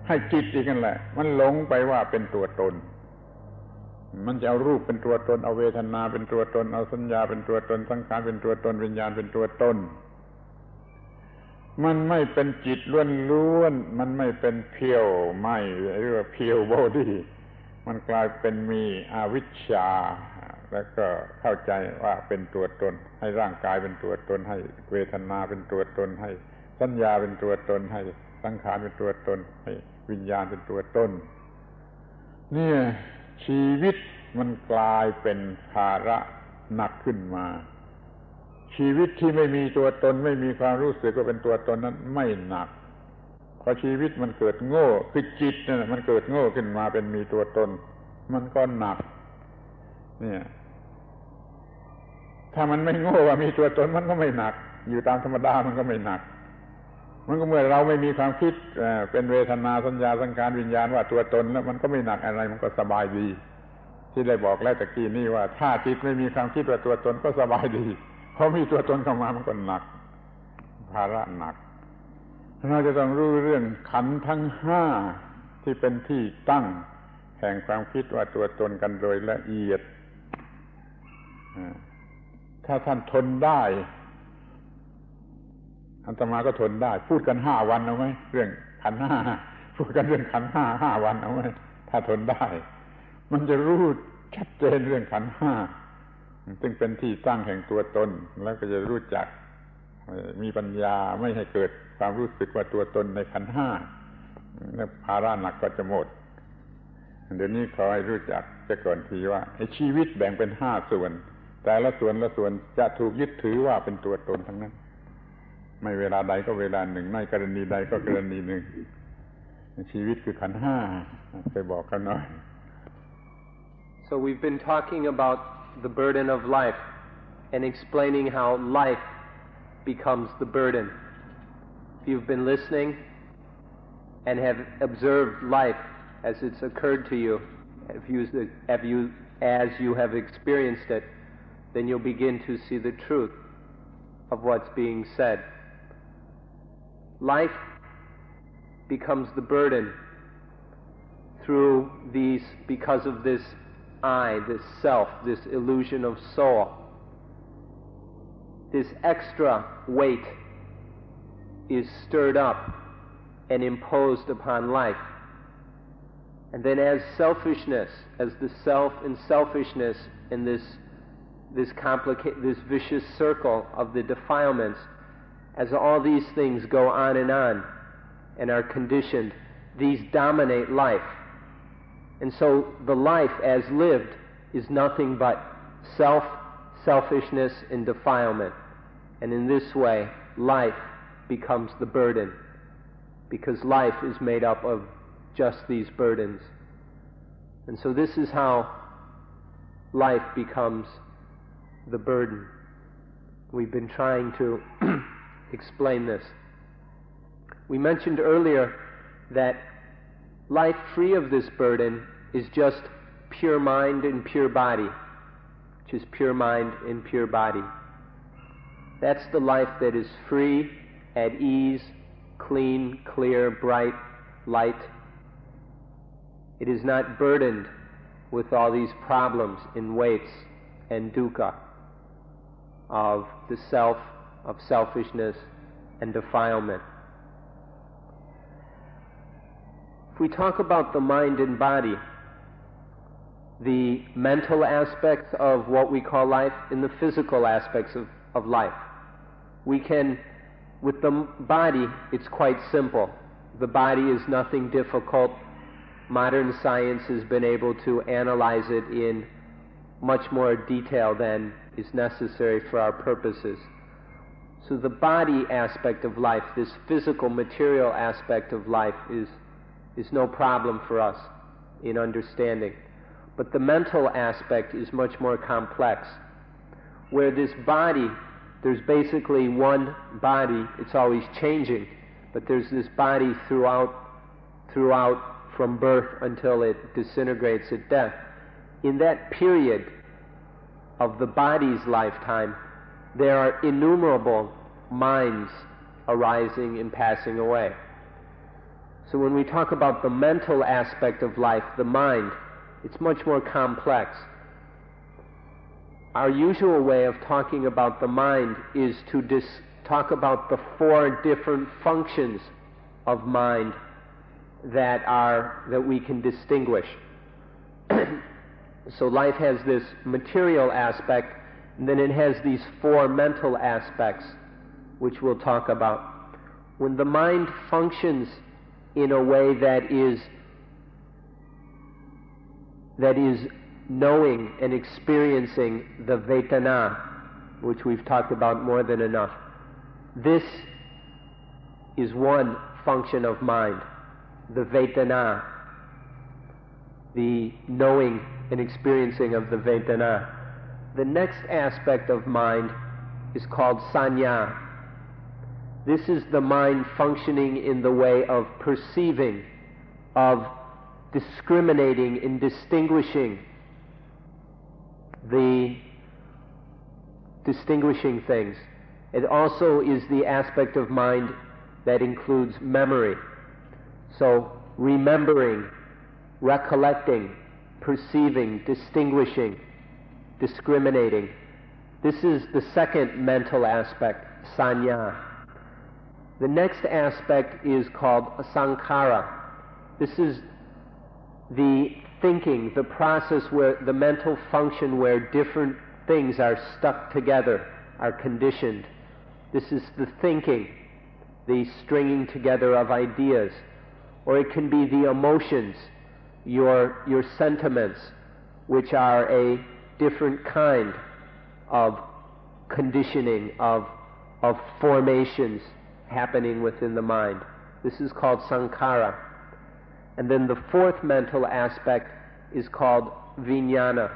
ให้จิตอีกนั่นแหละมันหลงไปว่าเป็นตัวตนมันจะเอารูปเป็นตัวตนเอาเวทนาเป็นตัวตนเอาสัญญาเป็นตัวตนสังขารเป็นตัวตนวิญญาณเป็นตัวตนมันไม่เป็นจิตล้วนๆมันไม่เป็นเพียวไม่หรือว่าเพียวบอดี้มันกลายเป็นมีอวิชชาแล้วก็เข้าใจว่าเป็นตัวตนให้ร่างกายเป็นตัวตนให้เวทนาเป็นตัวตนให้สัญญาเป็นตัวตนให้สังขารเป็นตัวตนให้วิญญาณเป็นตัวตนเนี่ยชีวิตมันกลายเป็นภาระหนักขึ้นมาชีวิตที่ไม่มีตัวตนไม่มีความรู้สึกว่าเป็นตัวตนนั้นไม่หนักพอชีวิตมันเกิดโง่คือจิตเนี่ยมันเกิดโง่ขึ้นมาเป็นมีตัวตนมันก็หนักเนี่ยถ้ามันไม่โง่ว่ามีตัวตนมันก็ไม่หนักอยู่ตามธรรมดามันก็ไม่หนักมันก็เมื่อเราไม่มีความคิดเป็นเวทนาสัญญาสังขารวิญญาณว่าตัวตนแล้วมันก็ไม่หนักอะไรมันก็สบายดีที่ได้บอกแล้วตะกี้นี่ว่าถ้าจิตไม่มีความคิดว่าตัวตนก็สบายดีพอมีตัวตนเข้ามามันก็หนักภาระหนักเราจะต้องรู้เรื่องขันธ์ทั้ง5ที่เป็นที่ตั้งแห่งความคิดว่าตัวตนกันโดยละเอียดถ้าท่านทนได้อาตมาก็ทนได้พูดกัน5 วันเอาไหมเรื่องขันธ์5พูดกันเรื่องขันธ์5 วันเอาไหมถ้าทนได้มันจะรู้ชัดเจนเรื่องขันธ์5ซึ่งเป็นที่ตั้งแห่งตัวตนแล้วก็จะรู้จักมีปัญญาไม่ให้เกิดความรู้สึกว่าตัวตนในขันธ์5แล้วภาระหนักก็จะหมดเดี๋ยวนี้ขอให้รู้จักจะก่อนทีว่าไอ้ชีวิตแบ่งเป็น5 ส่วน แต่ละส่วนละส่วนจะถูกยึดถือว่าเป็นตัวตนทั้งนั้นไม่เวลาใดก็เวลาหนึ่งไม่กรณีใดก็กรณีหนึ่งชีวิตคือขันธ์ห้าไปบอกกันหน่อย So we've been talking about the burden of life and explaining how life becomes the burden. If you've been listening and have observed life as it's occurred to you, as you have experienced it, then you'll begin to see the truth of what's being said. Life becomes the burden because of this I, this self, this illusion of soul. This extra weight is stirred up and imposed upon life. And then as selfishness, as the self and selfishness in this vicious circle of the defilements, as all these things go on and are conditioned, these dominate life. And so the life as lived is nothing but selfishness, and defilement. And in this way, life becomes the burden, because life is made up of just these burdens. And so this is how life becomes the burden. We've been trying to explain this. We mentioned earlier that life free of this burden is just pure mind and pure body, which is pure mind and pure body. That's the life that is free, at ease, clean, clear, bright, light. It is not burdened with all these problems and weights and dukkha of the self, of selfishness and defilement. If we talk about the mind and body, the mental aspects of what we call life and the physical aspects of life, we can, with the body, it's quite simple. The body is nothing difficult. Modern science has been able to analyze it in much more detail than is necessary for our purposes. So the body aspect of life, this physical, material aspect of life, is no problem for us in understanding. But the mental aspect is much more complex. Where this body, there's basically one body, it's always changing, but there's this body throughout from birth until it disintegrates at death. In that period of the body's lifetime, there are innumerable minds arising and passing away. So when we talk about the mental aspect of life, the mind, it's much more complex. Our usual way of talking about the mind is to talk about the four different functions of mind that we can distinguish. So life has this material aspect, and then it has these four mental aspects, which we'll talk about. When the mind functions in a way that is knowing and experiencing the Vedana, which we've talked about more than enough, this is one function of mind, the Vedana, the knowing and experiencing of the Vedana. The next aspect of mind is called Sanya. This is the mind functioning in the way of perceiving, of discriminating and distinguishing things. It also is the aspect of mind that includes memory. So remembering, recollecting, perceiving, distinguishing, discriminating. This is the second mental aspect, Sanya. The next aspect is called Sankhara. This is the thinking, the process where the mental function where different things are stuck together, are conditioned. This is the thinking, the stringing together of ideas. Or it can be the emotions, your sentiments, which are a different kind of conditioning, of formations happening within the mind. This is called sankhara. And then the fourth mental aspect is called vijnana,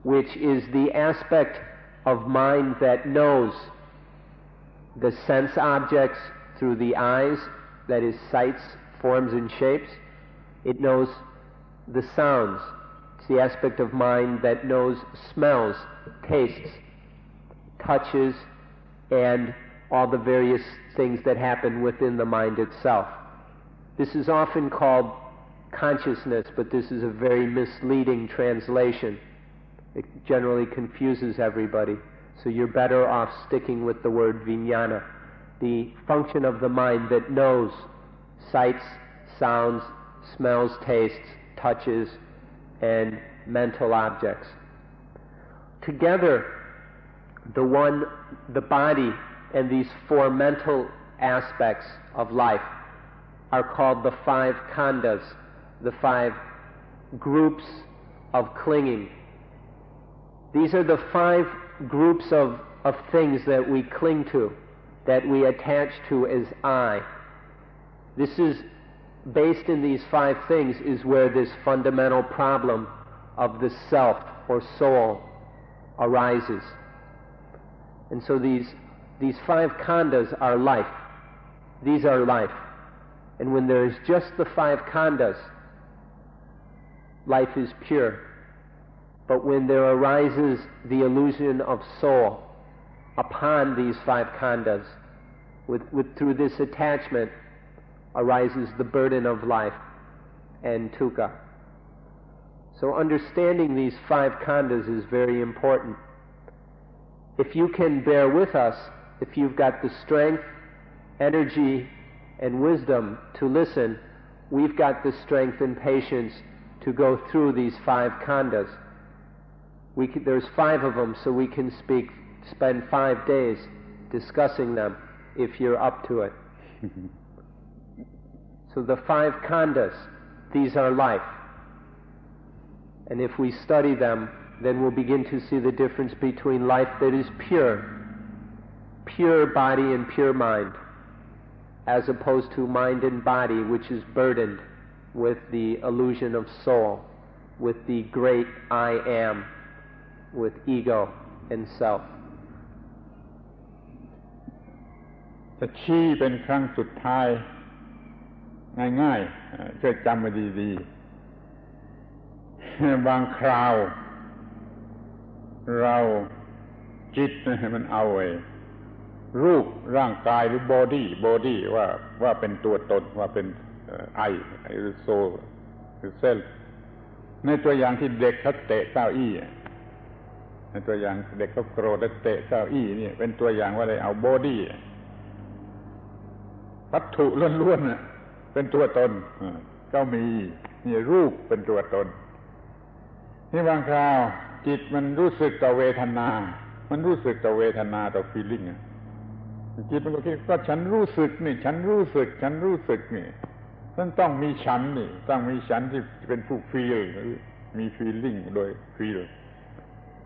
which is the aspect of mind that knows the sense objects through the eyes, that is sights, forms and shapes. It knows the sounds. It's the aspect of mind that knows smells, tastes, touches, and all the various things that happen within the mind itself. This is often called consciousness, but this is a very misleading translation. It generally confuses everybody. So you're better off sticking with the word vijnana, the function of the mind that knows sights, sounds, smells, tastes, touches, and mental objects. Together, the body and these four mental aspects of life are called the five khandhas, the five groups of clinging. These are the five groups of things that we cling to, that we attach to as I. This is based in these five things is where this fundamental problem of the self or soul arises. And so these five khandhas are life. These are life. And when there is just the five khandhas, life is pure. But when there arises the illusion of soul upon these five khandhas, through this attachment arises the burden of life and dukkha. So understanding these five khandhas is very important. If you can bear with us, if you've got the strength, energy, and wisdom to listen, we've got the strength and patience to go through these five khandhas. There's five of them, so we can spend 5 days discussing them if you're up to it. So the five khandhas, these are life. And if we study them, then we'll begin to see the difference between life that is pure body and pure mind, as opposed to mind and body, which is burdened with the illusion of soul, with the great I am, with ego and self. จะชี้เป็นครั้งสุดท้ายง่ายๆช่วยจำมาดีๆบางคราวเราจิตมันเอารูปร่างกายหรือบอดี้ว่าเป็นตัวตนว่าเป็นไอหรือโซลหรือเซลในตัวอย่างที่เด็กเขาเตะเก้าอี้ในตัวอย่างเด็กเขาโกรธแล้วเตะเก้าอี้นี่เป็นตัวอย่างว่าได้เอาบอดี้วัตถุล้วนๆเป็นตัวตนก็มีนี่รูปเป็นตัวตนนี่บางคราวจิตมันรู้สึกต่อเวทนามันรู้สึกต่อเวทนาต่อ feeling จิตมันก็คิดก็ฉันรู้สึกนี่ฉันรู้สึกนี่ต้องมีฉันนี่ต้องมีฉันที่เป็นผู้ feel หรือมี feeling โดย feel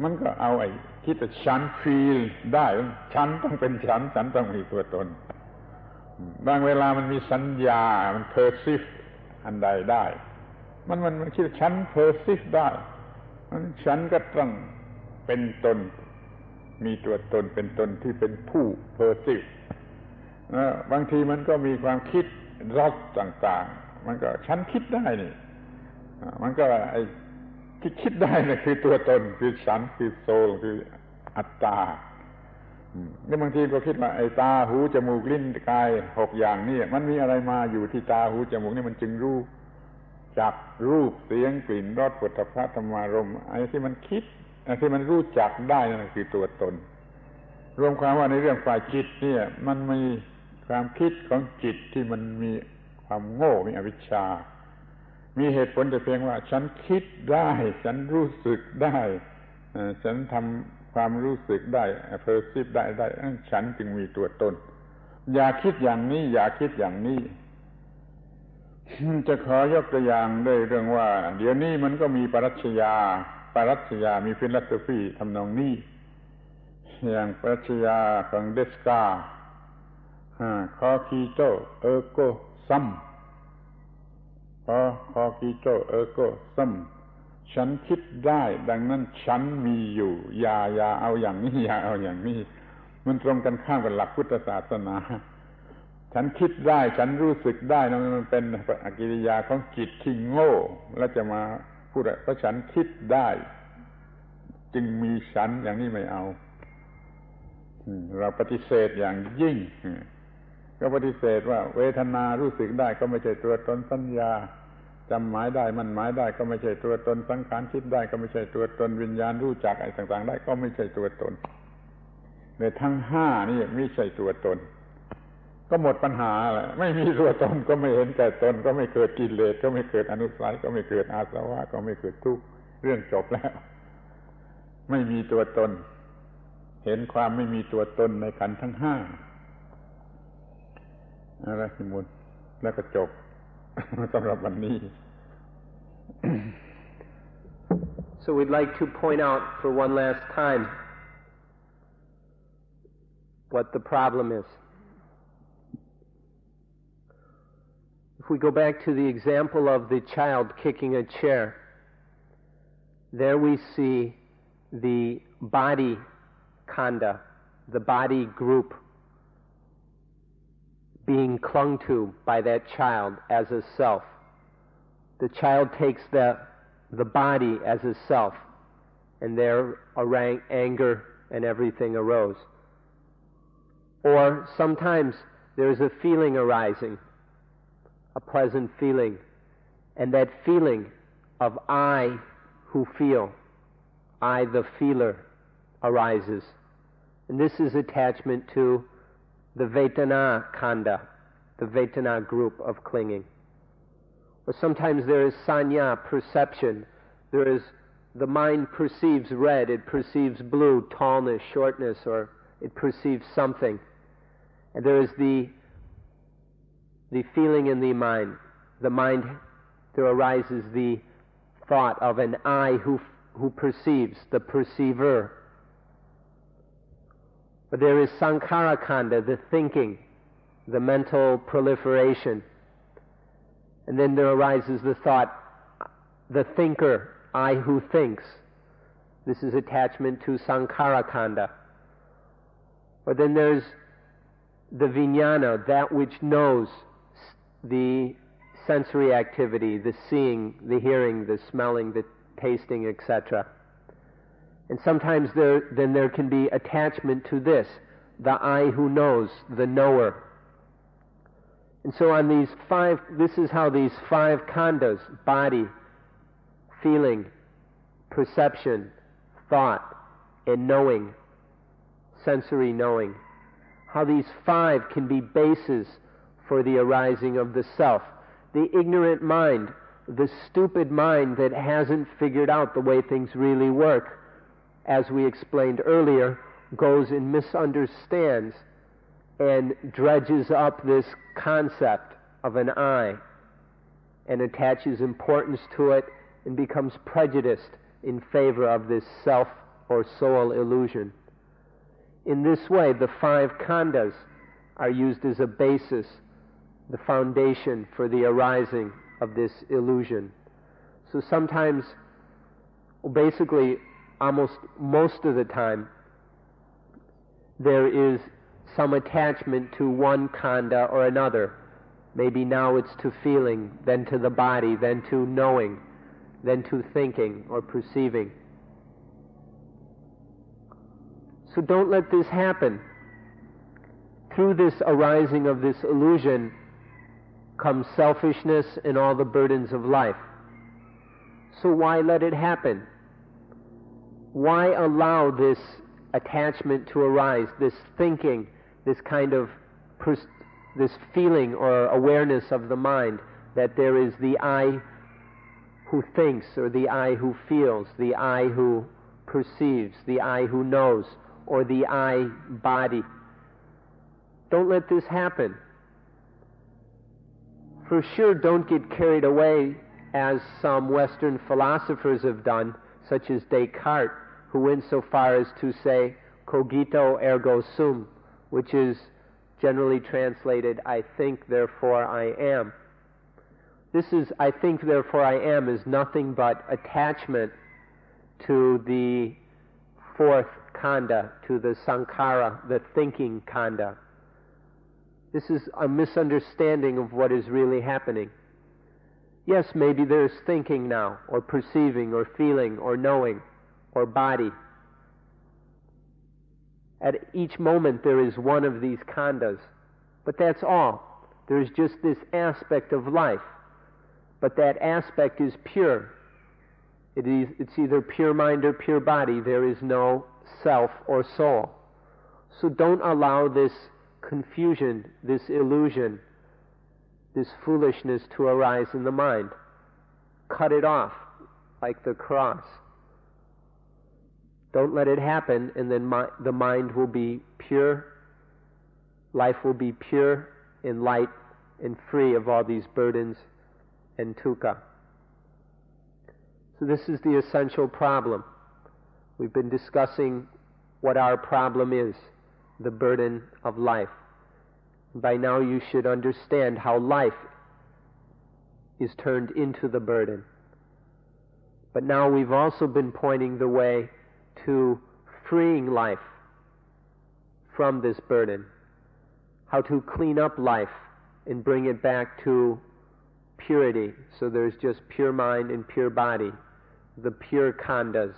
มันก็เอาคิดว่าฉัน feel ได้ฉันต้องเป็นฉันต้องมีตัวตนบางเวลามันมีสัญญามัน perceive อันใดได้มันคิดฉัน perceive ได้ฉันก็ต้องเป็นตนมีตัวตนเป็นตนที่เป็นผู้ perceive บางทีมันก็มีความคิดรสต่างๆมันก็ฉันคิดได้นี่มันก็ที่คิดได้นี่คือตัวตนคือฉันคือโซลคืออัตตาแล้วบางทีก็คิดว่าตาหูจมูกลิ้นกาย6อย่างนี่มันมีอะไรมาอยู่ที่ตาหูจมูกนี่มันจึงรู้จักรูปเสียงกลิ่นรสโผฏฐัพพะธรรมารมณ์ที่มันคิดที่มันรู้จักได้นั่นคือตัวตนรวมความว่าในเรื่องฝ่ายจิตเนี่ยมันมีความคิดของจิตที่มันมีความโง่มีอวิชชามีเหตุผลแต่เพียงว่าฉันคิดได้ฉันรู้สึกได้ฉันทำความรู้สึกได้perceiveได้ฉันจึงมีตัวตนอย่าคิดอย่างนี้อย่าคิดอย่างนี้จะขอยกตัวอย่างด้วยเรื่องว่าเดี๋ยวนี้มันก็มีปรัชญา ปรัชญามีฟิโลโซฟีทำนองนี้อย่างปรัชญาของเดสกาคอกิโตเออโกซัมคอกิโตเออโกซัมฉันคิดได้ดังนั้นฉันมีอยู่อย่าเอาอย่างนี้อย่าเอาอย่างนี้มันตรงกันข้ามกับหลักพุทธศาสนาฉันคิดได้ฉันรู้สึกได้นะมันเป็นกิริยาของจิตที่โง่แล้วจะมาพูดเพราะฉันคิดได้จึงมีฉันอย่างนี้ไม่เอาเราปฏิเสธอย่างยิ่งก็ปฏิเสธว่าเวทนารู้สึกได้ก็ไม่ใช่ตัวตนสัญญาจำหมายได้มันหมายได้ก็ไม่ใช่ตัวตนสังขารคิดได้ก็ไม่ใช่ตัวตนวิญญาณรู้จักอะไรต่างๆได้ก็ไม่ใช่ตัวตนในทั้งห้านี่ไม่ใช่ตัวตนก็หมดปัญหาแหละไม่มีตัวตนก็ไม่เห็นแก่ตนก็ไม่เกิดกิเลสก็ไม่เกิดอนุสัยก็ไม่เกิดอาสวะก็ไม่เกิดทุกข์เรื่องจบแล้วไม่มีตัวตนเห็นความไม่มีตัวตนในขันธ์ทั้งห้าอะไรสมุนแล้วก็จบสำหรับวันนี้ So we'd like to point out for one last time what the problem is. If we go back to the example of the child kicking a chair, there we see the body khanda, the body group, being clung to by that child as a self. The child takes the body as a self, and there anger and everything arose. Or sometimes there is a feeling arising, a pleasant feeling, and that feeling of I who feel, I the feeler, arises. And this is attachment to the Vedana Khanda, the Vedana group of clinging. Or sometimes there is sanya, perception. There is, the mind perceives red, it perceives blue, tallness, shortness, or it perceives something. And there is the feeling in the mind. The mind, there arises the thought of an I who perceives, the perceiver. But there is sankhara khanda, the thinking, the mental proliferation. And then there arises the thought, the thinker, I who thinks. This is attachment to sankhara khanda. Or then there's the vijnana, that which knows the sensory activity, the seeing, the hearing, the smelling, the tasting, etc. And sometimes there can be attachment to this, the I who knows, the knower. And so on these five, this is how these five khandas, body, feeling, perception, thought, and knowing, sensory knowing, how these five can be bases for the arising of the self. The ignorant mind, the stupid mind that hasn't figured out the way things really work, as we explained earlier, goes and misunderstands and dredges up this concept of an I and attaches importance to it and becomes prejudiced in favor of this self or soul illusion. In this way, the five khandas are used as a basis, the foundation for the arising of this illusion. So sometimes, basically, almost most of the time, there is some attachment to one khanda or another. Maybe now it's to feeling, then to the body, then to knowing, then to thinking or perceiving. So don't let this happen. Through this arising of this illusion comes selfishness and all the burdens of life. So why let it happen? Why allow this attachment to arise, this thinking, this kind of this feeling or awareness of the mind that there is the I who thinks, or the I who feels, the I who perceives, the I who knows, or the I body. Don't let this happen. For sure, don't get carried away as some Western philosophers have done, such as Descartes, who went so far as to say cogito ergo sum, which is generally translated, I think, therefore I am. This is, I think, therefore I am, is nothing but attachment to the fourth khandha, to the sankhara, the thinking khandha. This is a misunderstanding of what is really happening. Yes, maybe there's thinking now, or perceiving, or feeling, or knowing, or body. At each moment there is one of these khandhas, but that's all. There's just this aspect of life, but that aspect is pure. It's either pure mind or pure body. There is no self or soul. So don't allow this confusion, this illusion, this foolishness to arise in the mind. Cut it off like the cross. Don't let it happen, and then the mind will be pure, life will be pure and light and free of all these burdens and dukkha. So this is the essential problem. We've been discussing what our problem is, the burden of life. By now you should understand how life is turned into the burden. But now we've also been pointing the way to freeing life from this burden, how to clean up life and bring it back to purity, so there's just pure mind and pure body, the pure khandhas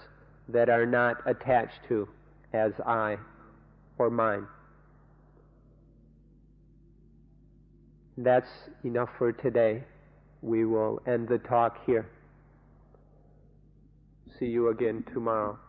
that are not attached to as I or mine. That's enough for today. We will end the talk here. See you again tomorrow.